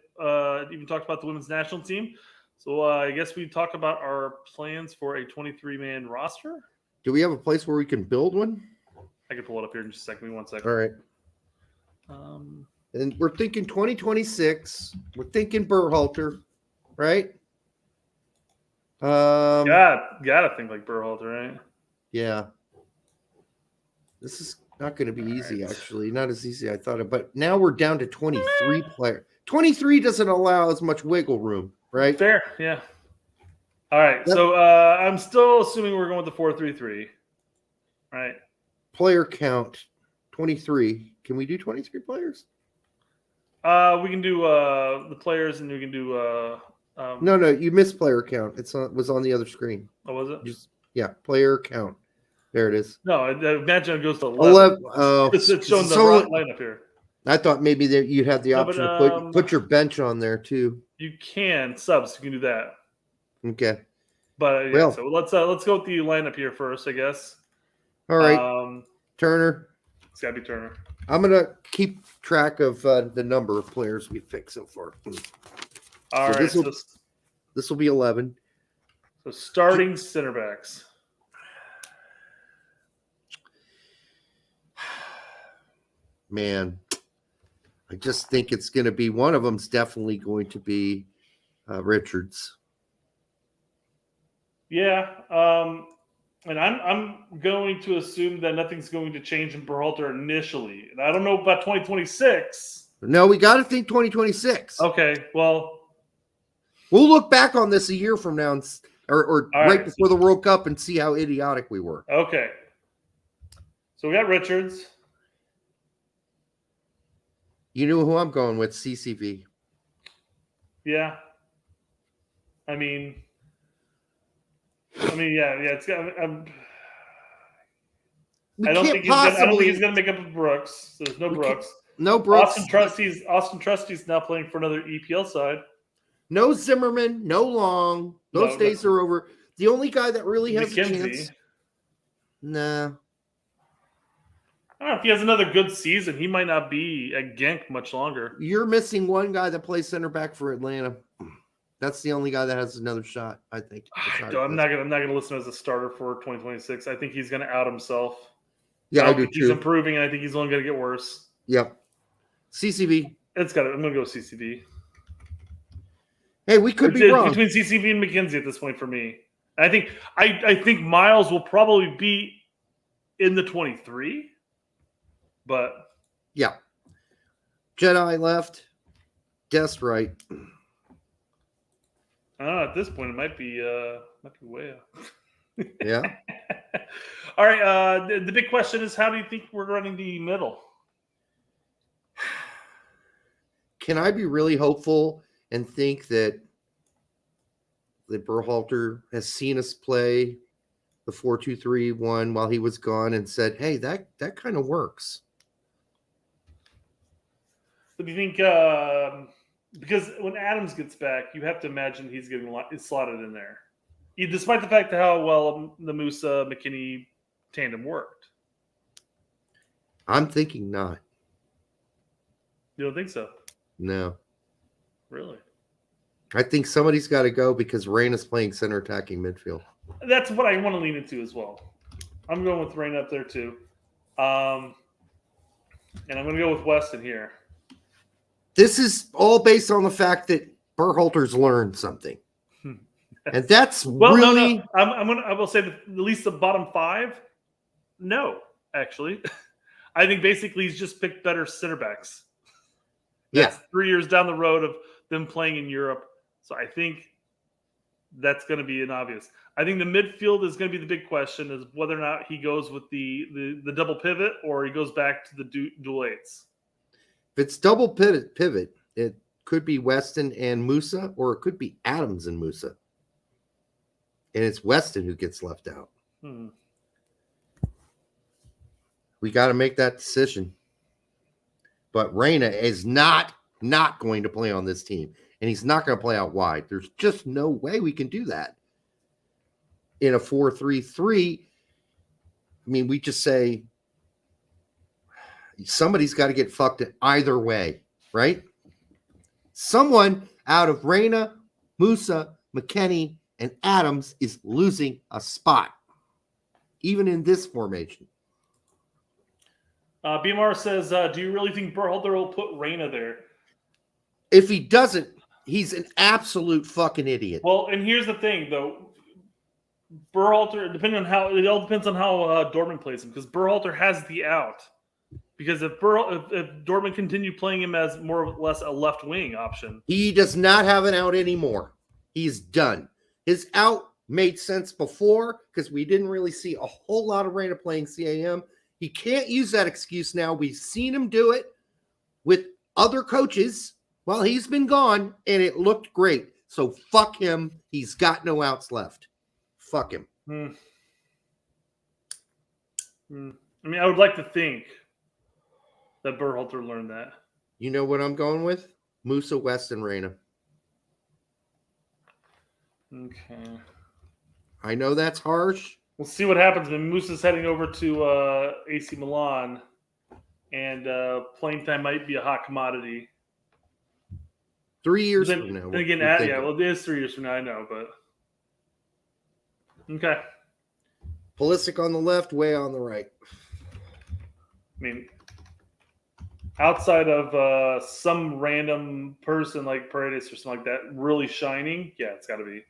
even talked about the women's national team. So I guess we talk about our plans for a 23-man roster. Do we have a place where we can build one? I can pull it up here in just a second. Give me 1 second. All right. And we're thinking 2026. We're thinking Berhalter, right? Gotta think like Berhalter, right? Yeah. This is not going to be easy, actually. Not as easy as I thought. But now we're down to 23 players. 23 doesn't allow as much wiggle room, right? Fair, yeah. All right. So I'm still assuming we're going with the 4-3-3. Right. Player count 23. Can we do 23 players? We can do the players, and we can do. No, you missed player count. It was on the other screen. Oh, was it? Player count. There it is. No, I imagine it goes to 11. It's showing the lineup here. I thought maybe that you'd have the option to put your bench on there too. You can subs. You can do that. Okay. But so let's go with the lineup here first, I guess. All right. Turner. It's gotta be Turner. I'm gonna keep track of the number of players we picked so far. All right. This will be 11. So starting center backs. Man, I just think it's going to be one of them's definitely going to be Richards. Yeah, and I'm going to assume that nothing's going to change in Berhalter initially, and I don't know about 2026. No, we got to think 2026. Okay, well, we'll look back on this a year from now, or right before the World Cup, and see how idiotic we were. Okay, so we got Richards. You know who I'm going with, CCV. Yeah. I mean, yeah. It's got. I don't think he's going to make up with Brooks. There's no Brooks. No Brooks. Austin Trusty's now playing for another EPL side. No Zimmerman, no Long. Those days are over. The only guy that really has a chance. Nah. I don't know if he has another good season. He might not be at Genk much longer. You're missing one guy that plays center back for Atlanta. That's the only guy that has another shot, I think. I'm not gonna listen as a starter for 2026. I think he's gonna out himself. Yeah, I do too. He's improving, and I think he's only gonna get worse. Yep. CCV. I'm gonna go CCV. Hey, we could be wrong between CCV and McKenzie at this point for me. I think Miles will probably be in the 23. But yeah, Jedi left, Dest right. I don't know. At this point, it might be way up. Yeah. All right. The big question is, how do you think we're running the middle? Can I be really hopeful and think that Berhalter has seen us play the 4-2-3-1 while he was gone and said, "Hey, that kind of works." So do you think because when Adams gets back, you have to imagine he's getting slotted in there, despite the fact of how well the Musa McKinney tandem worked? I'm thinking not. You don't think so? No. Really? I think somebody's got to go because Reyna's playing center attacking midfield. That's what I want to lean into as well. I'm going with Reyna up there too, and I'm going to go with Weston here. This is all based on the fact that Berhalter's learned something. And that's really... No. I will say at least the bottom 5. No, actually. I think basically he's just picked better center backs. That's 3 years down the road of them playing in Europe. So I think that's going to be an obvious. I think the midfield is going to be the big question, is whether or not he goes with the double pivot or he goes back to the dual eights. If it's double pivot, it could be Weston and Musa, or it could be Adams and Musa. And it's Weston who gets left out. We got to make that decision. But Reyna is not going to play on this team. And he's not going to play out wide. There's just no way we can do that. In a 4-3-3, I mean, we just say somebody's got to get fucked either way, right? Someone out of Reyna, Musa, McKennie, and Adams is losing a spot, even in this formation. BMR says, do you really think Berhalter will put Reyna there? If he doesn't, he's an absolute fucking idiot. Well, and here's the thing, though. Berhalter, it all depends on how Dortmund plays him, because Berhalter has the out. Because if Dortmund continue playing him as more or less a left wing option, he does not have an out anymore. He's done. His out made sense before because we didn't really see a whole lot of Reyna playing CAM. He can't use that excuse now. We've seen him do it with other coaches while he's been gone, and it looked great. So fuck him. He's got no outs left. Fuck him. I mean, I would like to think that Berhalter learned that. You know what I'm going with? Musa, West, and Reyna. Okay. I know that's harsh. We'll see what happens when Musa's heading over to AC Milan, and playing time might be a hot commodity. 3 years from now. Then again, it is 3 years from now, I know, but okay. Pulisic on the left, way on the right. I mean, outside of some random person like Paredes or something like that really shining, yeah, it's got to be.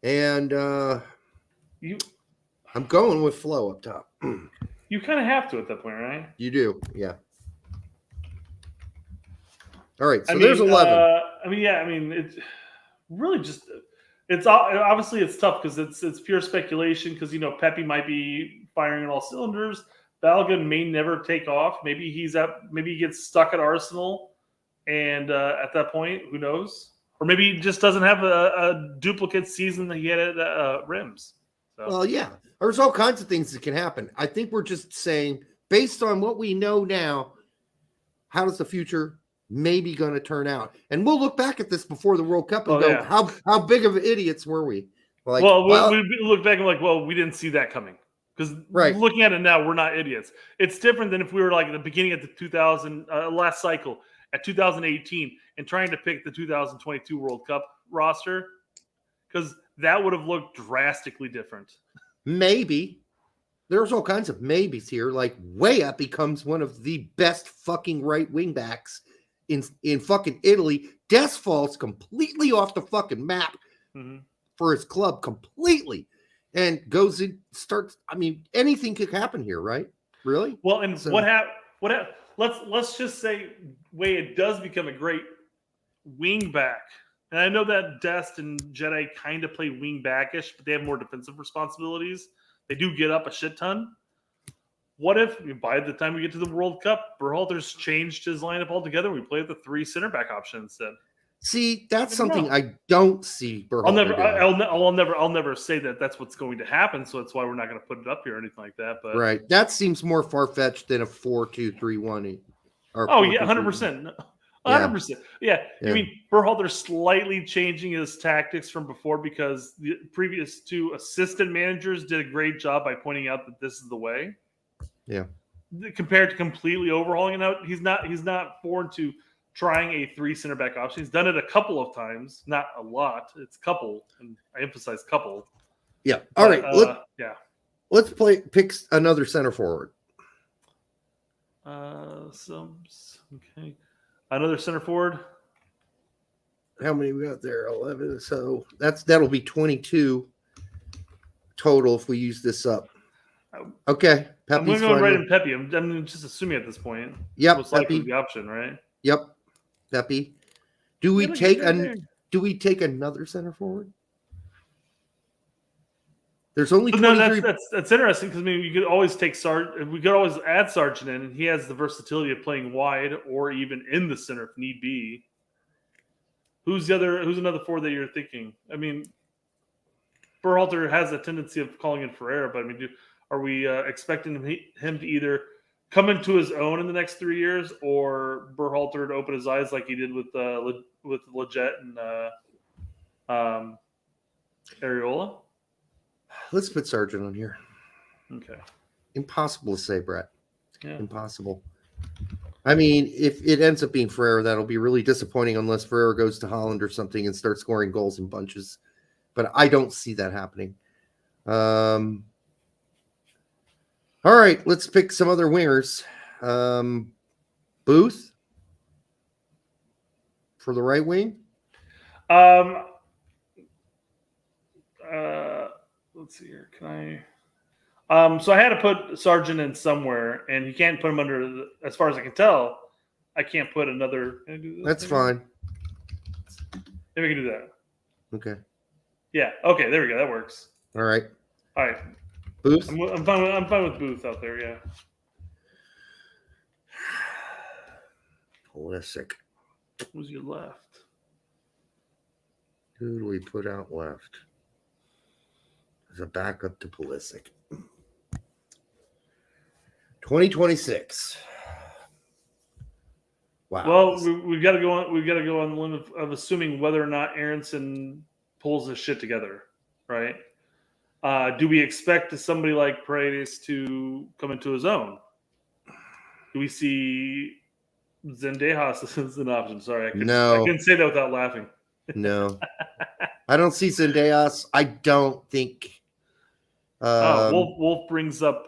And I'm going with Flo up top. You kind of have to at that point, right? You do, yeah. All right, so there's 11. It's really just it's obviously it's tough because it's pure speculation because Pepe might be firing on all cylinders. Balogun may never take off. Maybe he gets stuck at Arsenal, and at that point, who knows? Or maybe he just doesn't have a duplicate season that he had at Rims. So. Well, yeah, there's all kinds of things that can happen. I think we're just saying, based on what we know now, how does the future maybe going to turn out. And we'll look back at this before the World Cup and go, how big of idiots were we? Like, we look back and like, well, we didn't see that coming. Because looking at it now, we're not idiots. It's different than if we were like at the beginning of the last cycle at 2018 and trying to pick the 2022 World Cup roster, because that would have looked drastically different. Maybe. There's all kinds of maybes here. Like, way up becomes one of the best fucking right wing backs in fucking Italy. Des falls completely off the fucking map for his club completely. And goes in, starts. I mean, anything could happen here, right? Really? Well, and so, let's just say, it does become a great wing back. And I know that Dest and Jedi kind of play wing backish, but they have more defensive responsibilities. They do get up a shit ton. What if by the time we get to the World Cup, Berhalter's changed his lineup altogether? We play with the 3 center back option instead. See, that's something I don't see Berhalter doing. I'll never say that that's what's going to happen. So that's why we're not going to put it up here or anything like that. But right, that seems more far fetched than a 4-2-3-1. Oh yeah, 100%. 100%. Yeah. I mean, Berhalter's slightly changing his tactics from before because the previous 2 assistant managers did a great job by pointing out that this is the way. Yeah. Compared to completely overhauling it out, he's not foreign to trying a 3 center back option. He's done it a couple of times, not a lot. It's couple, and I emphasize couple. Yeah. All right. Let's pick another center forward. Okay. Another center forward. How many we got there? 11. So that'll be 22 total if we use this up. Okay. I'm going to go right in Pepe. I'm just assuming at this point. Yep. Most likely the option, right? Yep. Pepe. Do we take another center forward? There's only 23. That's interesting because we could always we could always add Sargent in, and he has the versatility of playing wide or even in the center if need be. Who's another forward that you're thinking? I mean, Berhalter has a tendency of calling in Ferreira, but I mean, are we expecting him to either come into his own in the next 3 years, or Berhalter to open his eyes like he did with Leggett and Areola? Let's put Sargent on here. Okay. Impossible to say, Brett. Yeah. Impossible. I mean, if it ends up being Ferreira, that'll be really disappointing unless Ferreira goes to Holland or something and starts scoring goals in bunches. But I don't see that happening. All right, let's pick some other wingers. Booth for the right wing. Let's see here. Can I? So I had to put Sargent in somewhere, and you can't put him under. As far as I can tell, I can't put another. Can I do this? That's fine. Maybe we can do that. Okay. Yeah. Okay. There we go. That works. All right. All right. Booth. I'm fine with Booth out there. Yeah. Pulisic. Who's your left? Who do we put out left? As a backup to Pulisic. 2026. Wow. Well, we've got to go on. We've got to go on the limit of assuming whether or not Aronson pulls his shit together, right? Do we expect somebody like Paredes to come into his own? Do we see Zendejas as an option? Sorry, I couldn't say that without laughing. No. I don't see Zendejas. I don't think. Wolf brings up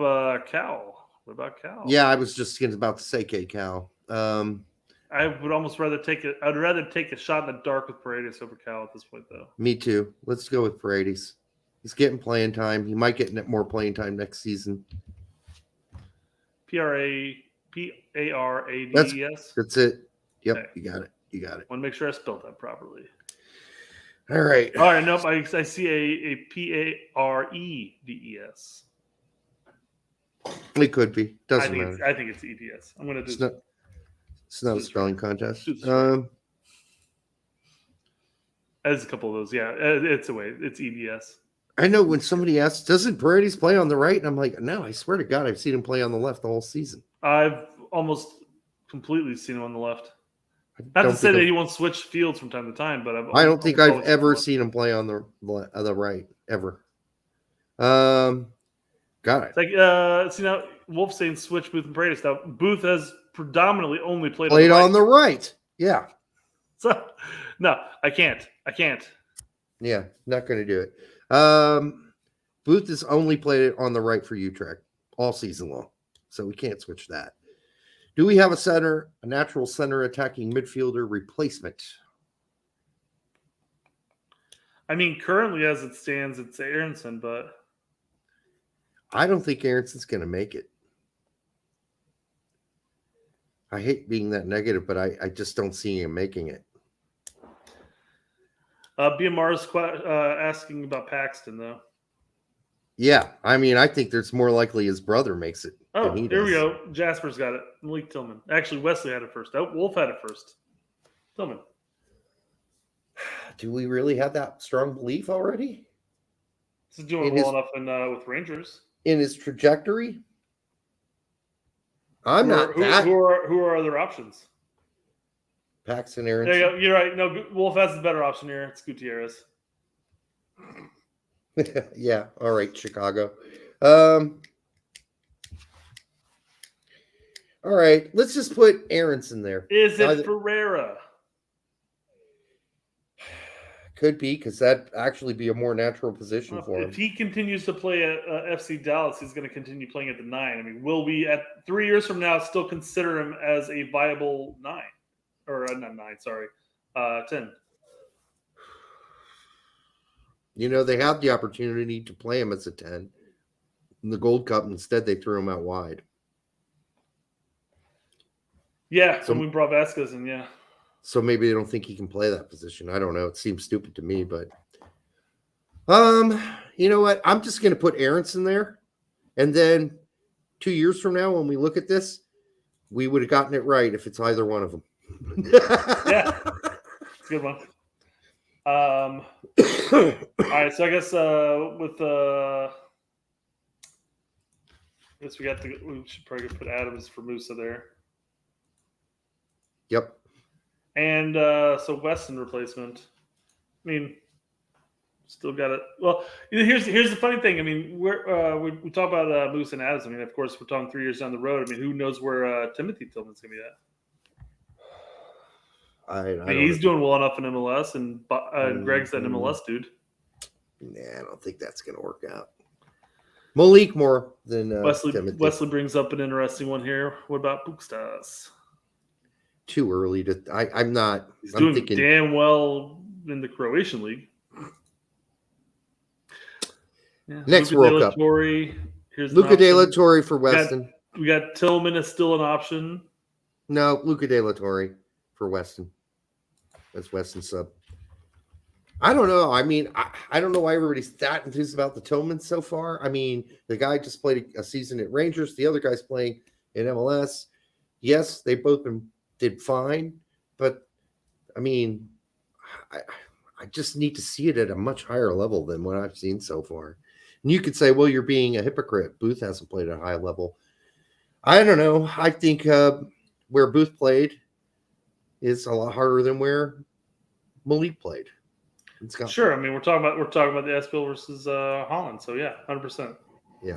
Cal. What about Cal? Yeah, I was just about to say Cal. I would almost rather I'd rather take a shot in the dark with Paredes over Cal at this point, though. Me too. Let's go with Paredes. He's getting playing time. He might get more playing time next season. Paredes. That's it. Yep, okay. You got it. Want to make sure I spelled that properly. All right. Nope. I see a Paredes. It could be. Doesn't matter. I think it's EDS. I'm going to do. It's not a spelling contest. There's a couple of those. Yeah, it's EDS. I know when somebody asks, doesn't Paredes play on the right? And I'm like, no, I swear to God, I've seen him play on the left the whole season. I've almost completely seen him on the left. Not to say that he won't switch fields from time to time, but I don't think I've ever seen him play on the right ever. Got it. It's like see now Wolf saying switch Booth and Paredes. Now Booth has predominantly only played on the right. Yeah. So no, I can't. Yeah, not going to do it. Booth has only played it on the right for Utrecht all season long, so we can't switch that. Do we have a natural center attacking midfielder replacement? I mean, currently as it stands, it's Aronson, but I don't think Aronson's going to make it. I hate being that negative, but I just don't see him making it. BMR's asking about Paxton, though. Yeah, I mean, I think there's more likely his brother makes it. Oh, here we go. Jasper's got it. Malik Tillman. Actually, Wesley had it first. Oh, Wolf had it first. Tillman. Do we really have that strong belief already? This is doing well enough with Rangers. In his trajectory? Who are other options? Paxton, Aronson. There you go. You're right. No, Wolf has the better option here. It's Gutierrez. Yeah. All right, Chicago. All right. Let's just put Aronson there. Is it Ferreira? Could be, because that'd actually be a more natural position for him. If he continues to play at FC Dallas, he's going to continue playing at the 9. I mean, will we at 3 years from now still consider him as a viable 9? Or not 9, sorry, 10. You know, they had the opportunity to play him as a 10 in the Gold Cup. Instead, they threw him out wide. Yeah, so we brought Vasquez in, yeah. So maybe they don't think he can play that position. I don't know. It seems stupid to me, but you know what? I'm just going to put Aronson there, and then 2 years from now, when we look at this, we would have gotten it right if it's either one of them. Yeah, it's a good one. All right, so I guess we should probably put Adams for Musa there. Yep. And so Weston replacement. I mean, still got it. Well, here's the funny thing. I mean, we talk about Moose and Adams. I mean, of course, we're talking 3 years down the road. I mean, who knows where Timothy Tillman's going to be at? I mean, he's doing well enough in MLS, and Gregg's that MLS dude. Nah, I don't think that's going to work out. Malik more than Timothy. Wesley brings up an interesting one here. What about Bukstas? Too early to. I'm not. He's doing damn well in the Croatian league. Yeah. Next World Cup. Here's Luca De La Torre for Weston. We got Tillman is still an option. No, Luca De La Torre for Weston. That's Weston's sub. I don't know. I mean, I don't know why everybody's that enthused about the Tillman so far. I mean, the guy just played a season at Rangers. The other guy's playing in MLS. Yes, they both did fine, but I mean, I just need to see it at a much higher level than what I've seen so far. And you could say, well, you're being a hypocrite. Booth hasn't played at a high level. I don't know. I think where Booth played is a lot harder than where Malik played. Sure. I mean, we're talking about the Eskil versus Holland. So yeah, 100%. Yeah.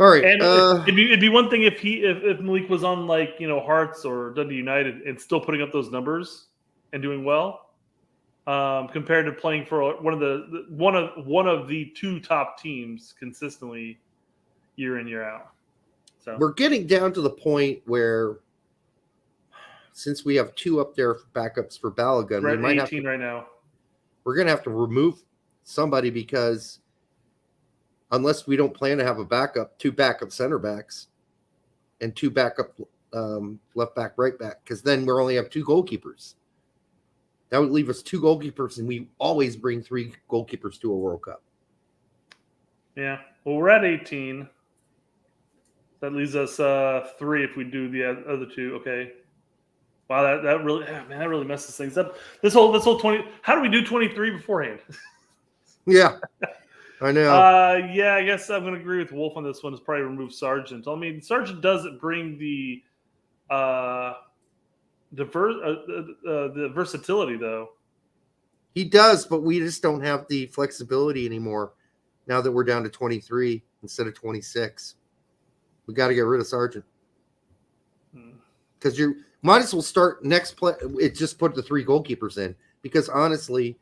All right. And it'd be one thing if Malik was on Hearts or Dundee United and still putting up those numbers and doing well, compared to playing for one of the two top teams consistently year in, year out. So we're getting down to the point where, since we have two up there for backups for Balogun, we're at 18 right now. We're going to have to remove somebody, because unless we don't plan to have two backup center backs and two backup left back, right back, because then we only have two goalkeepers. That would leave us two goalkeepers, and we always bring three goalkeepers to a World Cup. Yeah. Well, we're at 18. That leaves us 3 if we do the other two. Okay. Wow, that really messes things up. This whole 20. How do we do 23 beforehand? Yeah, I know. Yeah, I guess I'm going to agree with Wolf on this one. Is probably remove Sargent. I mean, Sargent doesn't bring the the versatility, though. He does, but we just don't have the flexibility anymore now that we're down to 23 instead of 26. We got to get rid of Sargent. Because you might as well start next play. It just put the 3 goalkeepers in. Because honestly,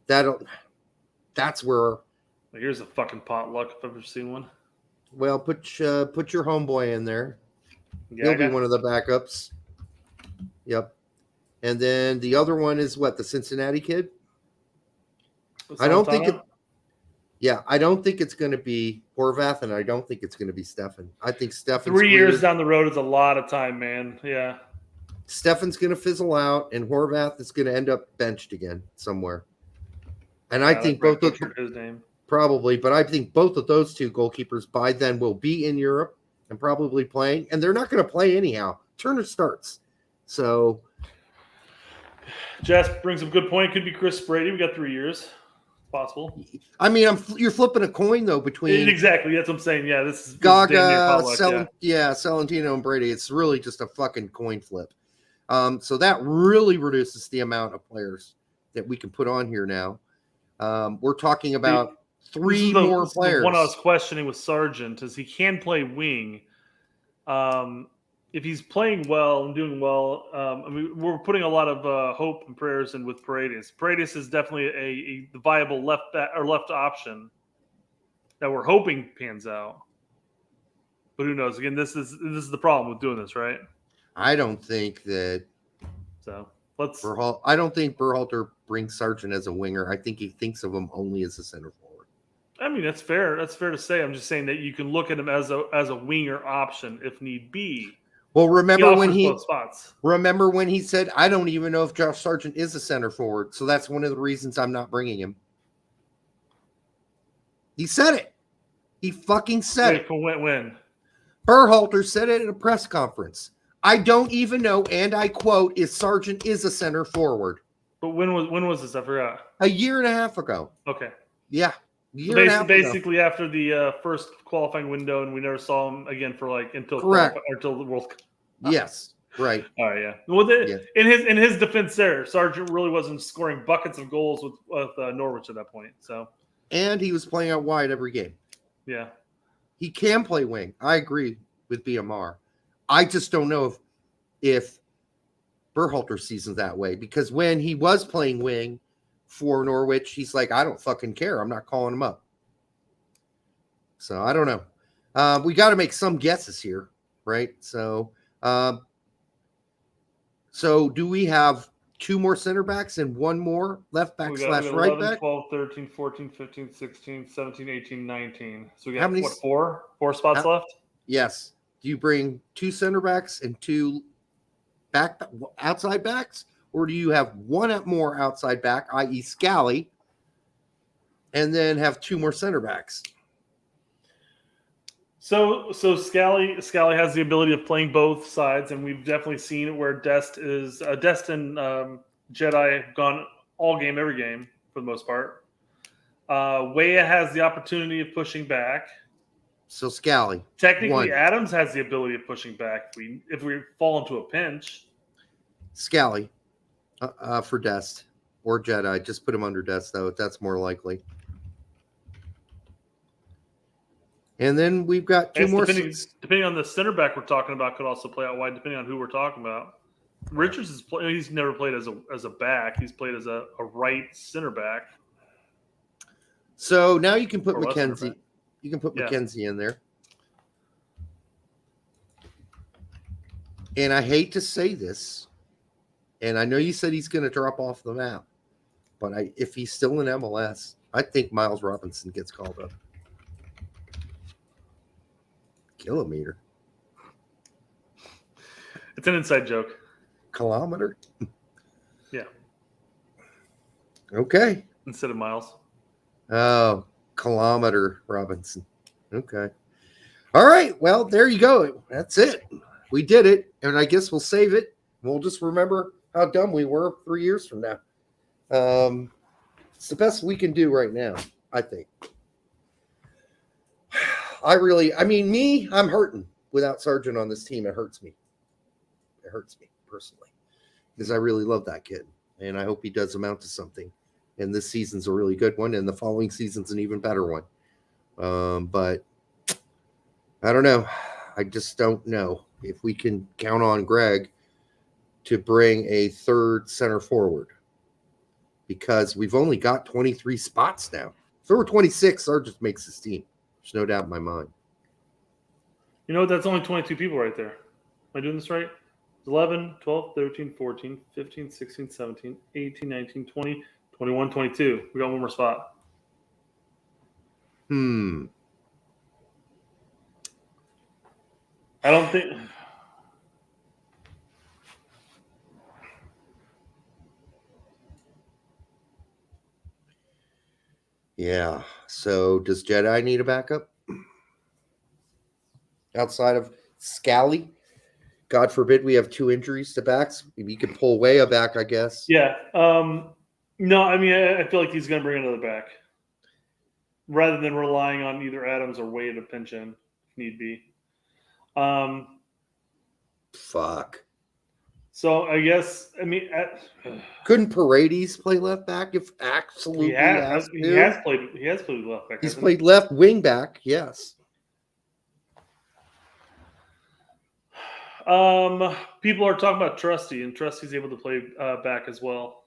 that's where. Here's a fucking potluck if I've ever seen one. Well, put your homeboy in there. He'll be one of the backups. Yep. And then the other one is what? The Cincinnati kid? I don't think it's going to be Horvath, and I don't think it's going to be Stefan. I think Stefan. 3 years down the road is a lot of time, man. Yeah. Stefan's going to fizzle out, and Horvath is going to end up benched again somewhere. And I think both of his name. Probably, but I think both of those 2 goalkeepers by then will be in Europe and probably playing, and they're not going to play anyhow. Turner starts. So Jess brings up a good point. It could be Chris Brady. We got 3 years. Possible. I mean, you're flipping a coin though between exactly. That's what I'm saying. Yeah, this is Gaga, Salentino, and Brady. It's really just a fucking coin flip. So that really reduces the amount of players that we can put on here now. We're talking about 3 more players. The one I was questioning with Sargent is he can play wing. If he's playing well and doing well, I mean, we're putting a lot of hope and prayers in with Paredes. Paredes is definitely a viable left back or left option that we're hoping pans out. But who knows? Again, this is the problem with doing this, right? I don't think that. So let's. I don't think Berhalter brings Sargent as a winger. I think he thinks of him only as a center forward. I mean, that's fair. That's fair to say. I'm just saying that you can look at him as a winger option if need be. Well, remember when he said, "I don't even know if Josh Sargent is a center forward," so that's one of the reasons I'm not bringing him. He said it. He fucking said it. When? Berhalter said it at a press conference. I don't even know, and I quote, "if Sargent is a center forward." But when was this? I forgot. A year and a half ago. Okay. Yeah. Basically after the first qualifying window, and we never saw him again for until the World Cup. Yes, right. All right, yeah. Well, in his defense, there, Sargent really wasn't scoring buckets of goals with Norwich at that point. So, and he was playing out wide every game. Yeah, he can play wing. I agree with BMR. I just don't know if Berhalter sees him that way, because when he was playing wing for Norwich, he's like, I don't fucking care. I'm not calling him up. So I don't know. We got to make some guesses here, right? So do we have 2 more center backs and 1 more left back / right 11, back? 12, 13, 14, 15, 16, 17, 18, 19. So we got how many, 4 spots left? Yes. Do you bring 2 center backs and 2 outside backs? Or do you have 1 more outside back, i.e. Scally, and then have 2 more center backs? So Scally has the ability of playing both sides, and we've definitely seen it where Dest and Jedi have gone all game, every game for the most part. Weah has the opportunity of pushing back. So Scally. Technically, 1. Adams has the ability of pushing back if we fall into a pinch. Scally. For Dest or Jedi. Just put him under Dest, though. That's more likely. And then we've got 2 more. Depending on the center back we're talking about, could also play out wide, depending on who we're talking about. Richards he's never played as a back. He's played as a right center back. So now you can put McKenzie. You can put McKenzie in there. And I hate to say this, and I know you said he's going to drop off the map, but if he's still in MLS, I think Miles Robinson gets called up. Kilometer. It's an inside joke. Kilometer? Yeah. Okay. Instead of miles. Oh, kilometer Robinson. Okay. All right. Well, there you go. That's it. We did it. And I guess we'll save it. We'll just remember how dumb we were 3 years from now. It's the best we can do right now, I think. I'm hurting without Sargent on this team. It hurts me. It hurts me personally. because I really love that kid, and I hope he does amount to something. And this season's a really good one, and the following season's an even better one. But I don't know. I just don't know if we can count on Gregg to bring a third center forward, because we've only got 23 spots now. If there were 26, Sargent makes his team. There's no doubt in my mind. You know what? That's only 22 people right there. Am I doing this right? 11, 12, 13, 14, 15, 16, 17, 18, 19, 20, 21, 22. We got one more spot. I don't think... Yeah. So does Jedi need a backup? Outside of Scally? God forbid we have 2 injuries to backs. You can pull way a back, I guess. Yeah. No, I mean, I feel like he's going to bring another back rather than relying on either Adams or Wade to pinch in if need be. Fuck. So I guess, I mean, couldn't Paredes play left back if absolutely he has played left back. He's played left wing back, yes. People are talking about Trusty, and Trusty's able to play back as well.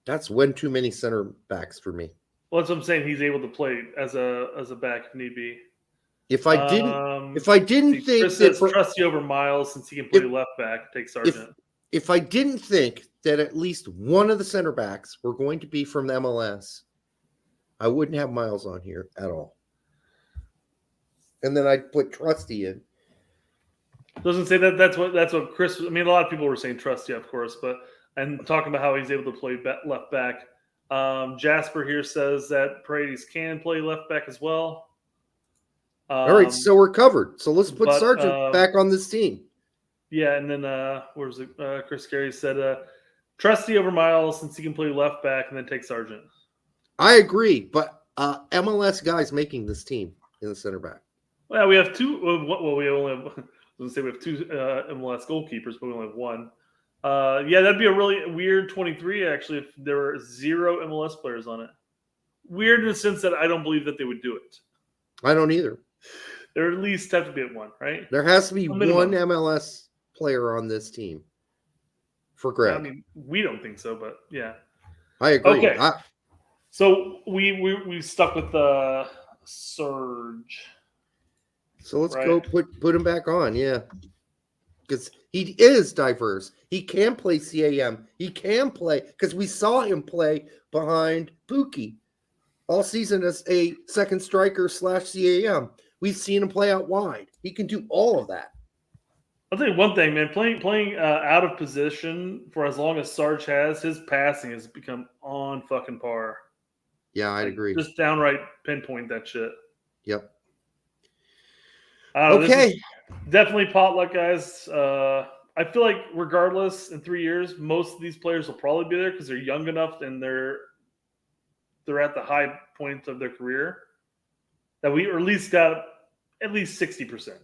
That's one too many center backs for me. Well, that's what I'm saying. He's able to play as a back if need be. If I didn't think Chris says Trusty over Miles, since he can play left back, take Sargent. If I didn't think that at least one of the center backs were going to be from the MLS, I wouldn't have Miles on here at all. And then I'd put Trusty in. Doesn't say that. That's what Chris. I mean, a lot of people were saying Trusty, of course, but and talking about how he's able to play left back. Jasper here says that Paredes can play left back as well. All right, so we're covered. So let's put Sargent back on this team. Yeah, and then where's it? Chris Gary said Trusty over Miles, since he can play left back, and then take Sargent. I agree, but MLS guys making this team in the center back. Well, we have 2. Well, we only have. I was going to say we have 2 MLS goalkeepers, but we only have 1. Yeah, that'd be a really weird 23, actually, if there were 0 MLS players on it. Weird in the sense that I don't believe that they would do it. I don't either. There at least have to be 1, right? There has to be one MLS player on this team for Gregg. I mean, we don't think so, but yeah. I agree. Okay. So we stuck with Surge. So let's go put him back on, yeah. Because he is diverse. He can play CAM. He can play, because we saw him play behind Pookie all season as a second striker / CAM. We've seen him play out wide. He can do all of that. I'll tell you one thing, man. Playing out of position for as long as Sarge has, his passing has become on fucking par. Yeah, I'd agree. Just downright pinpoint that shit. Yep. Okay. Definitely potluck, guys. I feel like regardless, in 3 years, most of these players will probably be there because they're young enough and they're at the high point of their career that we at least got at least 60%.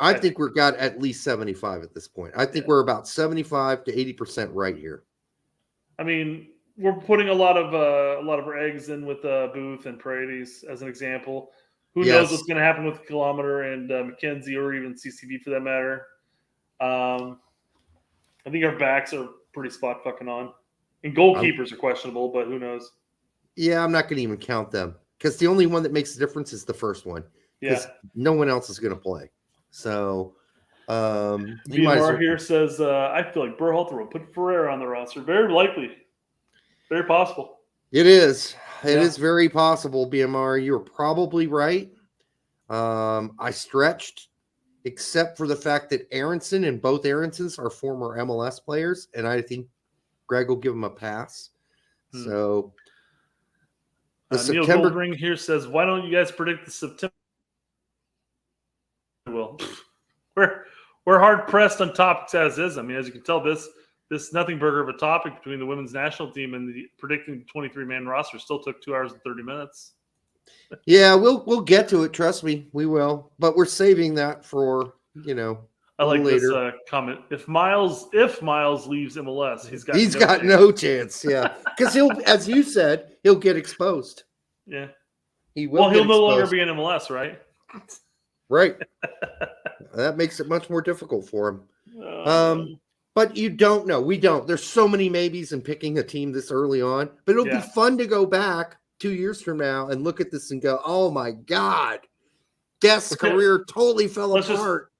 I think we've got at least 75 at this point. I think we're about 75 to 80% right here. I mean, we're putting a lot of our eggs in with Booth and Paredes as an example. Who knows what's going to happen with Kilometer and McKenzie, or even CCV for that matter. I think our backs are pretty spot fucking on. And goalkeepers are questionable, but who knows? Yeah, I'm not going to even count them, because the only one that makes a difference is the first one. Because no one else is going to play. So, BMR here says, I feel like Berhalter will put Ferreira on the roster. Very likely. Very possible. It is. It is very possible, BMR. You're probably right. I stretched, except for the fact that Aronson and both Aronsons are former MLS players, and I think Gregg will give them a pass. So, Neil Goldring here says, why don't you guys predict the September? Well, we're hard pressed on topics as is. I mean, as you can tell, this nothing burger of a topic between the women's national team and the predicting 23-man roster still took 2 hours and 30 minutes. Yeah, we'll get to it. Trust me, we will. But we're saving that for I like this comment. If Miles leaves MLS, he's got no chance. Yeah, because he'll, as you said, he'll get exposed. Yeah, he will. Well, he'll no longer be in MLS, right? Right. That makes it much more difficult for him. But you don't know. We don't. There's so many maybes in picking a team this early on. But it'll be fun to go back 2 years from now and look at this and go, "Oh my God, Guest's career totally fell apart."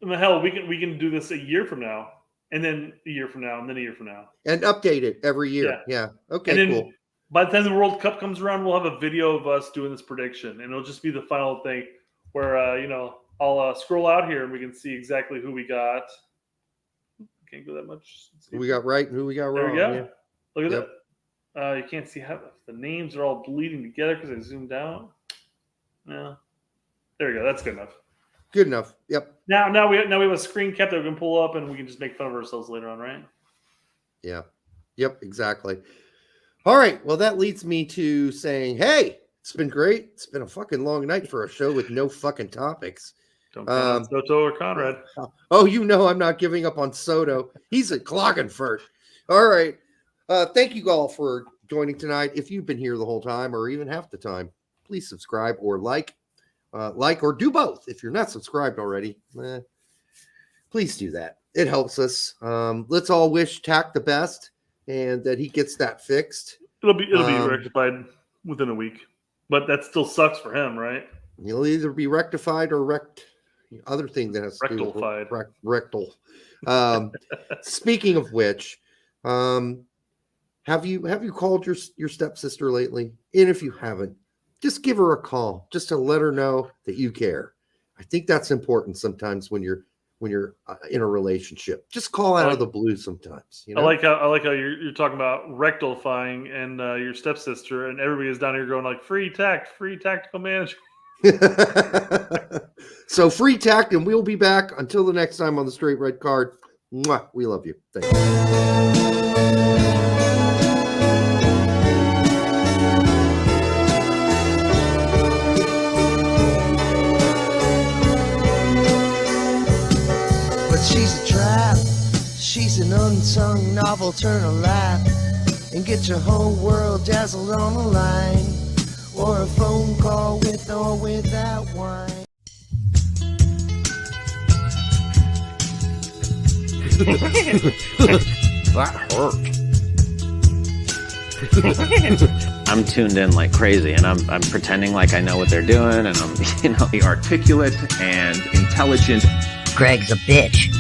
The hell, we can do this a year from now, and then a year from now, and then a year from now, and update it every year. Yeah. Okay. And then, cool. By the time the World Cup comes around, we'll have a video of us doing this prediction, and it'll just be the final thing where I'll scroll out here and we can see exactly who we got. Can't go that much. Who we got right and who we got wrong. There we go. Yeah. Look at that. You can't see how the names are all bleeding together because I zoomed out. No. There we go. That's good enough. Good enough. Yep. Now we have a screen cap that we can pull up and we can just make fun of ourselves later on, right? Yeah. Yep. Exactly. All right. Well, that leads me to saying, hey, it's been great. It's been a fucking long night for a show with no fucking topics. Don't count on Soto or Conrad. Oh, I'm not giving up on Soto. He's at Klagenfurt. All right. Thank you all for joining tonight. If you've been here the whole time or even half the time, please subscribe or like or do both. If you're not subscribed already, please do that. It helps us. Let's all wish Tack the best and that he gets that fixed. It'll be rectified within a week, but that still sucks for him, right? He'll either be rectified or other thing that has to do with rectal. Speaking of which, have you called your stepsister lately? And if you haven't, just give her a call just to let her know that you care. I think that's important sometimes when you're in a relationship. Just call out of the blue sometimes. You know? I like how you're talking about rectifying and your stepsister, and everybody is down here going like free tactical management. So free tact, and we'll be back until the next time on the Straight Red Card. Mwah, we love you. Thank you. She's a trap, she's an unsung novel, turn a lap and get your whole world dazzled on the line, or a phone call with or without wine. That hurt. I'm tuned in like crazy, and I'm pretending like I know what they're doing, and I'm articulate and intelligent. Gregg's a bitch.